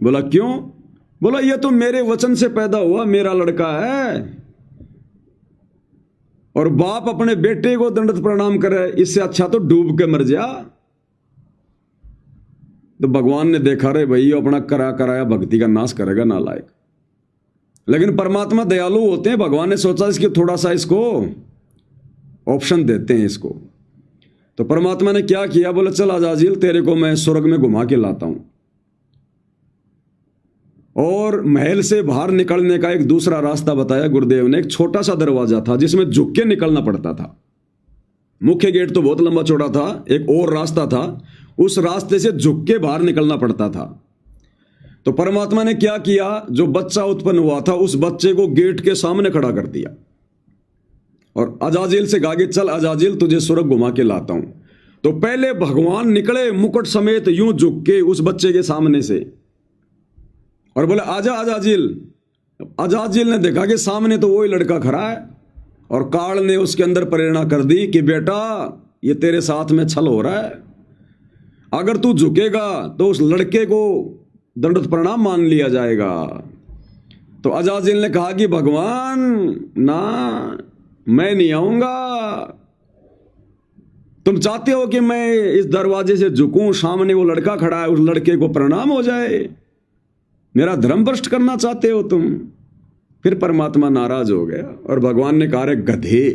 बोला, क्यों? बोला, ये तो मेरे वचन से पैदा हुआ मेरा लड़का है, और बाप अपने बेटे को दंडोत प्रणाम करे, इससे अच्छा तो डूब के मर जा। तो भगवान ने देखा, रे भाई अपना करा कराया भक्ति का नाश करेगा नालायक। लेकिन परमात्मा दयालु होते हैं, भगवान ने सोचा इसकी थोड़ा सा इसको ऑप्शन देते हैं इसको। तो परमात्मा ने क्या किया, बोले चल अजाजिल तेरे को मैं स्वर्ग में घुमा के लाता हूं। और महल से बाहर निकलने का एक दूसरा रास्ता बताया गुरुदेव ने। एक छोटा सा दरवाजा था जिसमें झुक के निकलना पड़ता था। मुख्य गेट तो बहुत लंबा चौड़ा था, एक और रास्ता था, उस रास्ते से झुक के बाहर निकलना पड़ता था। तो परमात्मा ने क्या किया, जो बच्चा उत्पन्न हुआ था उस बच्चे को गेट के सामने खड़ा कर दिया और अजाजिल से कहा कि चल अजाजिल तुझे स्वर्ग घुमा के लाता हूं। तो पहले भगवान निकले मुकुट समेत यूं झुक के उस बच्चे के सामने से और बोले आजा अजाजिल। अजाजिल ने देखा कि सामने तो वही लड़का खड़ा है और काल ने उसके अंदर प्रेरणा कर दी कि बेटा ये तेरे साथ में छल हो रहा है, अगर तू झुकेगा तो उस लड़के को दंडवत प्रणाम मान लिया जाएगा। तो अजाजिल ने कहा कि भगवान ना, मैं नहीं आऊंगा। तुम चाहते हो कि मैं इस दरवाजे से झुकूं, सामने वो लड़का खड़ा है उस लड़के को प्रणाम हो जाए, मेरा धर्म भ्रष्ट करना चाहते हो तुम। फिर परमात्मा नाराज हो गया और भगवान ने कहा, रे गधे,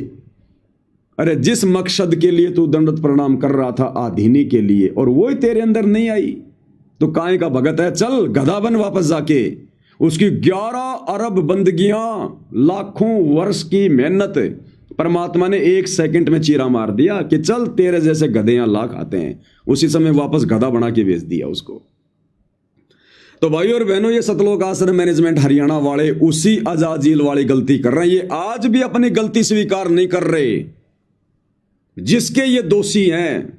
अरे जिस मकसद के लिए तू दंडवत प्रणाम कर रहा था आधीनी के लिए, और वो ही तेरे अंदर नहीं आई तो काय का भगत है। चल गधा बन वापस जाके। उसकी 11 अरब बंदगियां, लाखों वर्ष की मेहनत परमात्मा ने 1 सेकंड में चीरा मार दिया कि चल तेरे जैसे गधे यहां लाख आते हैं। उसी समय वापस गधा बना के भेज दिया उसको। तो भाई और बहनों, ये सतलोक आश्रम मैनेजमेंट हरियाणा वाले उसी अजाजिल वाली गलती कर रहे हैं। ये आज भी अपनी गलती स्वीकार नहीं कर रहे जिसके ये दोषी हैं।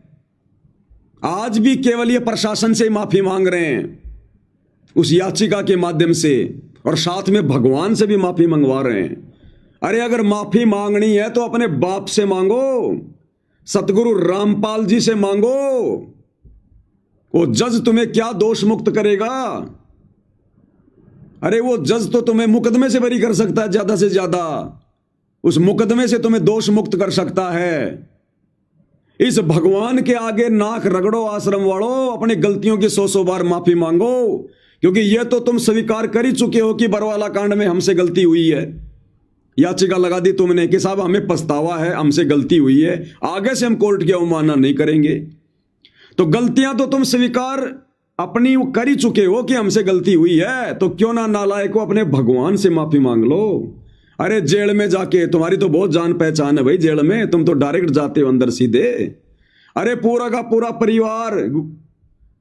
आज भी केवल ये प्रशासन से माफी मांग रहे हैं उस याचिका के माध्यम से, और साथ में भगवान से भी माफी मंगवा रहे हैं। अरे अगर माफी मांगनी है तो अपने बाप से मांगो, सतगुरु रामपाल जी से मांगो। वो जज तुम्हें क्या दोष मुक्त करेगा? अरे वो जज तो तुम्हें मुकदमे से बरी कर सकता है, ज्यादा से ज्यादा उस मुकदमे से तुम्हें दोष मुक्त कर सकता है। इस भगवान के आगे नाक रगड़ो आश्रम वालों, अपनी गलतियों की 100 बार माफी मांगो, क्योंकि यह तो तुम स्वीकार कर ही चुके हो कि बरवाला कांड में हमसे गलती हुई है। याचिका लगा दी तुमने कि साहब हमें पछतावा है, हमसे गलती हुई है, आगे से हम कोर्ट की अवमानना नहीं करेंगे। तो गलतियां तो तुम स्वीकार अपनी कर ही चुके हो कि हमसे गलती हुई है, तो क्यों ना नालायक को अपने भगवान से माफी मांग लो। अरे जेल में जाके, तुम्हारी तो बहुत जान पहचान है भाई, जेल में तुम तो डायरेक्ट जाते हो अंदर सीधे। अरे पूरा का पूरा परिवार,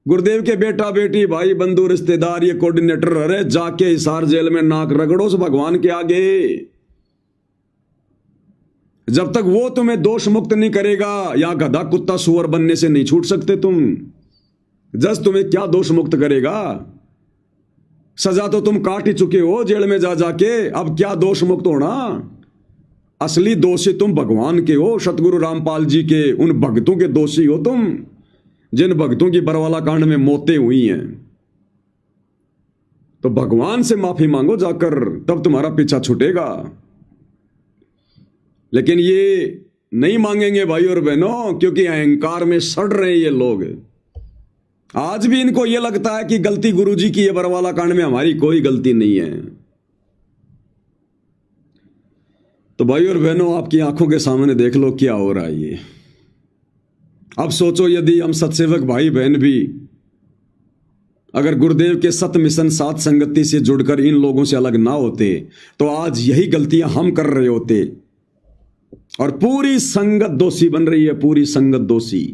गुरुदेव के बेटा बेटी भाई बंधु रिश्तेदार, ये कोऑर्डिनेटर, अरे जाके हिसार जेल में नाक रगड़ो उस भगवान के आगे। जब तक वो तुम्हें दोष मुक्त नहीं करेगा, या गधा कुत्ता सुअर बनने से नहीं छूट सकते तुम। जज तुम्हें क्या दोष मुक्त करेगा? सजा तो तुम काट ही चुके हो जेल में जा जाके, अब क्या दोष मुक्त होना? असली दोषी तुम भगवान के हो, सतगुरु रामपाल जी के उन भक्तों के दोषी हो तुम, जिन भक्तों की बरवाला कांड में मौतें हुई हैं। तो भगवान से माफी मांगो जाकर, तब तुम्हारा पीछा छूटेगा। लेकिन ये नहीं मांगेंगे भाई और बहनों, क्योंकि अहंकार में सड़ रहे हैं ये लोग। आज भी इनको यह लगता है कि गलती गुरुजी की है, बरवाला कांड में हमारी कोई गलती नहीं है। तो भाई और बहनों, आपकी आंखों के सामने देख लो क्या हो रहा है ये। अब सोचो, यदि हम सत्सेवक भाई बहन भी अगर गुरुदेव के सत मिशन सात संगति से जुड़कर इन लोगों से अलग ना होते, तो आज यही गलतियां हम कर रहे होते। और पूरी संगत दोषी बन रही है, पूरी संगत दोषी।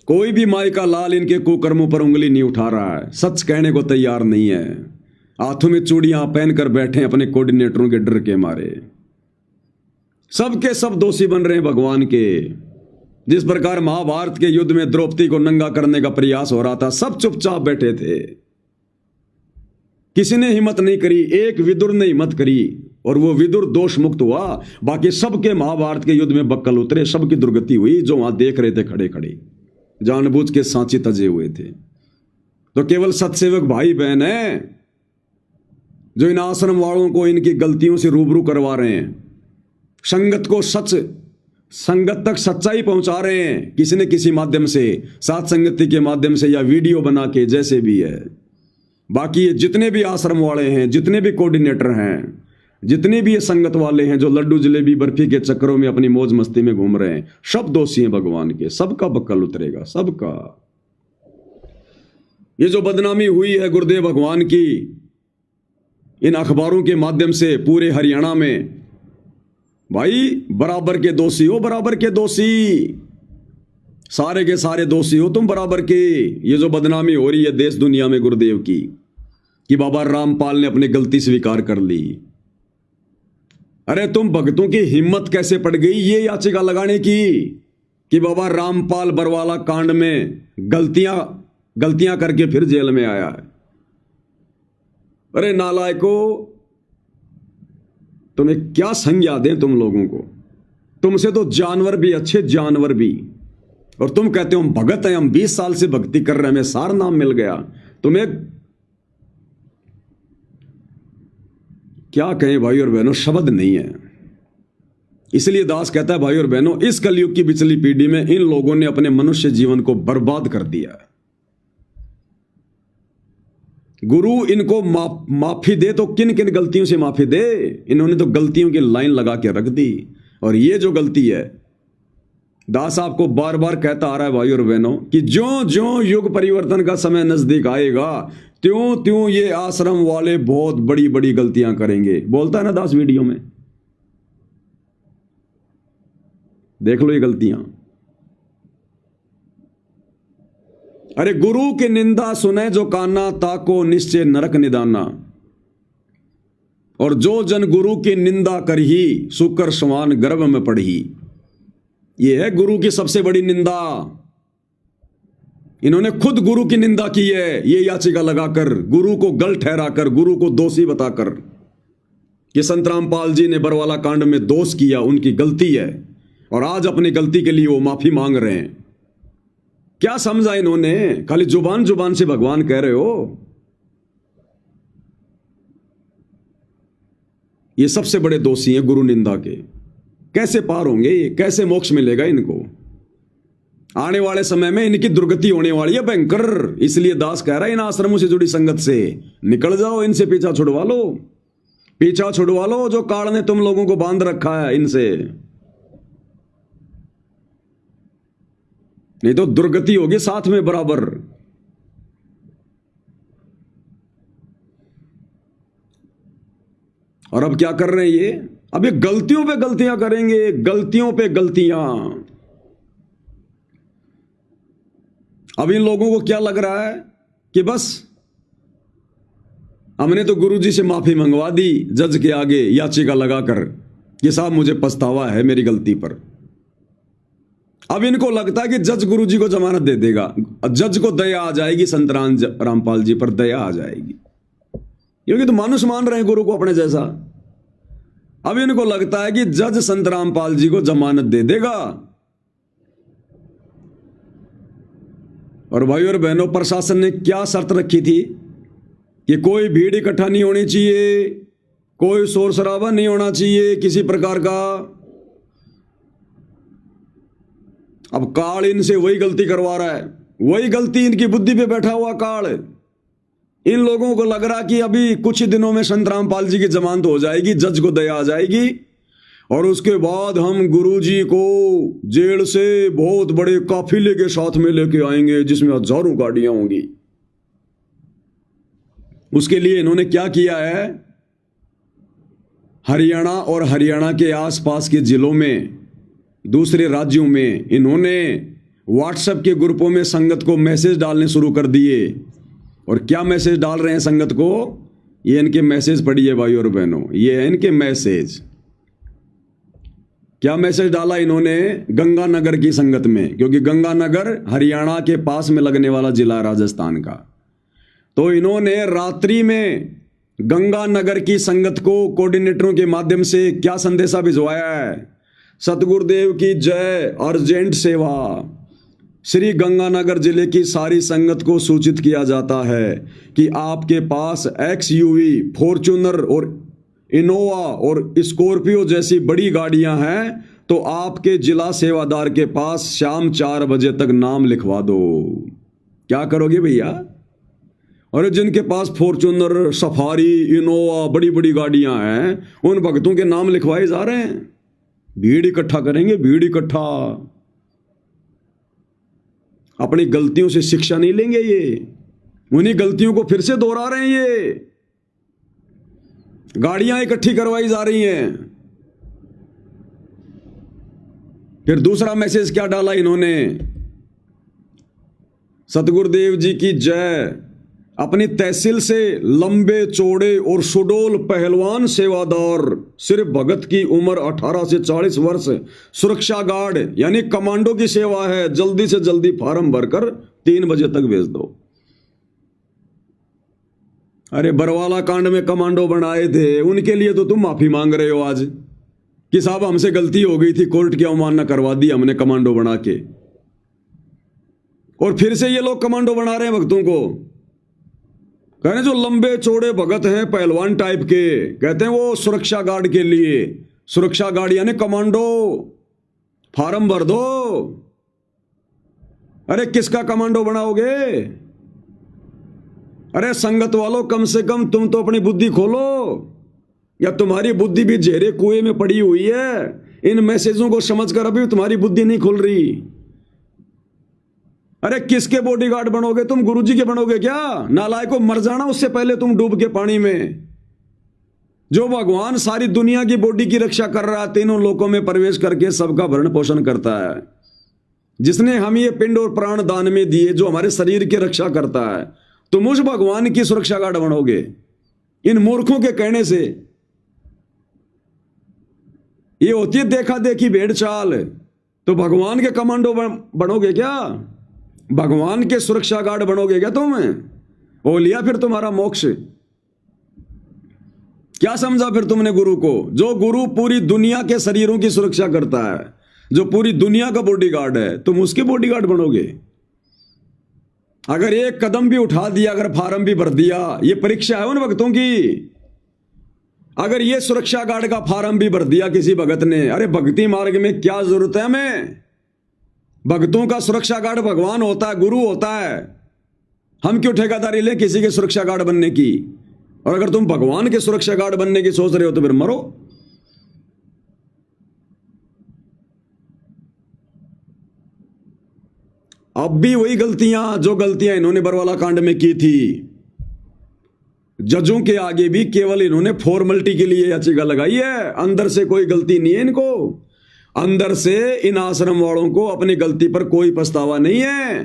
कोई भी माई का लाल इनके कुकर्मों पर उंगली नहीं उठा रहा है, सच कहने को तैयार नहीं है। हाथों में चूड़ियां पहनकर बैठे अपने कोऑर्डिनेटरों के डर के मारे। सबके सब दोषी बन रहे हैं भगवान के। जिस प्रकार महाभारत के युद्ध में द्रौपदी को नंगा करने का प्रयास हो रहा था, सब चुपचाप बैठे थे, किसी ने हिम्मत नहीं करी। एक विदुर ने हिम्मत करी और वो विदुर दोष मुक्त हुआ। बाकी सबके महाभारत के युद्ध में बक्कल उतरे, सबकी दुर्गति हुई जो वहां देख रहे थे खड़े खड़े, जानबूझ के सांची तजे हुए थे। तो केवल सत्सेवक भाई बहन है जो इन आश्रम वालों को इनकी गलतियों से रूबरू करवा रहे हैं, संगत को संगत तक सच्चाई पहुंचा रहे हैं, किसी न किसी माध्यम से, सात संगति के माध्यम से या वीडियो बना के, जैसे भी है। बाकी ये जितने भी आश्रम वाले हैं, जितने भी कोऑर्डिनेटर हैं, जितने भी ये संगत वाले हैं जो लड्डू जलेबी बर्फी के चक्करों में अपनी मौज मस्ती में घूम रहे हैं, सब दोषी हैं भगवान के। सबका बक्कल उतरेगा, सबका। ये जो बदनामी हुई है गुरुदेव भगवान की इन अखबारों के माध्यम से पूरे हरियाणा में, भाई बराबर के दोषी हो, बराबर के दोषी, सारे के सारे दोषी हो तुम बराबर के। ये जो बदनामी हो रही है देश दुनिया में गुरुदेव की, कि बाबा रामपाल ने अपनी गलती स्वीकार कर ली। अरे तुम भक्तों की हिम्मत कैसे पड़ गई ये याचिका लगाने की कि बाबा रामपाल बरवाला कांड में गलतियां करके फिर जेल में आया है। अरे नालायको, तुम्हें क्या संज्ञा दें तुम लोगों को? तुमसे तो जानवर भी अच्छे, जानवर भी। और तुम कहते हो हम भगत हैं, हम 20 साल से भक्ति कर रहे हैं, हमें सार नाम मिल गया। तुम्हें क्या कहें भाई और बहनों, शब्द नहीं है। इसलिए दास कहता है भाई और बहनों, इस कलयुग की पिछली पीढ़ी में इन लोगों ने अपने मनुष्य जीवन को बर्बाद कर दिया। गुरु इनको माफी दे तो किन किन गलतियों से माफी दे? इन्होंने तो गलतियों की लाइन लगा के रख दी। और ये जो गलती है, दास आपको बार बार कहता आ रहा है भाई और बहनों कि ज्यों ज्यों युग परिवर्तन का समय नजदीक आएगा त्यों त्यों ये आश्रम वाले बहुत बड़ी बड़ी गलतियां करेंगे। बोलता है ना दास वीडियो में, देख लो ये गलतियां। अरे गुरु की निंदा सुने जो काना, ताको निश्चय नरक निदाना। और जो जन गुरु की निंदा करही, सुकर समान गर्भ में पढ़ी। यह है गुरु की सबसे बड़ी निंदा। इन्होंने खुद गुरु की निंदा की है, ये याचिका लगाकर, गुरु को गल ठहराकर, गुरु को दोषी बताकर कि संत रामपाल जी ने बरवाला कांड में दोष किया, उनकी गलती है। और आज अपनी गलती के लिए वो माफी मांग रहे हैं। क्या समझा इन्होंने? खाली जुबान जुबान से भगवान कह रहे हो। ये सबसे बड़े दोषी हैं गुरु निंदा के। कैसे पार होंगे ये? कैसे मोक्ष मिलेगा इनको? आने वाले समय में इनकी दुर्गति होने वाली है भयंकर। इसलिए दास कह रहा है इन आश्रमों से जुड़ी संगत से निकल जाओ, इनसे पीछा छुड़वा लो, पीछा छुड़वा लो। जो काल ने तुम लोगों को बांध रखा है इनसे, नहीं तो दुर्गति होगी साथ में बराबर। और अब क्या कर रहे हैं ये? अब ये गलतियों पे गलतियां करेंगे, गलतियों पे गलतियां। अब इन लोगों को क्या लग रहा है कि बस हमने तो गुरुजी से माफी मंगवा दी जज के आगे याचिका लगाकर कि साहब मुझे पछतावा है मेरी गलती पर। अब इनको लगता है कि जज गुरुजी को जमानत दे देगा, जज को दया आ जाएगी, संत रामपाल जी पर दया आ जाएगी, क्योंकि तो मानुष मान रहे हैं गुरु को अपने जैसा। अब इनको लगता है कि जज संत रामपाल जी को जमानत दे देगा। और भाई और बहनों, प्रशासन ने क्या शर्त रखी थी कि कोई भीड़ इकट्ठा नहीं होनी चाहिए, कोई शोर शराबा नहीं होना चाहिए किसी प्रकार का। अब काल इनसे वही गलती करवा रहा है, वही गलती इनकी बुद्धि पे बैठा हुआ काल। इन लोगों को लग रहा कि अभी कुछ ही दिनों में संत रामपाल जी की जमानत हो जाएगी, जज को दया आ जाएगी, और उसके बाद हम गुरुजी को जेल से बहुत बड़े काफिले के साथ में लेके आएंगे जिसमें हजारों गाड़ियां होंगी। उसके लिए इन्होंने क्या किया है, हरियाणा और हरियाणा के आसपास के जिलों में, दूसरे राज्यों में इन्होंने व्हाट्सएप के ग्रुपों में संगत को मैसेज डालने शुरू कर दिए। और क्या मैसेज डाल रहे हैं संगत को? ये इनके मैसेज पढ़िए भाई और बहनों, ये है इनके मैसेज। क्या मैसेज डाला इन्होंने गंगानगर की संगत में, क्योंकि गंगानगर हरियाणा के पास में लगने वाला जिला है राजस्थान का। तो इन्होंने रात्रि में गंगानगर की संगत को कोऑर्डिनेटरों के माध्यम से क्या संदेशा भिजवाया है? सतगुरुदेव की जय, अर्जेंट सेवा। श्री गंगानगर जिले की सारी संगत को सूचित किया जाता है कि आपके पास XUV, फॉर्च्यूनर और इनोवा और स्कॉर्पियो जैसी बड़ी गाड़ियां हैं, तो आपके जिला सेवादार के पास शाम 4 बजे तक नाम लिखवा दो। क्या करोगे भैया? और जिनके पास फॉर्च्यूनर, सफारी, इनोवा, बड़ी बड़ी गाड़ियां हैं, उन भक्तों के नाम लिखवाए जा रहे हैं। भीड़ इकट्ठा करेंगे, भीड़ इकट्ठा। अपनी गलतियों से शिक्षा नहीं लेंगे, ये उन्हीं गलतियों को फिर से दोहरा रहे हैं। ये गाड़ियां इकट्ठी करवाई जा रही हैं। फिर दूसरा मैसेज क्या डाला इन्होंने? सतगुरुदेव जी की जय। अपनी तहसील से लंबे चौड़े और सुडोल पहलवान सेवादार, सिर्फ भगत की उम्र 18 से 40 वर्ष, सुरक्षा गार्ड यानी कमांडो की सेवा है। जल्दी से जल्दी फार्म भरकर 3 बजे तक भेज दो। अरे बरवाला कांड में कमांडो बनाए थे, उनके लिए तो तुम माफी मांग रहे हो आज कि साहब हमसे गलती हो गई थी, कोर्ट की अवमानना करवा दी हमने कमांडो बना के। और फिर से ये लोग कमांडो बना रहे हैं भक्तों को। कह रहे जो लंबे चौड़े भगत हैं, पहलवान टाइप के, कहते हैं वो सुरक्षा गार्ड के लिए। सुरक्षा गार्ड यानी कमांडो, फार्म भर दो। अरे किसका कमांडो बनाओगे? अरे संगत वालों, कम से कम तुम तो अपनी बुद्धि खोलो, या तुम्हारी बुद्धि भी जेरे कुएं में पड़ी हुई है। इन मैसेजों को समझकर अभी तुम्हारी बुद्धि नहीं खुल रही। अरे किसके बॉडीगार्ड बनोगे तुम? गुरुजी के बनोगे क्या? नालायकों, मर जाना उससे पहले तुम डूब के पानी में। जो भगवान सारी दुनिया की बॉडी की रक्षा कर रहा है, तीनों लोकों में प्रवेश करके सबका भरण पोषण करता है, जिसने हम ये पिंड और प्राण दान में दिए, जो हमारे शरीर की रक्षा करता है, तुम उस भगवान की सुरक्षा गार्ड बनोगे इन मूर्खों के कहने से? ये होती है देखा देखी भेड़ चाल। तो भगवान के कमांडो बनोगे क्या? भगवान के सुरक्षा गार्ड बनोगे क्या तुम? हो लिया फिर तुम्हारा मोक्ष। क्या समझा फिर तुमने गुरु को? जो गुरु पूरी दुनिया के शरीरों की सुरक्षा करता है, जो पूरी दुनिया का बॉडीगार्ड है, तुम उसके बॉडीगार्ड बनोगे? अगर एक कदम भी उठा दिया, अगर फार्म भी भर दिया, ये परीक्षा है उन भक्तों की। अगर ये सुरक्षा गार्ड का फार्म भी भर दिया किसी भगत ने, अरे भक्ति मार्ग में क्या जरूरत है हमें? भक्तों का सुरक्षा गार्ड भगवान होता है, गुरु होता है। हम क्यों ठेकेदारी लें किसी के सुरक्षा गार्ड बनने की? और अगर तुम भगवान के सुरक्षा गार्ड बनने की सोच रहे हो तो फिर मरो। अब भी वही गलतियां, जो गलतियां इन्होंने बरवाला कांड में की थी। जजों के आगे भी केवल इन्होंने फॉर्मेलिटी के लिए याचिका लगाई है, अंदर से कोई गलती नहीं है इनको। अंदर से इन आश्रम वालों को अपनी गलती पर कोई पछतावा नहीं है।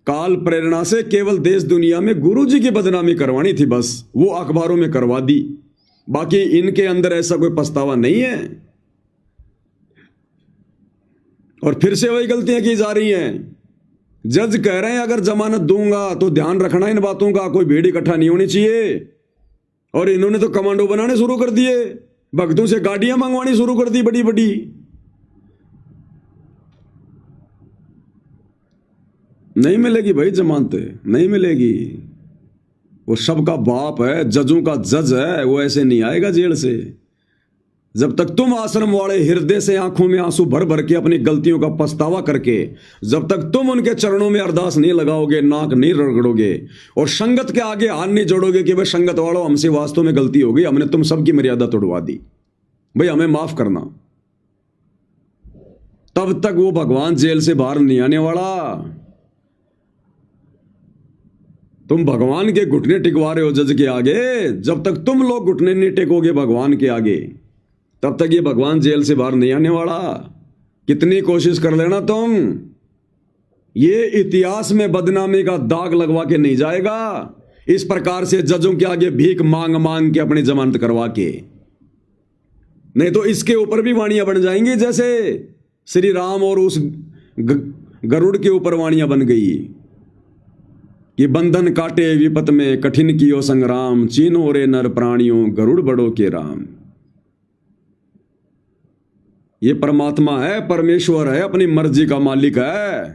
काल प्रेरणा से केवल देश दुनिया में गुरुजी की बदनामी करवानी थी, बस वो अखबारों में करवा दी। बाकी इनके अंदर ऐसा कोई पछतावा नहीं है। और फिर से वही गलतियां की जा रही हैं। जज कह रहे हैं अगर जमानत दूंगा तो ध्यान रखना इन बातों का, कोई भीड़ इकट्ठा नहीं होनी चाहिए। और इन्होंने तो कमांडो बनाने शुरू कर दिए, भक्तों से गाड़ियां मंगवानी शुरू कर दी बड़ी बड़ी। नहीं मिलेगी भाई जमानत, नहीं मिलेगी। वो सबका बाप है, जजों का जज है, वो ऐसे नहीं आएगा जेल से। जब तक तुम आश्रम वाले हृदय से आंखों में आंसू भर भर के अपनी गलतियों का पछतावा करके, जब तक तुम उनके चरणों में अरदास नहीं लगाओगे, नाक नहीं रगड़ोगे और संगत के आगे हाथ नहीं जोड़ोगे कि भाई संगत वालों हमसे वास्तव में गलती हो गई, हमने तुम सबकी मर्यादा तोड़वा दी, भाई हमें माफ करना, तब तक वो भगवान जेल से बाहर नहीं आने वाला। तुम भगवान के घुटने टिकवा रहे हो जज के आगे। जब तक तुम लोग घुटने नहीं टेकोगे भगवान के आगे, तब तक ये भगवान जेल से बाहर नहीं आने वाला। कितनी कोशिश कर लेना तुम, ये इतिहास में बदनामी का दाग लगवा के नहीं जाएगा। इस प्रकार से जजों के आगे भीख मांग मांग के अपनी जमानत करवा के, नहीं तो इसके ऊपर भी वाणियां बन जाएंगी, जैसे श्री राम और उस गरुड़ के ऊपर वाणियां बन गई कि बंधन काटे विपत में कठिन कियो संग्राम, चीनो रे नर प्राणियों गरुड़ बड़ो के राम। ये परमात्मा है, परमेश्वर है, अपनी मर्जी का मालिक है।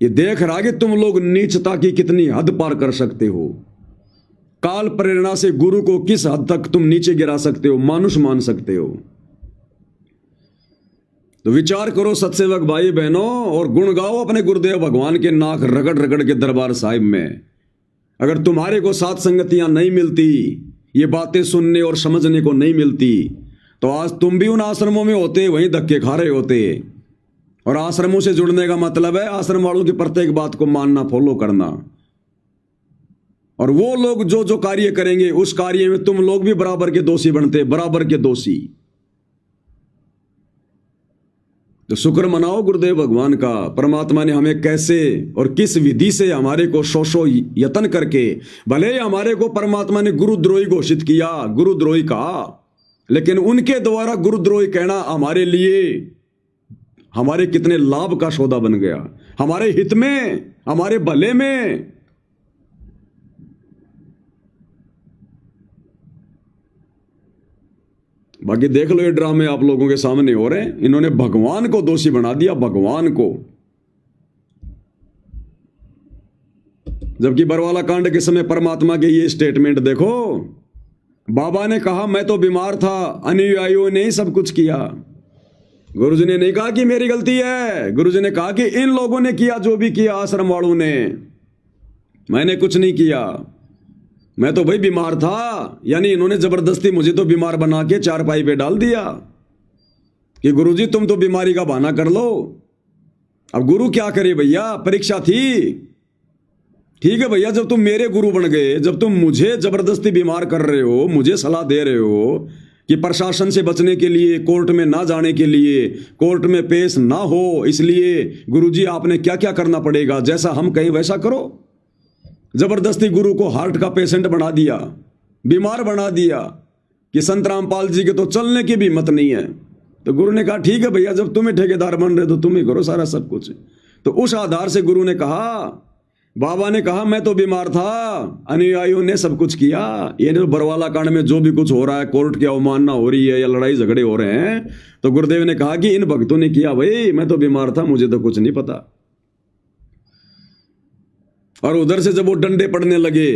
ये देख रहा कि तुम लोग नीचता की कितनी हद पार कर सकते हो। काल प्रेरणा से गुरु को किस हद तक तुम नीचे गिरा सकते हो, मानुष मान सकते हो। तो विचार करो सत्सेवक भाई बहनों, और गुण गाओ अपने गुरुदेव भगवान के नाक रगड़ रगड़ के दरबार साहिब में। अगर तुम्हारे को सात संगतियां नहीं मिलती, ये बातें सुनने और समझने को नहीं मिलती, तो आज तुम भी उन आश्रमों में होते, वहीं धक्के खा रहे होते। और आश्रमों से जुड़ने का मतलब है आश्रम वालों की प्रत्येक बात को मानना, फॉलो करना। और वो लोग जो जो कार्य करेंगे उस कार्य में तुम लोग भी बराबर के दोषी बनते, बराबर के दोषी। तो शुक्र मनाओ गुरुदेव भगवान का, परमात्मा ने हमें कैसे और किस विधि से हमारे को शोषो यत्न करके, भले ही हमारे को परमात्मा ने गुरुद्रोही घोषित किया, गुरुद्रोही कहा, लेकिन उनके द्वारा गुरुद्रोही कहना हमारे लिए, हमारे कितने लाभ का सौदा बन गया, हमारे हित में, हमारे भले में। बाकी देख लो ये ड्रामे आप लोगों के सामने हो रहे हैं। इन्होंने भगवान को दोषी बना दिया, भगवान को। जबकि बरवाला कांड के समय परमात्मा के ये स्टेटमेंट देखो, बाबा ने कहा मैं तो बीमार था, अनुयायियों ने ही सब कुछ किया। गुरुजी ने नहीं कहा कि मेरी गलती है, गुरुजी ने कहा कि इन लोगों ने किया जो भी किया, आश्रम वालों ने, मैंने कुछ नहीं किया, मैं तो भाई बीमार था। यानी इन्होंने जबरदस्ती मुझे तो बीमार बना के चारपाई पे डाल दिया कि गुरुजी तुम तो बीमारी का बहाना कर लो। अब गुरु क्या करे भैया, परीक्षा थी। ठीक है भैया, जब तुम मेरे गुरु बन गए, जब तुम मुझे जबरदस्ती बीमार कर रहे हो, मुझे सलाह दे रहे हो कि प्रशासन से बचने के लिए, कोर्ट में ना जाने के लिए, कोर्ट में पेश ना हो, इसलिए गुरुजी आपने क्या क्या करना पड़ेगा, जैसा हम कहें वैसा करो। जबरदस्ती गुरु को हार्ट का पेशेंट बना दिया, बीमार बना दिया कि संत रामपाल जी के तो चलने की भी हिम्मत नहीं है। तो गुरु ने कहा ठीक है भैया, जब तुम्हें ठेकेदार बन रहे तो तुम ही करो सारा सब कुछ। तो उस आधार से गुरु ने कहा, बाबा ने कहा मैं तो बीमार था, अनुयायियों ने सब कुछ किया। ये जो बरवाला कांड में जो भी कुछ हो रहा है, कोर्ट की अवमानना हो रही है या लड़ाई झगड़े हो रहे हैं, तो गुरुदेव ने कहा कि इन भक्तों ने किया, भाई मैं तो बीमार था, मुझे तो कुछ नहीं पता। और उधर से जब वो डंडे पड़ने लगे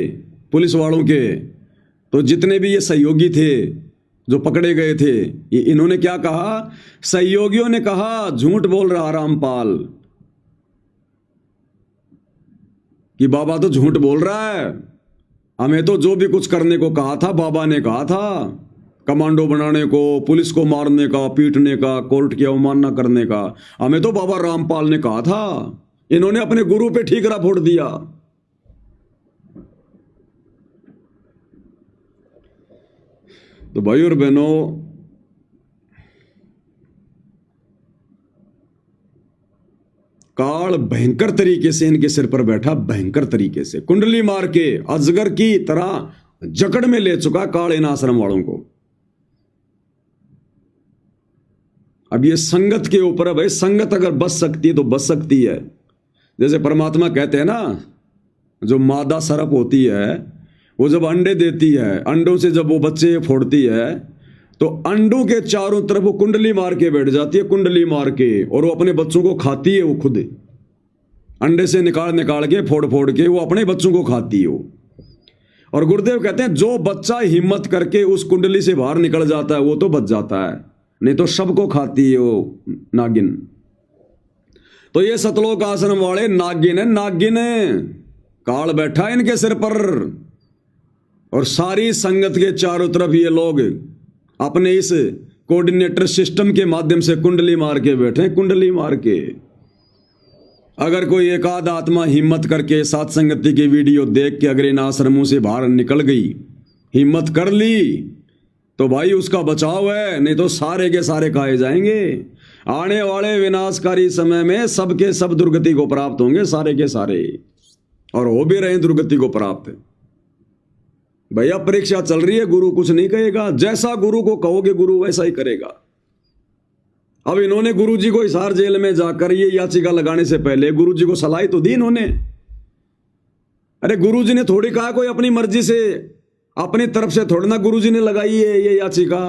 पुलिस वालों के, तो जितने भी ये सहयोगी थे जो पकड़े गए थे, ये इन्होंने क्या कहा, सहयोगियों ने कहा झूठ बोल रहा रामपाल, कि बाबा तो झूठ बोल रहा है, हमें तो जो भी कुछ करने को कहा था बाबा ने कहा था, कमांडो बनाने को, पुलिस को मारने का, पीटने का, कोर्ट की अवमानना करने का, हमें तो बाबा रामपाल ने कहा था। इन्होंने अपने गुरु पे ठीकरा फोड़ दिया। तो भाई और बहनों, काल भयंकर तरीके से इनके सिर पर बैठा, भयंकर तरीके से कुंडली मार के अजगर की तरह जकड़ में ले चुका काल इन आश्रम वालों को। अब ये संगत के ऊपर है भाई, संगत अगर बच सकती है तो बच सकती है। जैसे परमात्मा कहते हैं ना, जो मादा सरप होती है वो जब अंडे देती है, अंडों से जब वो बच्चे फोड़ती है, तो अंडों के चारों तरफ वो कुंडली मार के बैठ जाती है, कुंडली मार के, और वो अपने बच्चों को खाती है। वो खुद अंडे से निकाल निकाल के, फोड़ फोड़ के वो अपने बच्चों को खाती है वो। और गुरुदेव कहते हैं जो बच्चा हिम्मत करके उस कुंडली से बाहर निकल जाता है वो तो बच जाता है, नहीं तो सबको खाती है वो नागिन। तो ये सतलोक आश्रम वाले नागिन है, नागिन है, काल बैठा है इनके सिर पर। और सारी संगत के चारों तरफ ये लोग अपने इस कोऑर्डिनेटर सिस्टम के माध्यम से कुंडली मार के बैठे, कुंडली मार के। अगर कोई एक आध आत्मा हिम्मत करके सात संगति की वीडियो देख के अगर इन आश्रमों से बाहर निकल गई, हिम्मत कर ली, तो भाई उसका बचाव है, नहीं तो सारे के सारे खाए जाएंगे। आने वाले विनाशकारी समय में सबके सब दुर्गति को प्राप्त होंगे, सारे के सारे, और हो भी रहे दुर्गति को प्राप्त। भैया परीक्षा चल रही है, गुरु कुछ नहीं कहेगा, जैसा गुरु को कहोगे गुरु वैसा ही करेगा। अब इन्होंने गुरुजी को हिसार जेल में जाकर ये याचिका लगाने से पहले गुरुजी को सलाह तो दी इन्होंने। अरे गुरुजी ने थोड़ी कहा कोई अपनी मर्जी से, अपनी तरफ से थोड़ी ना गुरुजी ने लगाई है ये याचिका।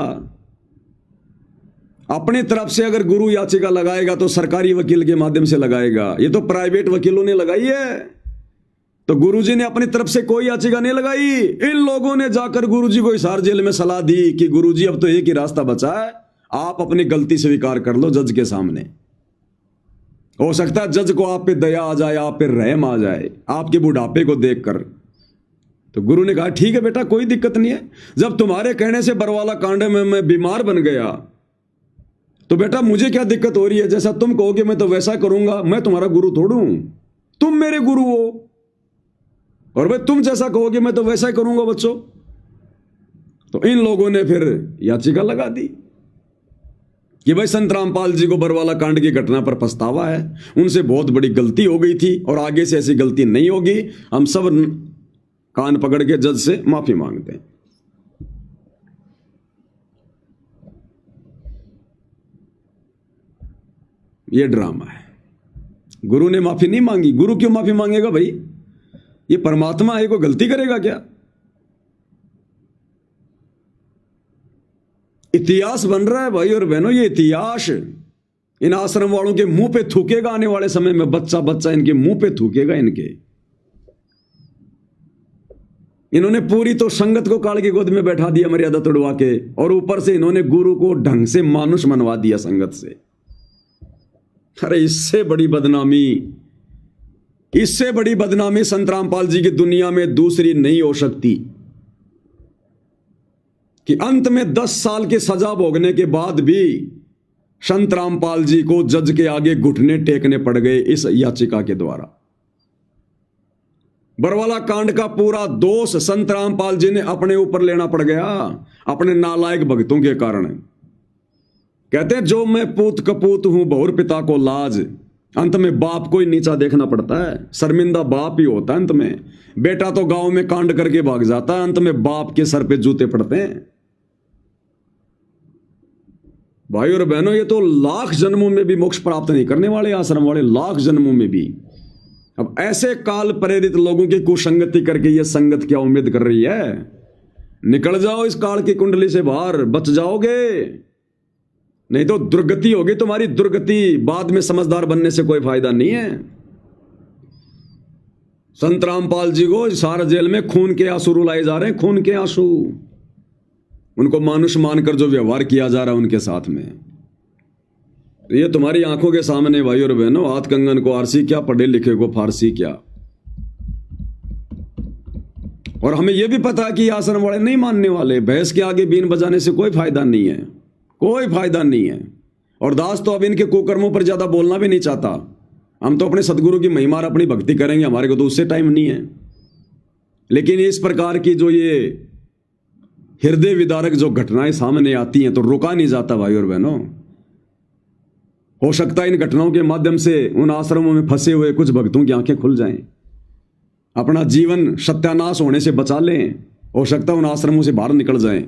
अपनी तरफ से अगर गुरु याचिका लगाएगा तो सरकारी वकील के माध्यम से लगाएगा, ये तो प्राइवेट वकीलों ने लगाई है। तो गुरुजी ने अपनी तरफ से कोई याचिका नहीं लगाई। इन लोगों ने जाकर गुरुजी को हिसार जेल में सलाह दी कि गुरुजी अब तो एक ही रास्ता बचा है, आप अपनी गलती स्वीकार कर लो जज के सामने। हो सकता है जज को आप पे दया आ जाए, आप पे रहम आ जाए आपके बुढ़ापे को देखकर। तो गुरु ने कहा ठीक है बेटा, कोई दिक्कत नहीं है। जब तुम्हारे कहने से बरवाला कांड में मैं बीमार बन गया तो बेटा मुझे क्या दिक्कत हो रही है? जैसा तुम कहोगे मैं तो वैसा करूंगा। मैं तुम्हारा गुरु थोड़ू हूं, तुम मेरे गुरु हो, और भाई तुम जैसा कहोगे मैं तो वैसा ही करूंगा बच्चों। तो इन लोगों ने फिर याचिका लगा दी कि भाई संत रामपाल जी को बरवाला कांड की घटना पर पछतावा है, उनसे बहुत बड़ी गलती हो गई थी और आगे से ऐसी गलती नहीं होगी। हम सब कान पकड़ के जज से माफी मांगते हैं। ये ड्रामा है। गुरु ने माफी नहीं मांगी। गुरु क्यों माफी मांगेगा भाई? ये परमात्मा है, कोई गलती करेगा क्या? इतिहास बन रहा है भाई और बहनों। ये इतिहास इन आश्रम वालों के मुंह पे थूकेगा आने वाले समय में। बच्चा बच्चा इनके मुंह पे थूकेगा। इन्होंने पूरी तो संगत को काल की गोद में बैठा दिया मर्यादा तोड़वा के, और ऊपर से इन्होंने गुरु को ढंग से मानुष मनवा दिया संगत से। अरे इससे बड़ी बदनामी संत रामपाल जी की दुनिया में दूसरी नहीं हो सकती कि अंत में 10 साल की सजा भोगने के बाद भी संत रामपाल जी को जज के आगे घुटने टेकने पड़ गए इस याचिका के द्वारा। बरवाला कांड का पूरा दोष संत रामपाल जी ने अपने ऊपर लेना पड़ गया, अपने नालायक भक्तों के कारण। कहते हैं जो मैं पूत कपूत हूं बहुर पिता को लाज। अंत में बाप को ही नीचा देखना पड़ता है। शर्मिंदा बाप ही होता है अंत में। बेटा तो गांव में कांड करके भाग जाता है, अंत में बाप के सर पे जूते पड़ते हैं। भाई और बहनों, ये तो लाख जन्मों में भी मोक्ष प्राप्त नहीं करने वाले आश्रम वाले, लाख जन्मों में भी। अब ऐसे काल प्रेरित लोगों की कुसंगति करके ये संगत क्या उम्मीद कर रही है? निकल जाओ इस काल की कुंडली से बाहर, बच जाओगे, नहीं तो दुर्गति होगी तुम्हारी, दुर्गति। बाद में समझदार बनने से कोई फायदा नहीं है। संत रामपाल जी को सारा जेल में खून के आंसू रुलाए जा रहे हैं, खून के आंसू। उनको मानुष मानकर जो व्यवहार किया जा रहा है उनके साथ में, ये तुम्हारी आंखों के सामने भाई और बहनों। हाथ कंगन को आरसी क्या, पढ़े लिखे को फारसी क्या। और हमें यह भी पता है कि आश्रम वाले नहीं मानने वाले। भैंस के आगे बीन बजाने से कोई फायदा नहीं है, कोई फायदा नहीं है। और दास तो अब इनके कुकर्मों पर ज्यादा बोलना भी नहीं चाहता। हम तो अपने सदगुरु की महिमा और अपनी भक्ति करेंगे, हमारे को तो उससे टाइम नहीं है। लेकिन इस प्रकार की जो ये हृदय विदारक जो घटनाएं सामने आती हैं तो रुका नहीं जाता भाई और बहनों। हो सकता है इन घटनाओं के माध्यम से उन आश्रमों में फंसे हुए कुछ भक्तों की आंखें खुल जाएं, अपना जीवन सत्यानाश होने से बचा लें। हो सकता है उन आश्रमों से बाहर निकल जाएं,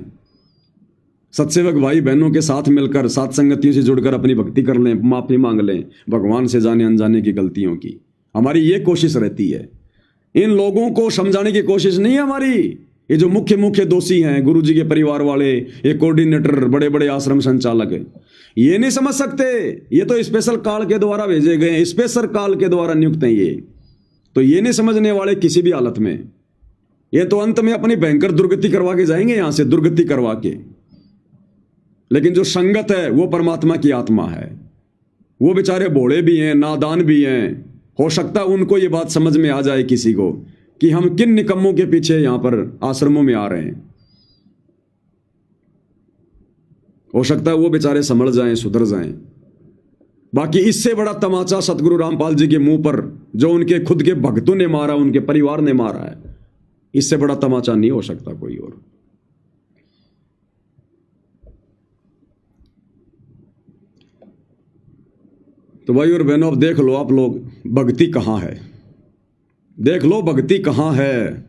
सत्सेवक भाई बहनों के साथ मिलकर, साथ संगतियों से जुड़कर अपनी भक्ति कर लें, माफी मांग लें भगवान से जाने अनजाने की गलतियों की। हमारी ये कोशिश रहती है। इन लोगों को समझाने की कोशिश नहीं है हमारी। ये जो मुख्य दोषी हैं, गुरु जी के परिवार वाले, ये कोऑर्डिनेटर, बड़े बड़े आश्रम संचालक, ये नहीं समझ सकते। ये तो स्पेशल काल के द्वारा भेजे गए, स्पेशल काल के द्वारा नियुक्त हैं ये। तो ये नहीं समझने वाले किसी भी हालत में। ये तो अंत में अपनी भयंकर दुर्गति करवा के जाएंगे यहां से, दुर्गति करवा के। लेकिन जो संगत है वो परमात्मा की आत्मा है। वो बेचारे भोले भी हैं, नादान भी हैं। हो सकता है उनको ये बात समझ में आ जाए किसी को कि हम किन निकम्मों के पीछे यहां पर आश्रमों में आ रहे हैं। हो सकता है वो बेचारे संभल जाएं, सुधर जाएं। बाकी इससे बड़ा तमाचा सतगुरु रामपाल जी के मुंह पर, जो उनके खुद के भक्तों ने मारा, उनके परिवार ने मारा है, इससे बड़ा तमाचा नहीं हो सकता कोई और। तो भाई और बहनों, अब देख लो आप लोग, भक्ति कहां है। देख लो भक्ति कहां है,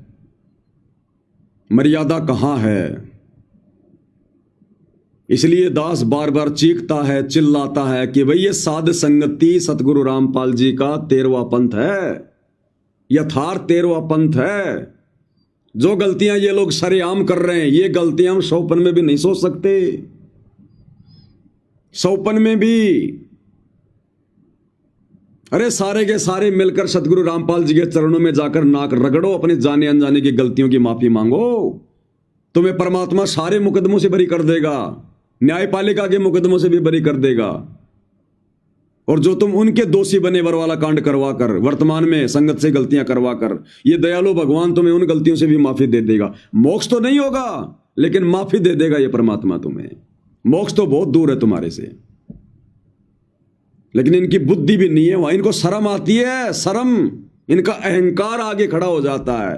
मर्यादा कहां है। इसलिए दास बार बार चीखता है, चिल्लाता है कि भाई ये साध संगति सतगुरु रामपाल जी का 13वां पंथ है, यथार्थ 13वां पंथ है। जो गलतियां ये लोग सरेआम कर रहे हैं, ये गलतियां हम सौपन में भी नहीं सोच सकते। सौपन में भी अरे सारे के सारे मिलकर सतगुरु रामपाल जी के चरणों में जाकर नाक रगड़ो, अपने जाने अनजाने की गलतियों की माफी मांगो। तुम्हें परमात्मा सारे मुकदमों से बरी कर देगा। न्यायपालिका के मुकदमों से भी बरी कर देगा। और जो तुम उनके दोषी बने वर वाला कांड करवा कर, वर्तमान में संगत से गलतियां करवा कर, ये दयालु भगवान तुम्हें उन गलतियों से भी माफी दे देगा। मोक्ष तो नहीं होगा लेकिन माफी दे देगा ये परमात्मा तुम्हें। मोक्ष तो बहुत दूर है तुम्हारे से, लेकिन इनकी बुद्धि भी नहीं है वहां। इनको शर्म आती है, शर्म, इनका अहंकार आगे खड़ा हो जाता है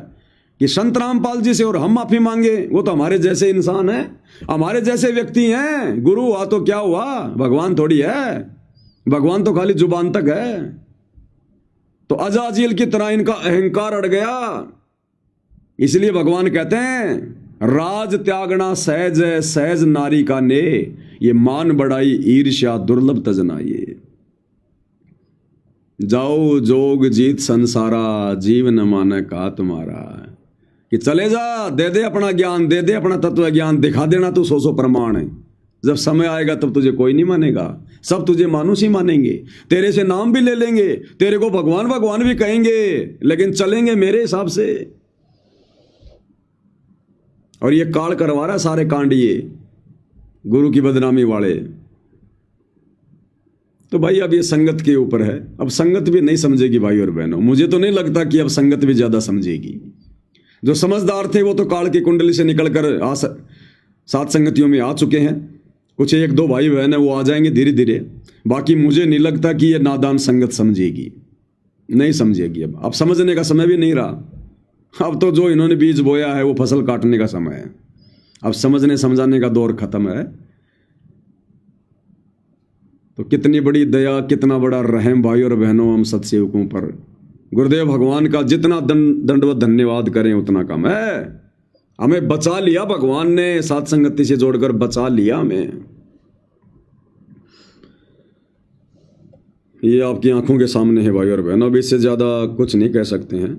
कि संत रामपाल जी से और हम माफी मांगे। वो तो हमारे जैसे इंसान हैं, हमारे जैसे व्यक्ति हैं। गुरु हुआ तो क्या हुआ, भगवान थोड़ी है। भगवान तो खाली जुबान तक है। तो अजाजिल की तरह इनका अहंकार अड़ गया। इसलिए भगवान कहते हैं राज त्यागना सहज है, सहज नारी का ने, ये मान बढ़ाई ईर्ष्या दुर्लभ तजना। ये जाओ जोग जीत संसारा, जीव न माने का तुम्हारा। कि चले जा, दे दे अपना ज्ञान, दे दे अपना तत्व ज्ञान, दिखा देना तू 100 प्रमाण है। जब समय आएगा तब तुझे कोई नहीं मानेगा, सब तुझे मानुष ही मानेंगे। तेरे से नाम भी ले लेंगे, तेरे को भगवान भगवान भी कहेंगे, लेकिन चलेंगे मेरे हिसाब से। और ये काल करवा रहा सारे कांड, ये गुरु की बदनामी वाले। तो भाई अब ये संगत के ऊपर है। अब संगत भी नहीं समझेगी भाई और बहनों। मुझे तो नहीं लगता कि अब संगत भी ज्यादा समझेगी। जो समझदार थे वो तो काल की कुंडली से निकलकर सात संगतियों में आ चुके हैं। कुछ 1-2 भाई बहन है वो आ जाएंगे धीरे धीरे। बाकी मुझे नहीं लगता कि ये नादान संगत समझेगी, नहीं समझेगी। अब समझने का समय भी नहीं रहा। अब तो जो इन्होंने बीज बोया है वो फसल काटने का समय है। अब समझने समझाने का दौर खत्म है। तो कितनी बड़ी दया, कितना बड़ा रहम भाई और बहनों हम सत्सेवकों पर। गुरुदेव भगवान का जितना दंडवत धन्यवाद करें उतना कम है। हमें बचा लिया भगवान ने, सात संगति से जोड़कर बचा लिया हमें। ये आपकी आंखों के सामने है भाई और बहनों। अब इससे ज्यादा कुछ नहीं कह सकते हैं।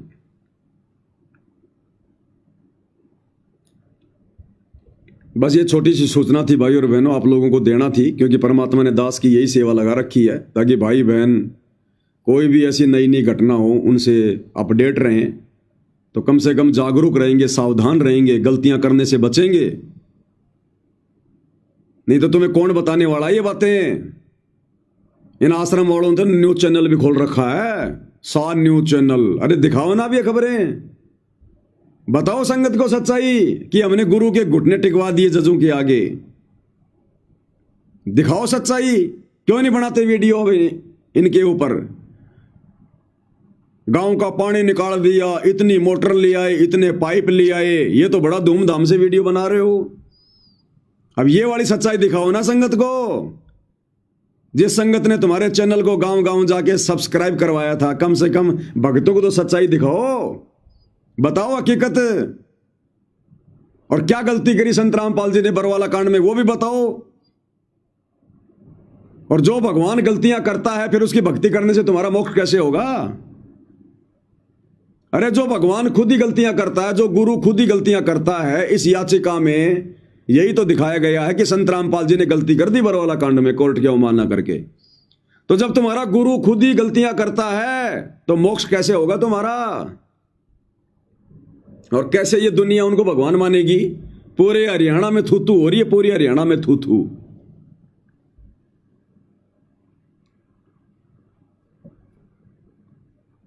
बस ये छोटी सी सूचना थी भाई और बहनों, आप लोगों को देना थी, क्योंकि परमात्मा ने दास की यही सेवा लगा रखी है ताकि भाई बहन कोई भी ऐसी नई नई घटना हो उनसे अपडेट रहें। तो कम से कम जागरूक रहेंगे, सावधान रहेंगे, गलतियां करने से बचेंगे। नहीं तो तुम्हें कौन बताने वाला है ये बातें। इन आश्रम वालों ने न्यूज चैनल भी खोल रखा है, 100 न्यूज चैनल। अरे दिखाओ ना भी ये खबरें, बताओ संगत को सच्चाई कि हमने गुरु के घुटने टिकवा दिए जजों के आगे। दिखाओ सच्चाई। क्यों नहीं बनाते वीडियो इनके ऊपर। गांव का पानी निकाल दिया, इतनी मोटर ले आए, इतने पाइप ले आए, ये तो बड़ा धूमधाम से वीडियो बना रहे हो। अब ये वाली सच्चाई दिखाओ ना संगत को। जिस संगत ने तुम्हारे चैनल को गांव गांव जाके सब्सक्राइब करवाया था, कम से कम भक्तों को तो सच्चाई दिखाओ, बताओ हकीकत। और क्या गलती करी संत रामपाल जी ने बरवाला कांड में वो भी बताओ। और जो भगवान गलतियां करता है फिर उसकी भक्ति करने से तुम्हारा मोक्ष कैसे होगा। अरे जो भगवान खुद ही गलतियां करता है, जो गुरु खुद ही गलतियां करता है, इस याचिका में यही तो दिखाया गया है कि संत रामपाल जी ने गलती कर दी बरवाला कांड में कोर्ट की अवमानना करके। तो जब तुम्हारा गुरु खुद ही गलतियां करता है तो मोक्ष कैसे होगा तुम्हारा। और कैसे ये दुनिया उनको भगवान मानेगी। पूरे हरियाणा में थू थू हो रही है, पूरी हरियाणा में थू थू।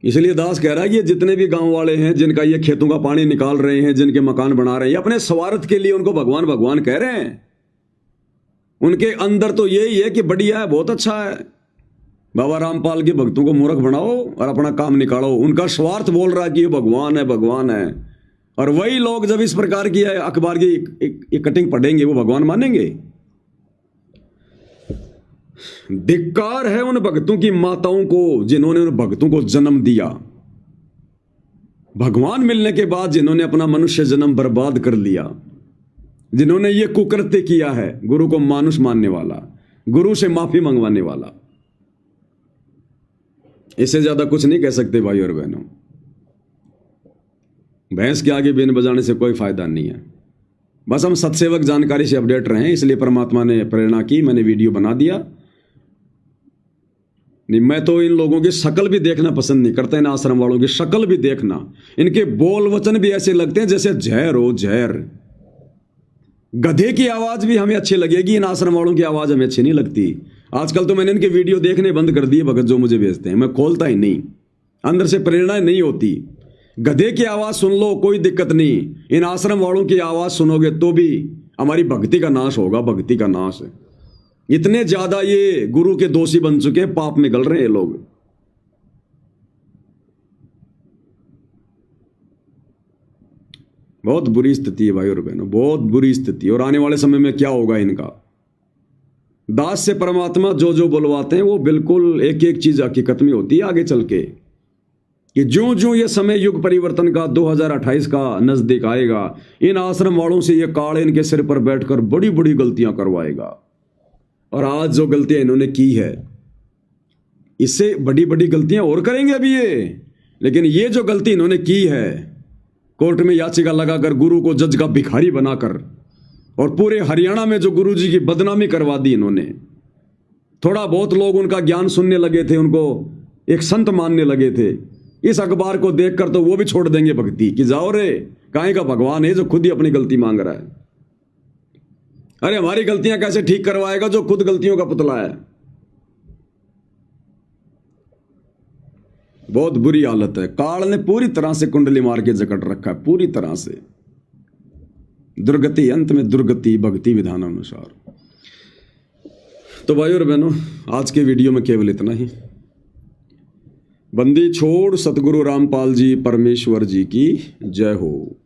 इसलिए दास कह रहा है कि ये जितने भी गांव वाले हैं जिनका ये खेतों का पानी निकाल रहे हैं, जिनके मकान बना रहे हैं, अपने स्वार्थ के लिए उनको भगवान भगवान कह रहे हैं। उनके अंदर तो यही है कि बढ़िया है, बहुत अच्छा है, बाबा रामपाल के भक्तों को मूर्ख बनाओ और अपना काम निकालो। उनका स्वार्थ बोल रहा है कि ये भगवान है, भगवान है। और वही लोग जब इस प्रकार की अखबार की एक कटिंग पढ़ेंगे वो भगवान मानेंगे। धिक्कार है उन भक्तों की माताओं को जिन्होंने उन भक्तों को जन्म दिया। भगवान मिलने के बाद जिन्होंने अपना मनुष्य जन्म बर्बाद कर लिया, जिन्होंने ये कुकृत्य किया है, गुरु को मानुष मानने वाला, गुरु से माफी मंगवाने वाला। इससे ज्यादा कुछ नहीं कह सकते भाई और बहनों। भैंस के आगे बीन बजाने से कोई फायदा नहीं है। बस हम सत्सेवक जानकारी से अपडेट रहें, इसलिए परमात्मा ने प्रेरणा की, मैंने वीडियो बना दिया। नहीं, मैं तो इन लोगों की शक्ल भी देखना पसंद नहीं करता। इन आश्रम वालों की शक्ल भी देखना, इनके बोल वचन भी ऐसे लगते हैं जैसे जहर हो, जहर। गधे की आवाज भी हमें अच्छी लगेगी, इन आश्रम वालों की आवाज हमें अच्छी नहीं लगती। आजकल तो मैंने इनके वीडियो देखने बंद कर दिए भगत, जो मुझे भेजते हैं मैं खोलता ही नहीं, अंदर से प्रेरणा नहीं होती। गधे की आवाज सुन लो कोई दिक्कत नहीं, इन आश्रम वालों की आवाज सुनोगे तो भी हमारी भक्ति का नाश होगा, भक्ति का नाश है। इतने ज्यादा ये गुरु के दोषी बन चुके हैं, पाप में गल रहे हैं ये लोग। बहुत बुरी स्थिति है भाई और बहनों, बहुत बुरी स्थिति। और आने वाले समय में क्या होगा इनका। दास से परमात्मा जो जो बुलवाते हैं वो बिल्कुल एक एक चीज हकीकत में होती है आगे चल के, कि ज्यों ज्यों ये समय युग परिवर्तन का 2028 का नजदीक आएगा, इन आश्रम वालों से ये काल इनके सिर पर बैठकर बड़ी बड़ी गलतियां करवाएगा। और आज जो गलतियां इन्होंने की है, इससे बड़ी बड़ी गलतियां और करेंगे अभी ये। लेकिन ये जो गलती इन्होंने की है, कोर्ट में याचिका लगाकर गुरु को जज का भिखारी बनाकर, और पूरे हरियाणा में जो गुरु जी की बदनामी करवा दी इन्होंने। थोड़ा बहुत लोग उनका ज्ञान सुनने लगे थे, उनको एक संत मानने लगे थे। इस अखबार को देखकर तो वो भी छोड़ देंगे भक्ति, कि जाओ रे, काहे का भगवान है जो खुद ही अपनी गलती मांग रहा है। अरे हमारी गलतियां कैसे ठीक करवाएगा जो खुद गलतियों का पुतला है। बहुत बुरी हालत है। काल ने पूरी तरह से कुंडली मार के जकड़ रखा है, पूरी तरह से। दुर्गति, अंत में दुर्गति, भक्ति विधान अनुसार। तो भाई और बहनों, आज के वीडियो में केवल इतना ही। बंदी छोड़ सतगुरु रामपाल जी परमेश्वर जी की जय हो।